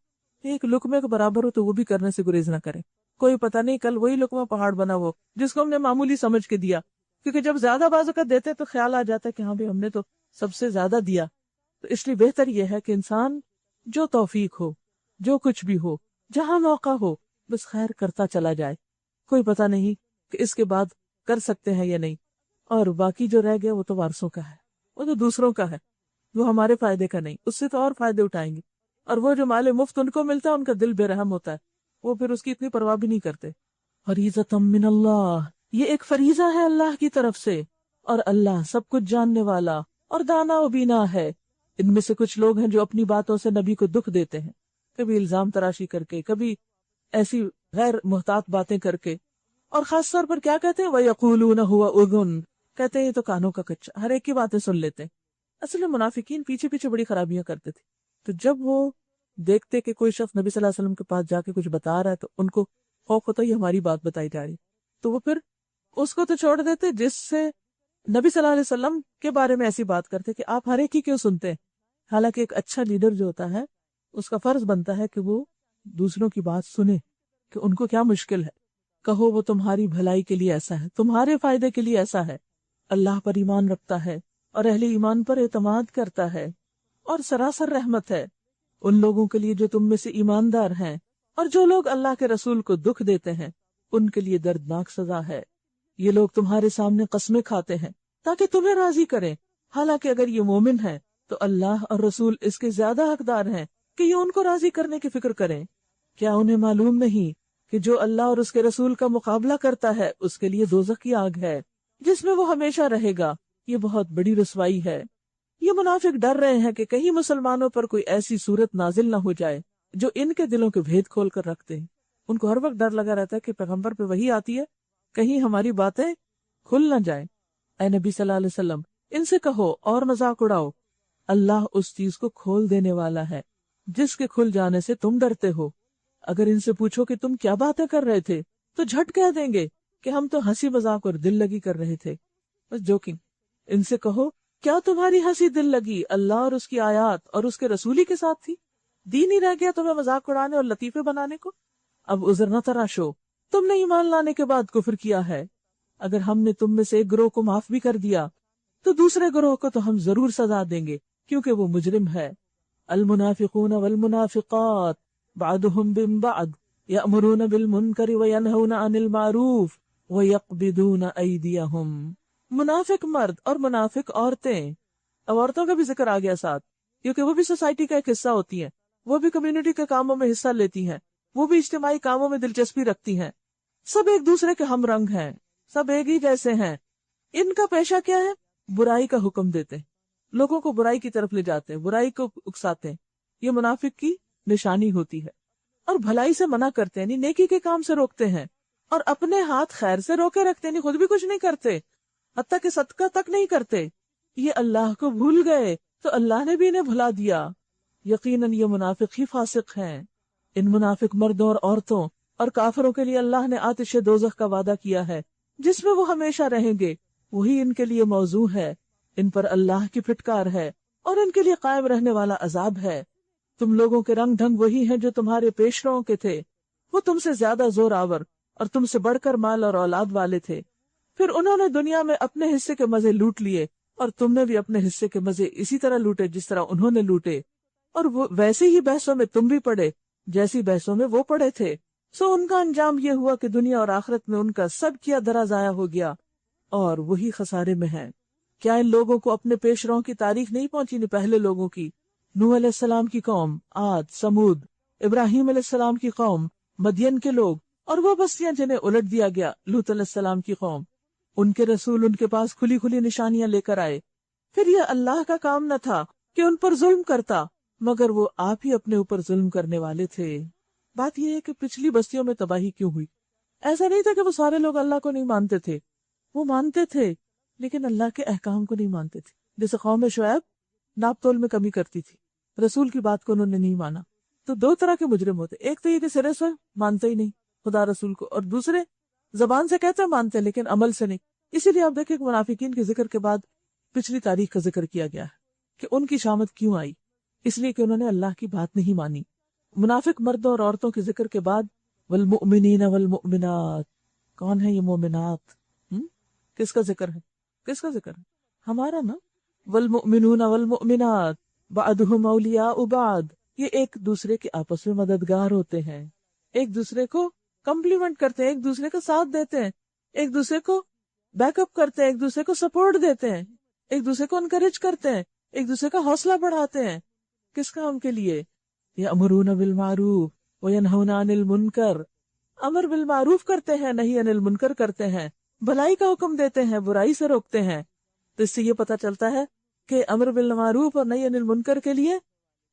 ایک لقمے کے برابر ہو تو وہ بھی کرنے سے گریز نہ کرے. کوئی پتہ نہیں کل وہی لقمہ پہاڑ بنا ہو جس کو ہم نے معمولی سمجھ کے دیا، کیونکہ جب زیادہ بازو کا دیتے تو خیال آ جاتا ہے کہ ہاں بھی ہم نے تو سب سے زیادہ دیا. تو اس لیے بہتر یہ ہے کہ انسان جو توفیق ہو، جو کچھ بھی ہو، جہاں موقع ہو، بس خیر کرتا چلا جائے. کوئی پتہ نہیں کہ اس کے بعد کر سکتے ہیں یا نہیں. اور باقی جو رہ گیا وہ تو وارثوں کا ہے، وہ تو دوسروں کا ہے، وہ ہمارے فائدے کا نہیں، اس سے تو اور فائدے اٹھائیں گے. اور وہ جو مال مفت ان کو ملتا ہے ان کا دل بے رحم ہوتا ہے، وہ پھر اس کی اتنی پرواہ بھی نہیں کرتے. فریضۃ من اللہ، یہ ایک فریضہ ہے اللہ کی طرف سے، اور اللہ سب کچھ جاننے والا اور دانا و بینا ہے. ان میں سے کچھ لوگ ہیں جو اپنی باتوں سے نبی کو دکھ دیتے ہیں، کبھی الزام تراشی کر کے، کبھی ایسی غیر محتاط باتیں کر کے، اور خاص طور پر کیا کہتے ہیں، وَيَقُولُونَ هُوَ أُذُنٌ، کہتے ہیں یہ تو کانوں کا کچا، ہر ایک کی باتیں سن لیتے ہیں. اصل میں منافقین پیچھے پیچھے بڑی خرابیاں کرتے تھے، تو جب وہ دیکھتے کہ کوئی شخص نبی صلی اللہ علیہ وسلم کے پاس جا کے کچھ بتا رہا ہے تو ان کو خوف ہوتا ہے یہ ہماری بات بتائی جا رہی، تو وہ پھر اس کو تو چھوڑ دیتے جس سے نبی صلی اللہ علیہ وسلم کے بارے میں ایسی بات کرتے کہ آپ ہر ایک کی کیوں سنتے ہیں. حالانکہ ایک اچھا لیڈر جو ہوتا ہے اس کا فرض بنتا ہے کہ وہ دوسروں کی بات سنے کہ ان کو کیا مشکل ہے. کہو وہ تمہاری بھلائی کے لیے ایسا ہے، تمہارے فائدے کے لیے ایسا ہے، اللہ پر ایمان رکھتا ہے اور اہل ایمان پر اعتماد کرتا ہے، اور سراسر رحمت ہے ان لوگوں کے لیے جو تم میں سے ایماندار ہیں، اور جو لوگ اللہ کے رسول کو دکھ دیتے ہیں ان کے لیے دردناک سزا ہے. یہ لوگ تمہارے سامنے قسمیں کھاتے ہیں تاکہ تمہیں راضی کریں، حالانکہ اگر یہ مومن ہے تو اللہ اور رسول اس کے زیادہ حقدار ہیں کہ یہ ان کو راضی کرنے کی فکر کریں. کیا انہیں معلوم نہیں کہ جو اللہ اور اس کے رسول کا مقابلہ کرتا ہے اس کے لیے دوزخ کی آگ ہے جس میں وہ ہمیشہ رہے گا، یہ بہت بڑی رسوائی ہے. یہ منافق ڈر رہے ہیں کہ کہیں مسلمانوں پر کوئی ایسی صورت نازل نہ ہو جائے جو ان کے دلوں کے بھید کھول کر رکھتے ہیں. ان کو ہر وقت ڈر لگا رہتا ہے کہ پیغمبر پہ وحی آتی ہے، کہیں ہماری باتیں کھل نہ جائیں. اے نبی صلی اللہ علیہ وسلم ان سے کہو اور مذاق اڑاؤ، اللہ اس چیز کو کھول دینے والا ہے جس کے کھل جانے سے تم ڈرتے ہو. اگر ان سے پوچھو کہ تم کیا باتیں کر رہے تھے تو جھٹ کہہ دیں گے کہ ہم تو ہنسی مذاق اور دل لگی کر رہے تھے، بس جوکنگ. ان سے کہو کیا تمہاری ہنسی دل لگی اللہ اور اس کی آیات اور اس کے رسولی کے ساتھ تھی؟ دین ہی رہ گیا تمہیں مذاق اڑانے اور لطیفے بنانے کو؟ اب عذر نہ تراشو، تم نے ایمان لانے کے بعد کفر کیا ہے. اگر ہم نے تم میں سے ایک گروہ کو معاف بھی کر دیا تو دوسرے گروہ کو تو ہم ضرور سزا دیں گے کیونکہ وہ مجرم ہے. المنافقون والمنافقات بعضهم من بعض يأمرون بالمنکر وینہون عن المعروف ویقبضون ایدیہم. منافق مرد اور منافق عورتیں، اب عورتوں کا بھی ذکر آ گیا ساتھ کیونکہ وہ بھی سوسائٹی کا ایک حصہ ہوتی ہیں، وہ بھی کمیونٹی کے کاموں میں حصہ لیتی ہیں، وہ بھی اجتماعی کاموں میں دلچسپی رکھتی ہیں. سب ایک دوسرے کے ہم رنگ ہیں، سب ایک ہی جیسے ہیں. ان کا پیشہ کیا ہے؟ برائی کا حکم دیتے ہیں، لوگوں کو برائی کی طرف لے جاتے ہیں، برائی کو اکساتے ہیں. یہ منافق کی نشانی ہوتی ہے. اور بھلائی سے منع کرتے ہیں، یعنی نیکی کے کام سے روکتے ہیں، اور اپنے ہاتھ خیر سے روکے رکھتے ہیں، یعنی خود بھی کچھ نہیں کرتے، حتیٰ کہ صدقہ تک نہیں کرتے. یہ اللہ کو بھول گئے تو اللہ نے بھی انہیں بھلا دیا. یقیناً یہ منافق ہی فاسق ہیں. ان منافق مردوں اور عورتوں اور کافروں کے لیے اللہ نے آتش دوزخ کا وعدہ کیا ہے جس میں وہ ہمیشہ رہیں گے، وہی ان کے لیے موضوع ہے. ان پر اللہ کی پھٹکار ہے اور ان کے لیے قائم رہنے والا عذاب ہے. تم لوگوں کے رنگ ڈھنگ وہی ہیں جو تمہارے پیشروؤں کے تھے، وہ تم سے زیادہ زور آور اور تم سے بڑھ کر مال اور اولاد والے تھے. پھر انہوں نے دنیا میں اپنے حصے کے مزے لوٹ لیے اور تم نے بھی اپنے حصے کے مزے اسی طرح لوٹے جس طرح انہوں نے لوٹے، اور وہ ویسے ہی بحثوں میں تم بھی پڑے جیسی بحثوں میں وہ پڑے تھے. سو ان کا انجام یہ ہوا کہ دنیا اور آخرت میں ان کا سب کیا درا ضائع ہو گیا اور وہی خسارے میں ہے. کیا ان لوگوں کو اپنے پیشروؤں کی تاریخ نہیں پہنچی نہیں پہلے لوگوں کی؟ نوح علیہ السلام کی قوم، عاد، سمود، ابراہیم علیہ السلام کی قوم، مدین کے لوگ، اور وہ بستیاں جنہیں الٹ دیا گیا، لوط علیہ السلام کی قوم. ان کے رسول ان کے پاس کھلی کھلی نشانیاں لے کر آئے. پھر یہ اللہ کا کام نہ تھا کہ ان پر ظلم کرتا، مگر وہ آپ ہی اپنے اوپر ظلم کرنے والے تھے. بات یہ ہے کہ پچھلی بستیوں میں تباہی کیوں ہوئی؟ ایسا نہیں تھا کہ وہ سارے لوگ اللہ کو نہیں مانتے تھے، وہ مانتے تھے لیکن اللہ کے احکام کو نہیں مانتے تھے. جیسے قوم شعیب ناپ تول میں کمی کرتی تھی، رسول کی بات کو انہوں نے نہیں مانا. تو دو طرح کے مجرم ہوتے، ایک تو یہ کہ سرے سے مانتے ہی نہیں خدا رسول کو، اور دوسرے زبان سے کہتے ہیں مانتے لیکن عمل سے نہیں. اسی لیے آپ دیکھیں کہ منافقین کے ذکر کے بعد پچھلی تاریخ کا ذکر کیا گیا ہے کہ ان کی شامت کیوں آئی، اس لیے کہ انہوں نے اللہ کی بات نہیں مانی۔ منافق مردوں اور عورتوں کے ذکر کے بعد والمؤمنین والمؤمنات، کون ہے یہ مومنات؟ کس کا ذکر ہے؟ کس کا ذکر ہے؟ ہمارا نا۔ والمؤمنون والمؤمنات بعضهم اولیاء بعض، یہ ایک دوسرے کے آپس میں مددگار ہوتے ہیں، ایک دوسرے کو کمپلیمنٹ کرتے ہیں، ایک دوسرے کا ساتھ دیتے ہیں، ایک دوسرے کو بیک اپ کرتے ہیں، ایک دوسرے کو سپورٹ دیتے ہیں، ایک دوسرے کو انکریج کرتے ہیں، ایک دوسرے کا حوصلہ بڑھاتے ہیں۔ کس کام کے لیے؟ یأمرون بالمعروف وینہون عن المنکر، امر بالمعروف کرتے ہیں، نہی عن المنکر کرتے ہیں، بھلائی کا حکم دیتے ہیں، برائی سے روکتے ہیں۔ تو اس سے یہ پتہ چلتا ہے کہ امر بالمعروف اور نہی عن المنکر کے لیے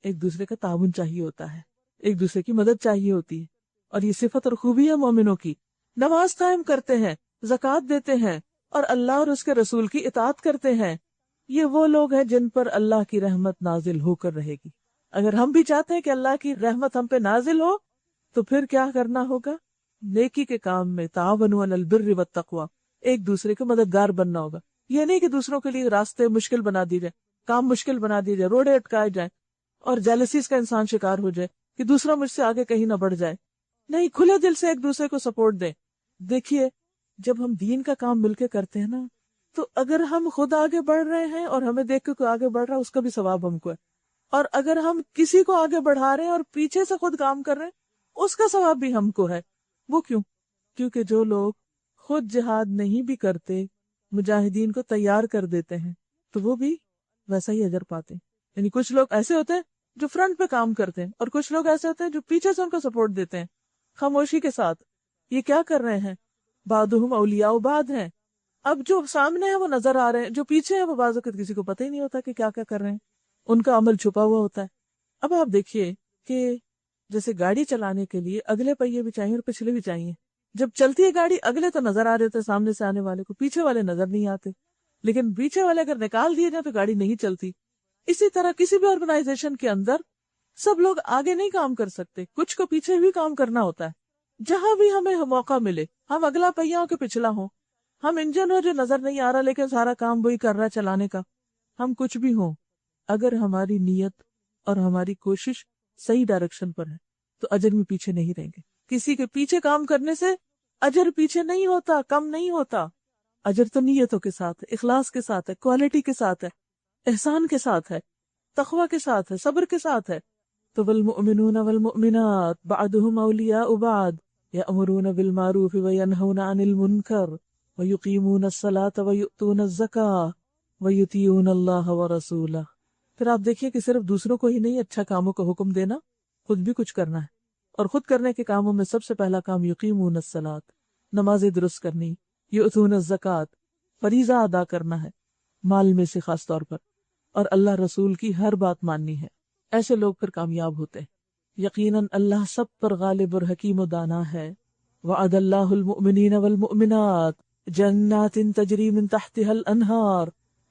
ایک دوسرے کا تعاون چاہیے ہوتا ہے، ایک دوسرے کی مدد چاہیے ہوتی ہے، اور یہ صفت اور خوبی ہے مومنوں کی۔ نماز قائم کرتے ہیں، زکوٰۃ دیتے ہیں، اور اللہ اور اس کے رسول کی اطاعت کرتے ہیں۔ یہ وہ لوگ ہیں جن پر اللہ کی رحمت نازل ہو کر رہے گی۔ اگر ہم بھی چاہتے ہیں کہ اللہ کی رحمت ہم پہ نازل ہو تو پھر کیا کرنا ہوگا؟ نیکی کے کام میں تعاونوا علی البر والتقوی، ایک دوسرے کے مددگار بننا ہوگا۔ یہ نہیں کہ دوسروں کے لیے راستے مشکل بنا دیے جائیں، کام مشکل بنا دیے جائے، روڑے اٹکائے جائیں، اور جیلسیز کا انسان شکار ہو جائے کہ دوسرا مجھ سے آگے کہیں نہ بڑھ جائے۔ نہیں، کھلے دل سے ایک دوسرے کو سپورٹ دیں۔ دیکھیے، جب ہم دین کا کام مل کے کرتے ہیں نا، تو اگر ہم خود آگے بڑھ رہے ہیں اور ہمیں دیکھ کے کوئی آگے بڑھ رہا ہے، اس کا بھی ثواب ہم کو ہے، اور اگر ہم کسی کو آگے بڑھا رہے ہیں اور پیچھے سے خود کام کر رہے ہیں، اس کا ثواب بھی ہم کو ہے۔ وہ کیوں؟ کیونکہ جو لوگ خود جہاد نہیں بھی کرتے، مجاہدین کو تیار کر دیتے ہیں، تو وہ بھی ویسا ہی اجر پاتے ہیں۔ یعنی کچھ لوگ ایسے ہوتے ہیں جو فرنٹ پہ کام کرتے ہیں، اور کچھ لوگ ایسے ہوتے ہیں جو پیچھے سے ان کو سپورٹ دیتے ہیں خاموشی کے ساتھ۔ یہ کیا کر رہے ہیں؟ بعضهم اولیاء بعض ہیں۔ اب جو سامنے ہیں وہ نظر آ رہے ہیں، جو پیچھے ہیں وہ بعض اوقات کسی کو پتہ ہی نہیں ہوتا کہ کیا کیا کر رہے ہیں، ان کا عمل چھپا ہوا ہوتا ہے۔ اب آپ دیکھیے کہ جیسے گاڑی چلانے کے لیے اگلے پہیے بھی چاہیے اور پچھلے بھی چاہیے۔ جب چلتی ہے گاڑی، اگلے تو نظر آ رہے تھے سامنے سے آنے والے کو، پیچھے والے نظر نہیں آتے، لیکن پیچھے والے اگر نکال دیے جائیں تو گاڑی نہیں چلتی۔ اسی طرح کسی بھی آرگنائزیشن کے اندر سب لوگ آگے نہیں کام کر سکتے، کچھ کو پیچھے بھی کام کرنا ہوتا ہے۔ جہاں بھی ہمیں موقع ملے، ہم اگلا پہیا ہو کے پچھلا ہوں، ہم انجن ہو جو نظر نہیں آ رہا لیکن سارا کام وہی کر رہا ہے چلانے کا، ہم کچھ بھی ہوں، اگر ہماری نیت اور ہماری کوشش صحیح ڈائریکشن پر ہے تو اجر میں پیچھے نہیں رہیں گے۔ کسی کے پیچھے کام کرنے سے اجر پیچھے نہیں ہوتا، کم نہیں ہوتا۔ اجر تو نیتوں کے ساتھ ہے، اخلاص کے ساتھ ہے، کوالٹی کے ساتھ ہے، احسان کے ساتھ ہے، تقوی کے ساتھ ہے، صبر کے ساتھ ہے۔ تو والمؤمنون والمؤمنات بعضهم اولیاء بعض یأمرون بالمعروف وینہون عن المنکر ویقیمون الصلاة ویؤتون الزکاة ویطیعون اللہ ورسولہ۔ پھر آپ دیکھیے کہ صرف دوسروں کو ہی نہیں اچھا کاموں کا حکم دینا، خود بھی کچھ کرنا ہے، اور خود کرنے کے کاموں میں سب سے پہلا کام یقیمون الصلاة، نمازیں درست کرنی، یؤتون الزکاة، فریضہ ادا کرنا ہے مال میں سے خاص طور پر، اور اللہ رسول کی ہر بات ماننی ہے۔ ایسے لوگ پھر کامیاب ہوتے ہیں۔ یقیناً اللہ سب پر غالب اور حکیم و دانا ہے۔ وعد اللہ المؤمنین والمؤمنات جنات تجری من تحتها الانہار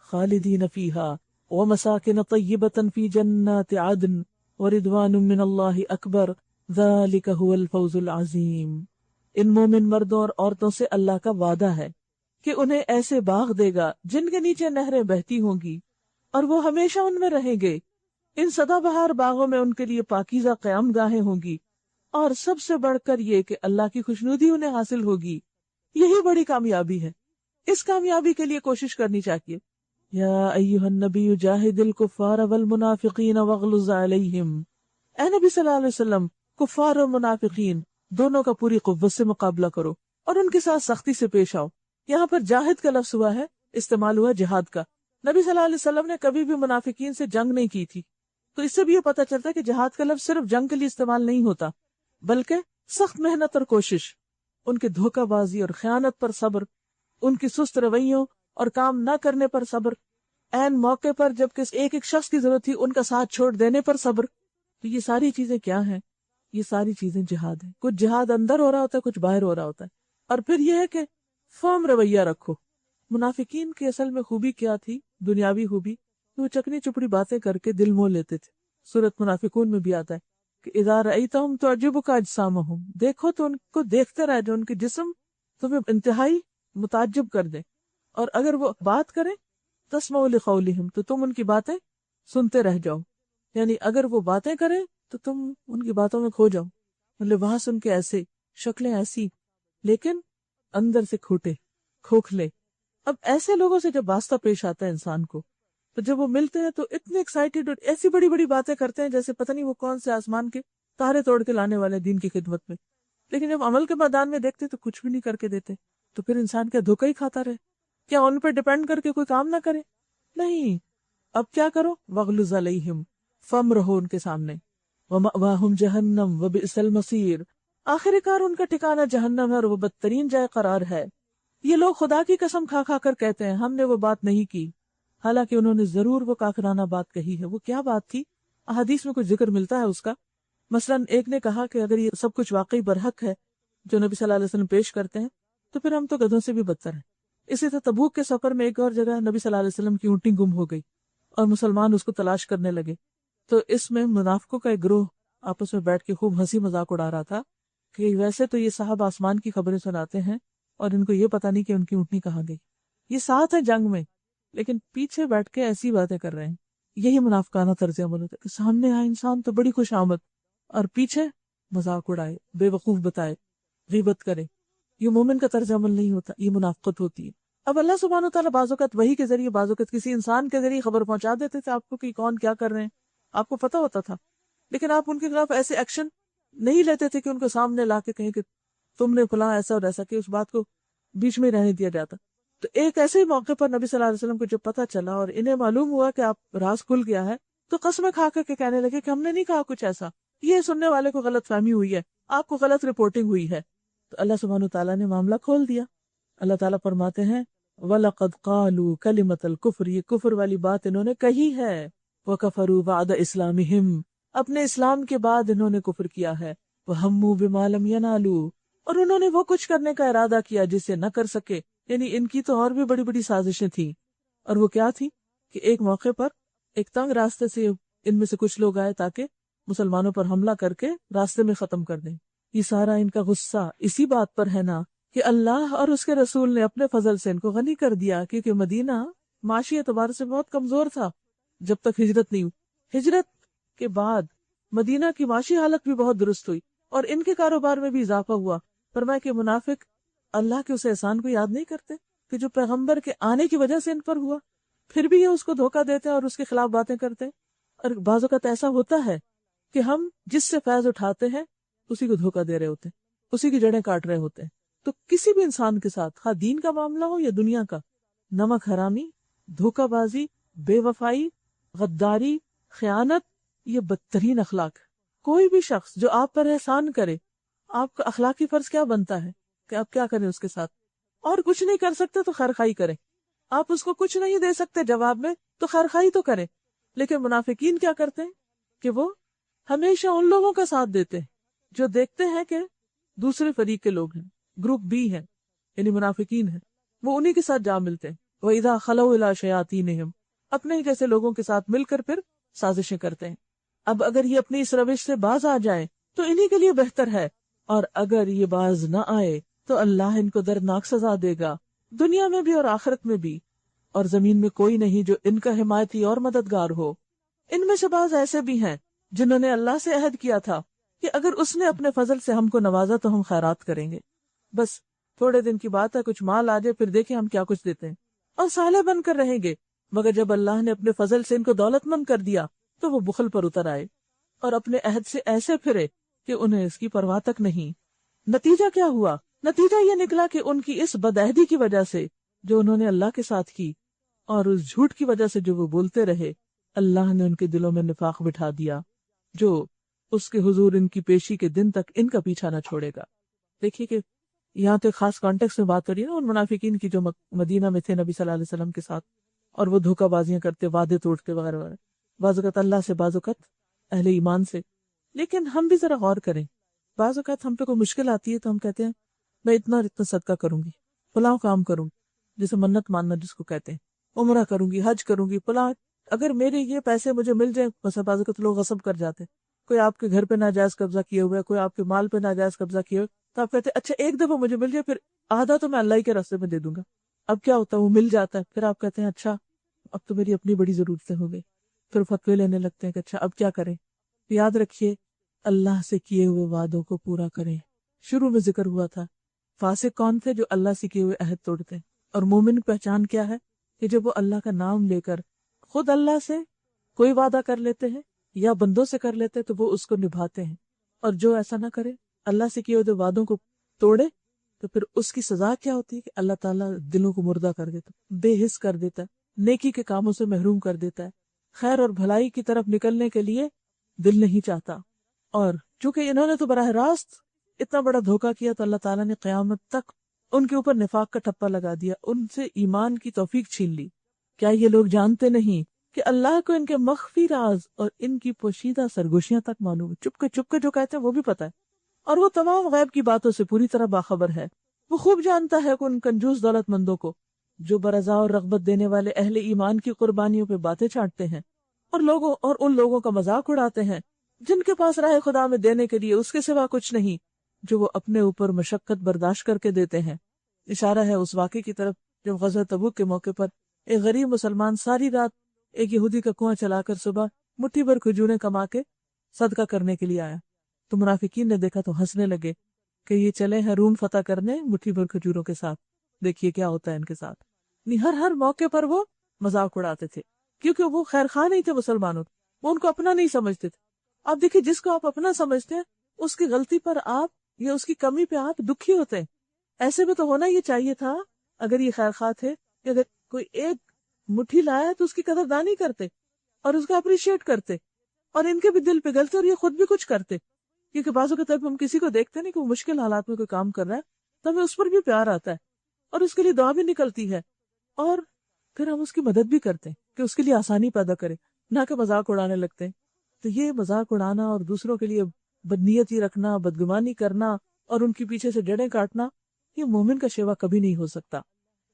خالدین فیہا ومساکن طیبۃ فی جنات عدن ورضوان من اللہ اکبر ذالک هو الفوز العظیم۔ ان مومن مردوں اور عورتوں سے اللہ کا وعدہ ہے کہ انہیں ایسے باغ دے گا جن کے نیچے نہریں بہتی ہوں گی، اور وہ ہمیشہ ان میں رہیں گے۔ ان سدا بہار باغوں میں ان کے لیے پاکیزہ قیام گاہیں ہوں گی، اور سب سے بڑھ کر یہ کہ اللہ کی خوشنودی انہیں حاصل ہوگی۔ یہی بڑی کامیابی ہے۔ اس کامیابی کے لیے کوشش کرنی چاہیے۔ یا ایھا النبی جاہد الکفار والمنافقین واغلظ علیہم، اے نبی صلی اللہ علیہ وسلم، کفار اور منافقین دونوں کا پوری قوت سے مقابلہ کرو اور ان کے ساتھ سختی سے پیش آؤ۔ یہاں پر جاہد کا لفظ ہوا ہے، استعمال ہوا جہاد کا۔ نبی صلی اللہ علیہ وسلم نے کبھی بھی منافقین سے جنگ نہیں کی تھی، تو اس سے بھی یہ پتہ چلتا ہے کہ جہاد کا لفظ صرف جنگ کے لیے استعمال نہیں ہوتا، بلکہ سخت محنت اور کوشش، ان کے دھوکہ بازی اور خیانت پر صبر، ان کی سست رویوں اور کام نہ کرنے پر صبر، عین موقع پر جب کس ایک ایک شخص کی ضرورت تھی ان کا ساتھ چھوڑ دینے پر صبر۔ تو یہ ساری چیزیں کیا ہیں؟ یہ ساری چیزیں جہاد ہیں۔ کچھ جہاد اندر ہو رہا ہوتا ہے، کچھ باہر ہو رہا ہوتا ہے، اور پھر یہ ہے کہ فرم رویہ رکھو۔ منافقین کی اصل میں خوبی کیا تھی؟ دنیاوی خوبی، وہ چکنی چپڑی باتیں کر کے دل موہ لیتے تھے۔ سورۃ منافقون میں بھی آتا ہے کہ اذا رأیتہم تعجبک اجسامہم، دیکھو تو ان کو دیکھتے رہ جو ان کے جسم تمہیں انتہائی متعجب کر دیں، اور اگر وہ بات کریں تسمعوا لقولہم، تو تم ان کی باتیں سنتے رہ جاؤ، یعنی اگر وہ باتیں کریں تو تم ان کی باتوں میں کھو جاؤ، مطلب وہاں سن کے ایسے، شکلیں ایسی، لیکن اندر سے کھوٹے کھوکھلے۔ اب ایسے لوگوں سے جب واسطہ پیش آتا ہے انسان کو، تو جب وہ ملتے ہیں تو اتنے ایکسائٹیڈ اور ایسی بڑی بڑی باتیں کرتے ہیں جیسے پتہ نہیں وہ کون سے آسمان کے تارے توڑ کے لانے والے دین کی خدمت میں، لیکن جب عمل کے میدان میں دیکھتے تو کچھ بھی نہیں کر کے دیتے۔ تو پھر انسان کیا دھوکہ ہی کھاتا رہے؟ کیا ان پہ ڈیپینڈ کر کے کوئی کام نہ کرے؟ نہیں، اب کیا کرو؟ وَغْلُظْ عَلَيْهِمْ، فم رہو ان کے سامنے، وَمَأْوَاهُمْ جَهَنَّمْ وَبِئْسَ الْمَصِيرُ، آخر کار ان کا ٹھکانہ جہنم ہے اور وہ بدترین جائے قرار ہے۔ یہ لوگ خدا کی قسم کھا کھا کر کہتے ہیں ہم نے وہ بات نہیں کی، حالانکہ انہوں نے ضرور وہ کافرانہ بات کہی ہے۔ وہ کیا بات تھی؟ احادیث میں کچھ ذکر ملتا ہے اس کا۔ مثلاً ایک نے کہا کہ اگر یہ سب کچھ واقعی برحق ہے جو نبی صلی اللہ علیہ وسلم پیش کرتے ہیں تو پھر ہم تو گدھوں سے بھی بدتر ہیں۔ اسی طرح تبوک کے سفر میں ایک اور جگہ نبی صلی اللہ علیہ وسلم کی اونٹنی گم ہو گئی اور مسلمان اس کو تلاش کرنے لگے، تو اس میں منافقوں کا ایک گروہ آپس میں بیٹھ کے خوب ہنسی مذاق اڑا رہا تھا کہ ویسے تو یہ صاحب آسمان کی خبریں سناتے ہیں اور ان کو یہ پتہ نہیں کہ ان کی اونٹنی کہاں گئی، یہ ساتھ ہے جنگ میں لیکن پیچھے بیٹھ کے ایسی باتیں کر رہے ہیں۔ یہی منافقانہ طرز عمل ہوتا ہے کہ سامنے آئے انسان تو بڑی خوش آمد اور پیچھے مذاق اڑائے، بے وقوف بتائے، غیبت کرے۔ یہ مومن کا طرز عمل نہیں ہوتا، یہ منافقت ہوتی ہے۔ اب اللہ سبحانہ وتعالیٰ بعض اوقات وحی کے ذریعے، بعض اوقات کسی انسان کے ذریعے خبر پہنچا دیتے تھے آپ کو کہ کون کیا کر رہے ہیں، آپ کو پتہ ہوتا تھا، لیکن آپ ان کے خلاف ایسے ایکشن نہیں لیتے تھے کہ ان کو سامنے لا کے کہیں کہ تم نے فلاں ایسا اور ایسا، کہ اس بات کو بیچ میں ہی رہنے دیا جاتا۔ تو ایک ایسے ہی موقع پر نبی صلی اللہ علیہ وسلم کو جب پتہ چلا اور انہیں معلوم ہوا کہ آپ راز کھل گیا ہے، تو قسمیں کھا کر کے کہنے لگے کہ ہم نے نہیں کہا کچھ ایسا، یہ سننے والے کو غلط فہمی ہوئی ہے، آپ کو غلط رپورٹنگ ہوئی ہے۔ تو اللہ سبحانہ وتعالیٰ نے معاملہ کھول دیا۔ اللہ تعالیٰ فرماتے ہیں وَلَقَدْ قَالُوا كَلِمَةَ الْكُفْرِ، یہ کفر والی بات انہوں نے کہی ہے، وَكَفَرُوا بَعْدَ إِسْلَامِهِمْ، اپنے اسلام کے بعد انہوں نے کفر کیا ہے، وَهَمُّوا بِمَا لَمْ يَنَالُوا، اور انہوں نے وہ کچھ کرنے کا ارادہ کیا جسے نہ کر سکے، یعنی ان کی تو اور بھی بڑی بڑی سازشیں تھیں۔ اور وہ کیا تھی کہ ایک موقع پر ایک تنگ راستے سے ان میں سے کچھ لوگ آئے تاکہ مسلمانوں پر حملہ کر کے راستے میں ختم کر دیں۔ یہ سارا ان کا غصہ اسی بات پر ہے نا کہ اللہ اور اس کے رسول نے اپنے فضل سے ان کو غنی کر دیا، کیونکہ مدینہ معاشی اعتبار سے بہت کمزور تھا جب تک ہجرت نہیں ہوئی۔ ہجرت کے بعد مدینہ کی معاشی حالت بھی بہت درست ہوئی اور ان کے کاروبار میں بھی اضافہ ہوا۔ فرمایا کہ منافق اللہ کے اس احسان کو یاد نہیں کرتے کہ جو پیغمبر کے آنے کی وجہ سے ان پر ہوا، پھر بھی یہ اس کو دھوکہ دیتے ہیں اور اس کے خلاف باتیں کرتے ہیں۔ اور بعض اوقات ایسا ہوتا ہے کہ ہم جس سے فیض اٹھاتے ہیں اسی کو دھوکہ دے رہے ہوتے ہیں، اسی کی جڑیں کاٹ رہے ہوتے ہیں۔ تو کسی بھی انسان کے ساتھ، خواہ دین کا معاملہ ہو یا دنیا کا، نمک حرامی، دھوکہ بازی، بے وفائی، غداری، خیانت، یہ بدترین اخلاق ہے۔ کوئی بھی شخص جو آپ پر احسان کرے، آپ کا اخلاقی فرض کیا بنتا ہے کہ آپ کیا کریں اس کے ساتھ؟ اور کچھ نہیں کر سکتے تو خیرخواہی کریں۔ آپ اس کو کچھ نہیں دے سکتے جواب میں تو خیرخواہی تو کریں۔ لیکن منافقین کیا کرتے ہیں کہ وہ ہمیشہ ان لوگوں کا ساتھ دیتے ہیں جو دیکھتے ہیں کہ دوسرے فریق کے لوگ ہیں، گروپ بی ہیں، یعنی منافقین ہیں، وہ انہی کے ساتھ جا ملتے ہیں۔ وَإِذَا خَلَوْا إِلَىٰ شَيَاطِينِهِمْ، اپنے ہی جیسے لوگوں کے ساتھ مل کر پھر سازشیں کرتے ہیں۔ اب اگر یہ اپنی اس روش سے باز آ جائیں تو انہی کے لیے بہتر ہے، اور اگر یہ باز نہ آئے تو اللہ ان کو دردناک سزا دے گا، دنیا میں بھی اور آخرت میں بھی، اور زمین میں کوئی نہیں جو ان کا حمایتی اور مددگار ہو۔ ان میں سے بعض ایسے بھی ہیں جنہوں نے اللہ سے عہد کیا تھا کہ اگر اس نے اپنے فضل سے ہم کو نوازا تو ہم خیرات کریں گے، بس تھوڑے دن کی بات ہے، کچھ مال آ جائے پھر دیکھیں ہم کیا کچھ دیتے ہیں، اور صالح بن کر رہیں گے۔ مگر جب اللہ نے اپنے فضل سے ان کو دولت مند کر دیا تو وہ بخل پر اتر آئے اور اپنے عہد سے ایسے پھرے کہ انہیں اس کی پرواہ تک نہیں۔ نتیجہ کیا ہوا؟ نتیجہ یہ نکلا کہ ان کی اس بدعہدی کی وجہ سے جو انہوں نے اللہ کے ساتھ کی، اور اس جھوٹ کی وجہ سے جو وہ بولتے رہے، اللہ نے ان کے دلوں میں نفاق بٹھا دیا جو اس کے حضور ان کی پیشی کے دن تک ان کا پیچھا نہ چھوڑے گا۔ دیکھیے کہ یہاں تو خاص کانٹیکس میں بات ہو رہی ہے نا ان منافقین کی جو مدینہ میں تھے نبی صلی اللہ علیہ وسلم کے ساتھ، اور وہ دھوکہ بازیاں کرتے، وعدے توڑتے وغیرہ وغیرہ، بعض اوقات اللہ سے، بعض اوقات اہل ایمان سے۔ لیکن ہم بھی ذرا غور کریں، بعض اوقات ہم پہ کوئی مشکل آتی ہے تو ہم کہتے ہیں میں اتنا صدقہ کروں گی، فلاں کام کروں گی، جسے منت ماننا جس کو کہتے ہیں، عمرہ کروں گی، حج کروں گی، فلاں اگر میرے یہ پیسے مجھے مل جائیں۔ بس بعض اوقات لوگ غصب کر جاتے ہیں، کوئی آپ کے گھر پہ ناجائز قبضہ کیے ہوئے ہے، کوئی آپ کے مال پہ ناجائز قبضہ کیے ہوئے، تو آپ کہتے ہیں اچھا ایک دفعہ مجھے مل جائے، پھر آدھا تو میں اللہ ہی کے راستے میں دے دوں گا۔ اب کیا ہوتا ہے، وہ مل جاتا ہے، پھر آپ کہتے ہیں اچھا اب تو میری اپنی بڑی ضرورتیں ہو گئی. پھر فتوے لینے لگتے ہیں کہ اچھا اب کیا کریں. یاد رکھیے اللہ سے کیے ہوئے وعدوں کو پورا کریں. شروع میں ذکر ہوا تھا فاسق کون تھے؟ جو اللہ سے کیے ہوئے عہد توڑتے ہیں. اور مومن کی پہچان کیا ہے؟ کہ جب وہ اللہ کا نام لے کر خود اللہ سے کوئی وعدہ کر لیتے ہیں یا بندوں سے کر لیتے ہیں تو وہ اس کو نبھاتے ہیں. اور جو ایسا نہ کرے، اللہ سے کیے ہوئے وعدوں کو توڑے، تو پھر اس کی سزا کیا ہوتی ہے کہ اللہ تعالیٰ دلوں کو مردہ کر دیتا، بے حس کر دیتا ہے، نیکی کے کاموں سے محروم کر دیتا ہے. خیر اور بھلائی کی طرف نکلنے کے لیے دل نہیں چاہتا. اور چونکہ انہوں نے تو براہ راست اتنا بڑا دھوکہ کیا تو اللہ تعالیٰ نے قیامت تک ان کے اوپر نفاق کا ٹھپا لگا دیا، ان سے ایمان کی توفیق چھین لی. کیا یہ لوگ جانتے نہیں کہ اللہ کو ان کے مخفی راز اور ان کی پوشیدہ سرگوشیاں تک معلوم ہے؟ چپ کے جو کہتے ہیں وہ بھی پتہ ہے، اور وہ تمام غیب کی باتوں سے پوری طرح باخبر ہے. وہ خوب جانتا ہے کہ ان کنجوس دولت مندوں کو جو برضا اور رغبت دینے والے اہل ایمان کی قربانیوں پہ باتیں چاٹتے ہیں اور ان لوگوں کا مذاق اڑاتے ہیں جن کے پاس راہ خدا میں دینے کے لیے اس کے سوا کچھ نہیں، جو وہ اپنے اوپر مشقت برداشت کر کے دیتے ہیں. اشارہ ہے اس واقعے کی طرف جب غزوہ تبوک کے موقع پر ایک غریب مسلمان ساری رات ایک یہودی کا کنواں چلا کر صبح مٹھی بھر کھجوریں کما کے صدقہ کرنے کے لیے آیا. تو منافقین نے دیکھا تو ہنسنے لگے کہ یہ چلے ہیں روم فتح کرنے مٹھی بھر کھجوروں کے ساتھ، دیکھیے کیا ہوتا ہے ان کے ساتھ. ہر موقع پر وہ مذاق اڑاتے تھے کیونکہ وہ خیر خواہ نہیں تھے مسلمانوں، وہ ان کو اپنا نہیں سمجھتے تھے. آپ دیکھیے جس کو آپ اپنا سمجھتے ہیں اس کی غلطی پر آپ یا اس کی کمی پہ آپ دکھی ہوتے ہیں. ایسے میں تو ہونا یہ چاہیے تھا اگر یہ خیر خواہ تھے کہ اگر کوئی ایک مٹھی لایا تو اس کی قدردانی کرتے اور اس کا اپریشیٹ کرتے، اور ان کے بھی دل پگھلتے اور یہ خود بھی کچھ کرتے. کیونکہ بعضوں کے طرف ہم کسی کو دیکھتے نہیں کہ وہ مشکل حالات میں کوئی کام کر رہا ہے تو ہمیں اس پر بھی پیار آتا ہے اور اس کے لیے دعا بھی نکلتی ہے، اور پھر ہم اس کی مدد بھی کرتے ہیں کہ اس کے لیے آسانی پیدا کرے، نہ کہ مذاق اڑانے لگتے ہیں. تو یہ مذاق اڑانا اور دوسروں کے لیے بدنیتی رکھنا، بدگمانی کرنا اور ان کے پیچھے سے جڑیں کاٹنا، یہ مومن کا شیوا کبھی نہیں ہو سکتا.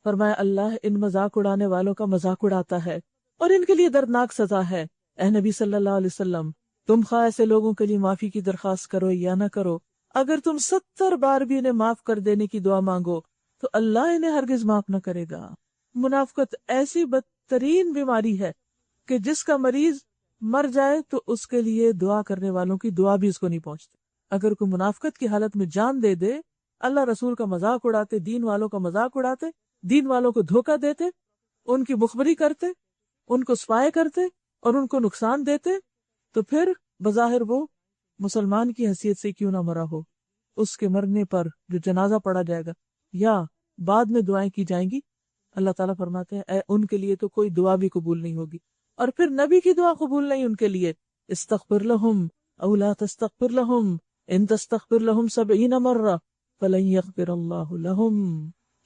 فرمایا اللہ ان مذاق اڑانے والوں کا مذاق اڑاتا ہے اور ان کے لیے دردناک سزا ہے. اے نبی صلی اللہ علیہ وسلم، تم خواہ ایسے لوگوں کے لیے معافی کی درخواست کرو یا نہ کرو، اگر تم 70 بار بھی انہیں معاف کر دینے کی دعا مانگو تو اللہ انہیں ہرگز معاف نہ کرے گا. منافقت ایسی بدترین بیماری ہے کہ جس کا مریض مر جائے تو اس کے لیے دعا کرنے والوں کی دعا بھی اس کو نہیں پہنچتی. اگر کوئی منافقت کی حالت میں جان دے دے، اللہ رسول کا مذاق اڑاتے، دین والوں کا مذاق اڑاتے، دین والوں کو دھوکہ دیتے، ان کی مخبری کرتے، ان کو سپائے کرتے اور ان کو نقصان دیتے، تو پھر بظاہر وہ مسلمان کی حیثیت سے کیوں نہ مرا ہو، اس کے مرنے پر جو جنازہ پڑھا جائے گا یا بعد میں دعائیں کی جائیں گی، اللہ تعالیٰ فرماتے ہیں اے ان کے لیے تو کوئی دعا بھی قبول نہیں ہوگی. اور پھر نبی کی دعا قبول نہیں ان کے لیے. استغفر لہم او لا تستغفر لہم ان تستغفر لہم 70 مرہ فلن یغفر اللہ لہم.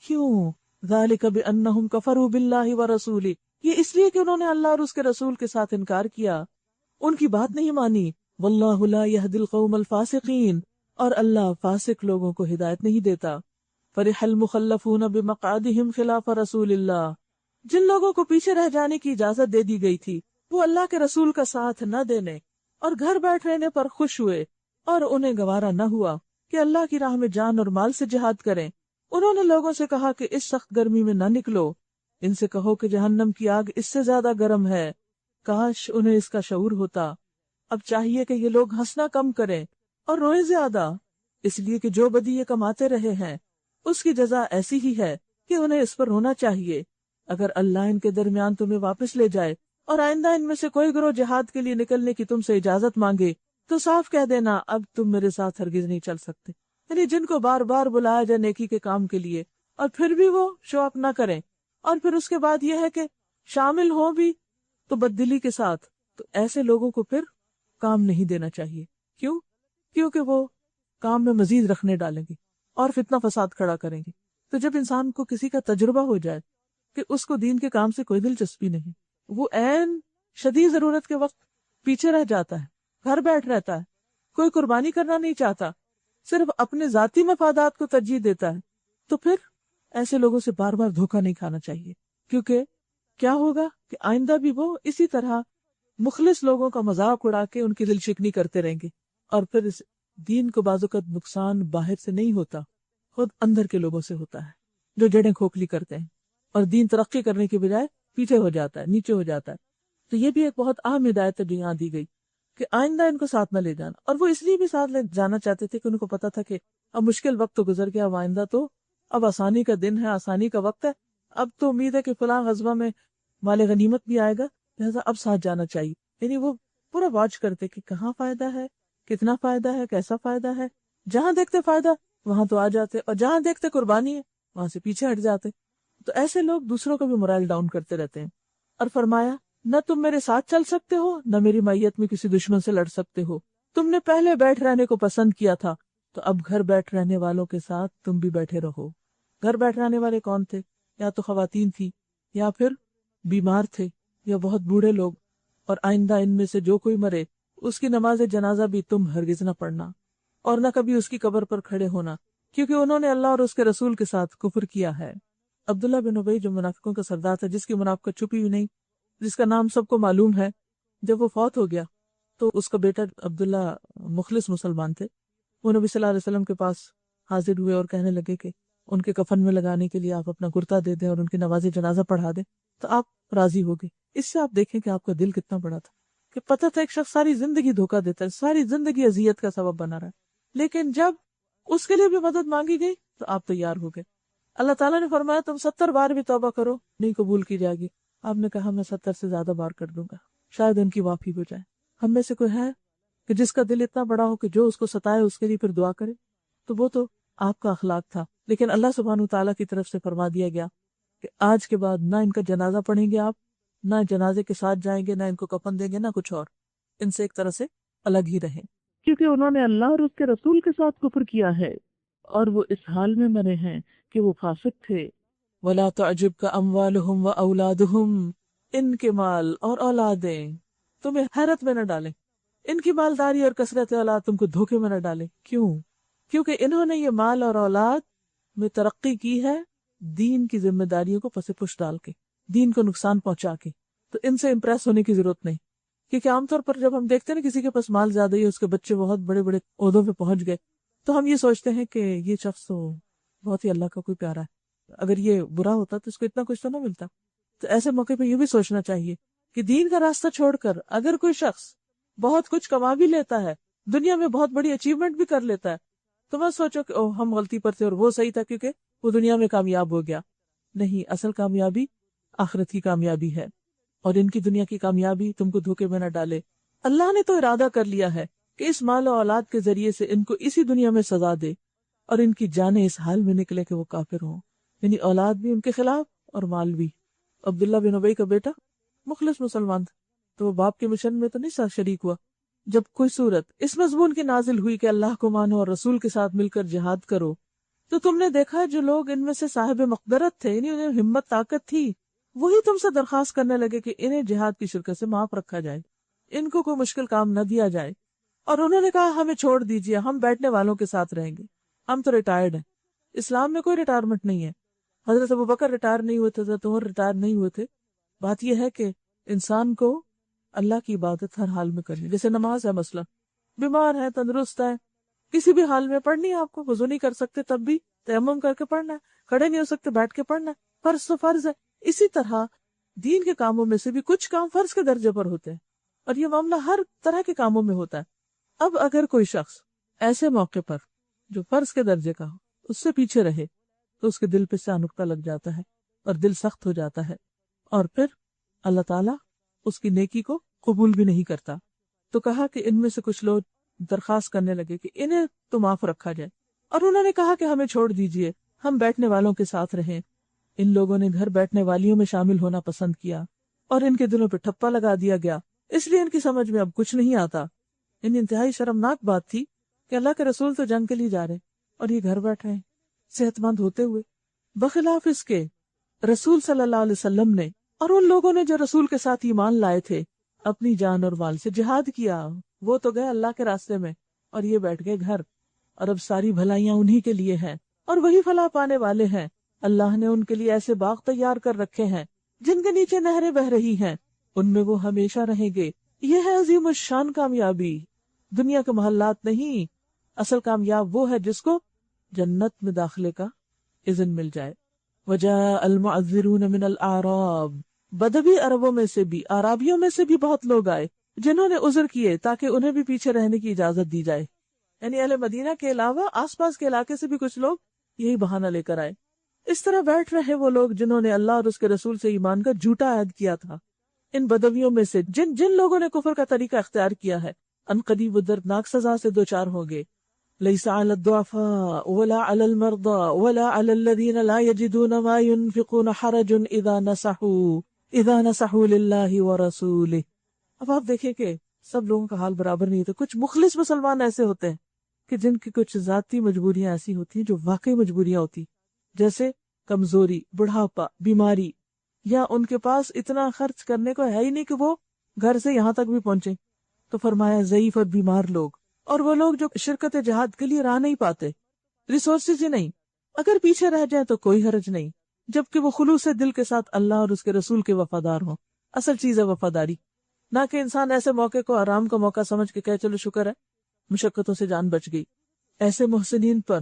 کیوں؟ ذالک بانہم کفروا باللہ ورسولہ، یہ اس لیے کہ انہوں نے اللہ اور اس کے رسول کے ساتھ انکار کیا، ان کی بات نہیں مانی. واللہ لا یہدی القوم الفاسقین، اور اللہ فاسق لوگوں کو ہدایت نہیں دیتا. فرح المخلفون بمقعدہم خلاف رسول اللہ، جن لوگوں کو پیچھے رہ جانے کی اجازت دے دی گئی تھی وہ اللہ کے رسول کا ساتھ نہ دینے اور گھر بیٹھ رہنے پر خوش ہوئے، اور انہیں گوارا نہ ہوا کہ اللہ کی راہ میں جان اور مال سے جہاد کریں. انہوں نے لوگوں سے کہا کہ اس سخت گرمی میں نہ نکلو، ان سے کہو کہ جہنم کی آگ اس سے زیادہ گرم ہے. کاش انہیں اس کا شعور ہوتا. اب چاہیے کہ یہ لوگ ہنسنا کم کریں اور روئیں زیادہ، اس لیے کہ جو بدی یہ کماتے رہے ہیں اس کی جزا ایسی ہی ہے کہ انہیں اس پر رونا چاہیے. اگر اللہ ان کے درمیان تمہیں واپس لے جائے اور آئندہ ان میں سے کوئی گروہ جہاد کے لیے نکلنے کی تم سے اجازت مانگے تو صاف کہہ دینا اب تم میرے ساتھ ہرگز نہیں چل سکتے. یعنی جن کو بار بار بلایا جائے نیکی کے کام کے لیے اور پھر بھی وہ شو اپ نہ کریں، اور پھر اس کے بعد یہ ہے کہ شامل ہوں بھی تو بددلی کے ساتھ، تو ایسے لوگوں کو پھر کام نہیں دینا چاہیے. کیوں؟ کیونکہ وہ کام میں مزید رکھنے ڈالیں گے اور فتنہ فساد کھڑا کریں گے. تو جب انسان کو کسی کا تجربہ ہو جائے کہ اس کو دین کے کام سے کوئی دلچسپی نہیں، وہ عین شدید ضرورت کے وقت پیچھے رہ جاتا ہے، گھر بیٹھ رہتا ہے، کوئی قربانی کرنا نہیں چاہتا، صرف اپنے ذاتی مفادات کو ترجیح دیتا ہے، تو پھر ایسے لوگوں سے بار بار دھوکہ نہیں کھانا چاہیے. کیونکہ کیا ہوگا کہ آئندہ بھی وہ اسی طرح مخلص لوگوں کا مذاق اڑا کے ان کی دل شکنی کرتے رہیں گے، اور پھر اس دین کو بعض اوقات نقصان باہر سے نہیں ہوتا، خود اندر کے لوگوں سے ہوتا ہے جو جڑیں کھوکھلی کرتے ہیں اور دین ترقی کرنے کے بجائے پیچھے ہو جاتا ہے، نیچے ہو جاتا ہے۔ تو یہ بھی ایک بہت اہم ہدایت ہے جو یہاں دی گئی کہ آئندہ ان کو ساتھ نہ لے جانا، اور وہ اس لیے بھی ساتھ لے جانا چاہتے تھے کہ ان کو پتا تھا کہ اب مشکل وقت تو گزر گیا، اب آئندہ تو اب آسانی کا دن ہے، آسانی کا وقت ہے، اب تو امید ہے کہ فلاں غزوہ میں مال غنیمت بھی آئے گا، لہٰذا اب ساتھ جانا چاہیے۔ یعنی وہ پورا واچ کرتے کہ کہاں فائدہ ہے، کتنا فائدہ ہے، کیسا فائدہ ہے، جہاں دیکھتے فائدہ وہاں تو آ جاتے، اور جہاں دیکھتے قربانی ہے وہاں سے پیچھے ہٹ جاتے۔ تو ایسے لوگ دوسروں کا بھی morale ڈاؤن کرتے رہتے ہیں۔ اور فرمایا نہ تم میرے ساتھ چل سکتے ہو، نہ میری معیت میں کسی دشمن سے لڑ سکتے ہو۔ تم نے پہلے بیٹھ رہنے کو پسند کیا تھا، تو اب گھر بیٹھ رہنے والوں کے ساتھ تم بھی بیٹھے رہو۔ گھر بیٹھ رہنے والے کون تھے؟ یا تو خواتین تھی، یا پھر بیمار تھے، یا بہت بوڑھے لوگ، اور آئندہ ان میں سے جو کوئی مرے اس کی نماز جنازہ بھی تم ہرگز نہ پڑھنا، اور نہ کبھی اس کی قبر پر کھڑے ہونا، کیونکہ انہوں نے اللہ اور اس کے رسول کے ساتھ کفر کیا ہے۔ عبداللہ بن ابی جو منافقوں کا سردار تھا، جس کی منافقت چھپی ہوئی نہیں، جس کا نام سب کو معلوم ہے، جب وہ فوت ہو گیا تو اس کا بیٹا عبداللہ مخلص مسلمان تھے، وہ نبی صلی اللہ علیہ وسلم کے پاس حاضر ہوئے اور کہنے لگے کہ ان کے کفن میں لگانے کے لیے آپ اپنا کرتا دے دیں اور ان کی نماز جنازہ پڑھا دیں، تو آپ راضی ہو گئے۔ اس سے آپ دیکھیں کہ آپ کا دل کتنا بڑا تھا، کہ پتہ تھا ایک شخص ساری زندگی دھوکہ دیتا ہے، ساری زندگی اذیت کا سبب بنا رہا ہے، لیکن جب اس کے لیے بھی مدد مانگی گئی تو آپ تیار ہو گئے۔ اللہ تعالیٰ نے فرمایا تم 70 بار بھی توبہ کرو نہیں قبول کی جائے گی۔ آپ نے کہا میں 70 سے زیادہ بار کر دوں گا، شاید ان کی معافی ہو جائے۔ ہم میں سے کوئی ہے کہ جس کا دل اتنا بڑا ہو کہ جو اس کو ستائے اس کے لیے پھر دعا کرے؟ تو وہ تو آپ کا اخلاق تھا، لیکن اللہ سبحانہ تعالیٰ کی طرف سے فرما دیا گیا کہ آج کے بعد نہ ان کا جنازہ پڑھیں گے آپ، نہ جنازے کے ساتھ جائیں گے، نہ ان کو کفن دیں گے، نہ کچھ اور، ان سے ایک طرح سے الگ ہی رہیں، کیونکہ انہوں نے اللہ اور اس کے رسول کے ساتھ کفر کیا ہے، اور وہ اس حال میں مرے ہیں کہ وہ فاسق تھے۔ وَلَا تُعْجِبْكَ أَمْوَالُهُمْ وَأَوْلَادُهُمْ، ان کے مال اور اولادیں تمہیں حیرت میں نہ ڈالیں، ان کی مالداری اور کثرت اولاد تم کو دھوکے میں نہ ڈالیں۔ کیوں؟ کیونکہ انہوں نے یہ مال اور اولاد میں ترقی کی ہے دین کی ذمہ داریوں کو پس پش ڈال کے، دین کو نقصان پہنچا کے، تو ان سے امپریس ہونے کی ضرورت نہیں۔ کیونکہ عام طور پر جب ہم دیکھتے ہیں نا کسی کے پاس مال زیادہ ہی، اس کے بچے بہت بڑے بڑے عہدوں پہ پہنچ گئے، تو ہم یہ سوچتے ہیں کہ یہ شخص تو بہت ہی اللہ کا کوئی پیارا ہے، اگر یہ برا ہوتا تو اس کو اتنا کچھ تو نہ ملتا۔ تو ایسے موقع پہ یہ بھی سوچنا چاہیے کہ دین کا راستہ چھوڑ کر اگر کوئی شخص بہت کچھ کما بھی لیتا ہے، دنیا میں بہت بڑی اچیومنٹ بھی کر لیتا ہے، تو مت سوچو کہ ہم غلطی پر تھے اور وہ صحیح تھا کیونکہ وہ دنیا میں کامیاب ہو گیا۔ نہیں، اصل کامیابی آخرت کی کامیابی ہے، اور ان کی دنیا کی کامیابی تم کو دھوکے میں نہ ڈالے۔ اللہ نے تو ارادہ کر لیا ہے کہ اس مال و اولاد کے ذریعے سے ان کو اسی دنیا میں سزا دے، اور ان کی جانیں اس حال میں نکلے کہ وہ کافر ہوں، یعنی اولاد بھی ان کے خلاف اور مال بھی۔ عبداللہ بن ابی کا بیٹا مخلص مسلمان تھا، تو وہ باپ کے مشن میں تو نہیں شریک ہوا۔ جب کوئی صورت اس مضمون کی نازل ہوئی کہ اللہ کو مانو اور رسول کے ساتھ مل کر جہاد کرو، تو تم نے دیکھا جو لوگ ان میں سے صاحب مقدرت تھے، یعنی انہیں ہمت طاقت تھی، وہی تم سے درخواست کرنے لگے کہ انہیں جہاد کی شرکت سے معاف رکھا جائے، ان کو کوئی مشکل کام نہ دیا جائے، اور انہوں نے کہا ہمیں چھوڑ دیجئے، ہم بیٹھنے والوں کے ساتھ رہیں گے، ہم تو ریٹائرڈ ہیں۔ اسلام میں کوئی ریٹائرمنٹ نہیں ہے، حضرت ابوبکر ریٹائر نہیں ہوئے تھے، حضرت عمر ریٹائر نہیں ہوئے تھے۔ بات یہ ہے کہ انسان کو اللہ کی عبادت ہر حال میں کرنی، جیسے نماز ہے مثلا، بیمار ہے، تندرست ہے، کسی بھی حال میں پڑھنی ہے، آپ کو وضو نہیں کر سکتے تب بھی تیمم کر کے پڑھنا ہے، کھڑے نہیں ہو سکتے بیٹھ کے پڑھنا ہے، فرض تو فرض ہے۔ اسی طرح دین کے کاموں میں سے بھی کچھ کام فرض کے درجے پر ہوتے ہیں، اور یہ معاملہ ہر طرح کے کاموں میں ہوتا ہے۔ اب اگر کوئی شخص ایسے موقع پر جو فرض کے درجے کا ہو اس سے پیچھے رہے تو اس کے دل پہ سا نقطہ لگ جاتا ہے اور دل سخت ہو جاتا ہے، اور پھر اللہ تعالیٰ اس کی نیکی کو قبول بھی نہیں کرتا۔ تو کہا کہ ان میں سے کچھ لوگ درخواست کرنے لگے کہ انہیں تو معاف رکھا جائے، اور انہوں نے کہا کہ ہمیں چھوڑ دیجئے، ہم بیٹھنے والوں کے ساتھ رہیں۔ ان لوگوں نے گھر بیٹھنے والیوں میں شامل ہونا پسند کیا، اور ان کے دلوں پہ ٹھپا لگا دیا گیا، اس لیے ان کی سمجھ میں اب کچھ نہیں آتا۔ ان انتہائی شرمناک بات تھی کہ اللہ کے رسول تو جنگ کے لیے جا رہے اور یہ گھر بیٹھے ہیں صحت مند ہوتے ہوئے، بخلاف اس کے رسول صلی اللہ علیہ وسلم نے اور ان لوگوں نے جو رسول کے ساتھ ایمان لائے تھے اپنی جان اور مال سے جہاد کیا، وہ تو گئے اللہ کے راستے میں اور یہ بیٹھ گئے گھر، اور اب ساری بھلائیاں انہی کے لیے ہیں اور وہی فلاح پانے والے ہیں۔ اللہ نے ان کے لیے ایسے باغ تیار کر رکھے ہیں جن کے نیچے نہریں بہ رہی ہیں، ان میں وہ ہمیشہ رہیں گے۔ یہ ہے عظیم الشان کامیابی، دنیا کے محلات نہیں، اصل کامیاب وہ ہے جس کو جنت میں داخلے کا اذن مل جائے۔ وجاء المعذرون من الاعراب، بدوی عربوں میں سے بھی، عرابیوں میں سے بھی بہت لوگ آئے جنہوں نے عذر کیے تاکہ انہیں بھی پیچھے رہنے کی اجازت دی جائے. یعنی اہل مدینہ کے علاوہ آس پاس کے علاقے سے بھی کچھ لوگ یہی بہانہ لے کر آئے. اس طرح بیٹھ رہے وہ لوگ جنہوں نے اللہ اور اس کے رسول سے ایمان کا جھوٹا عہد کیا تھا. ان بدویوں میں سے جن لوگوں نے کفر کا طریقہ اختیار کیا ہے ان قریب و دردناک سزا سے دوچار ہوں گے. ليس على الضعفاء ولا على المرضى ولا على الذين لا يجدون ما ينفقون حرج اذا نصحوا لله ورسوله. اب آپ دیکھیں کہ سب لوگوں کا حال برابر نہیں ہوتا. کچھ مخلص مسلمان ایسے ہوتے ہیں کہ جن کی کچھ ذاتی مجبوریاں ایسی ہوتی ہیں جو واقعی مجبوریاں ہوتی، جیسے کمزوری، بڑھاپا، بیماری، یا ان کے پاس اتنا خرچ کرنے کو ہے ہی نہیں کہ وہ گھر سے یہاں تک بھی پہنچے. تو فرمایا ضعیف اور بیمار لوگ، اور وہ لوگ جو شرکت جہاد کے لیے راہ نہیں پاتے، ریسورسز ہی نہیں، اگر پیچھے رہ جائیں تو کوئی حرج نہیں، جبکہ وہ خلوص دل کے ساتھ اللہ اور اس کے رسول کے وفادار ہوں. اصل چیز ہے وفاداری، نہ کہ انسان ایسے موقع کو آرام کا موقع سمجھ کے کہے چلو شکر ہے مشقتوں سے جان بچ گئی. ایسے محسنین پر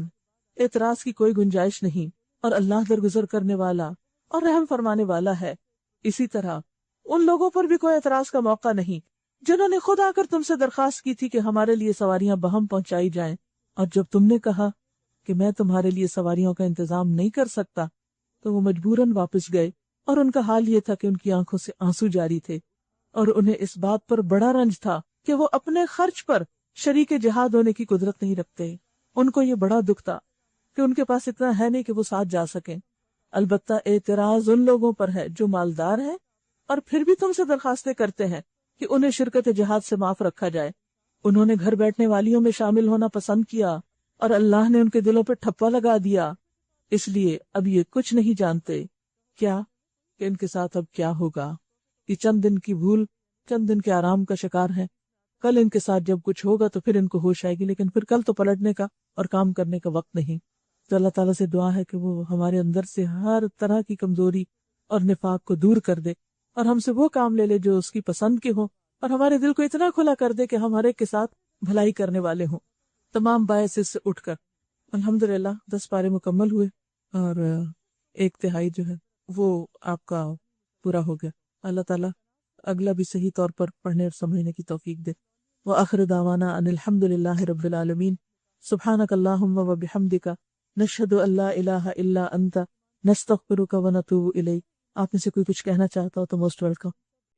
اعتراض کی کوئی گنجائش نہیں، اور اللہ درگزر کرنے والا اور رحم فرمانے والا ہے. اسی طرح ان لوگوں پر بھی کوئی اعتراض کا موقع نہیں جنہوں نے خود آ کر تم سے درخواست کی تھی کہ ہمارے لیے سواریاں بہم پہنچائی جائیں، اور جب تم نے کہا کہ میں تمہارے لیے سواریوں کا انتظام نہیں کر سکتا تو وہ مجبوراً واپس گئے. اور ان کا حال یہ تھا کہ ان کی آنکھوں سے آنسو جاری تھے، اور انہیں اس بات پر بڑا رنج تھا کہ وہ اپنے خرچ پر شریک جہاد ہونے کی قدرت نہیں رکھتے. ان کو یہ بڑا دکھ تھا کہ ان کے پاس اتنا ہے نہیں کہ وہ ساتھ جا سکیں. البتہ اعتراض ان لوگوں پر ہے جو مالدار ہیں اور پھر بھی تم سے درخواستیں کرتے ہیں کہ انہیں شرکت جہاد سے معاف رکھا جائے. انہوں نے گھر بیٹھنے والیوں میں شامل ہونا پسند کیا اور اللہ نے ان کے دلوں پہ ٹھپا لگا دیا، اس لیے اب یہ کچھ نہیں جانتے کیا کہ ان کے ساتھ اب کیا ہوگا. یہ چند دن کی بھول، چند دن کے آرام کا شکار ہے. کل ان کے ساتھ جب کچھ ہوگا تو پھر ان کو ہوش آئے گی، لیکن پھر کل تو پلٹنے کا اور کام کرنے کا وقت نہیں. تو اللہ تعالیٰ سے دعا ہے کہ وہ ہمارے اندر سے ہر طرح کی کمزوری اور نفاق کو دور کر دے، اور ہم سے وہ کام لے لے جو اس کی پسند کے ہوں، اور ہمارے دل کو اتنا کھلا کر دے کہ ہم ہر ایک کے ساتھ بھلائی کرنے والے ہوں. تمام باعث سے اٹھ کر الحمدللہ 10 پارے مکمل ہوئے، اور 1/3 جو ہے وہ آپ کا پورا ہو گیا. اللہ تعالیٰ اگلا بھی صحیح طور پر پڑھنے اور سمجھنے کی توفیق دے. وآخر دعوانا ان الحمدللہ رب العالمین. سبحانک اللہم و بحمدک، نشہد ان لا الہ الا انت، نستغفرک و نتوب الیک. آپ میں سے کوئی کچھ کہنا چاہتا ہو تو موسٹ ویلکم.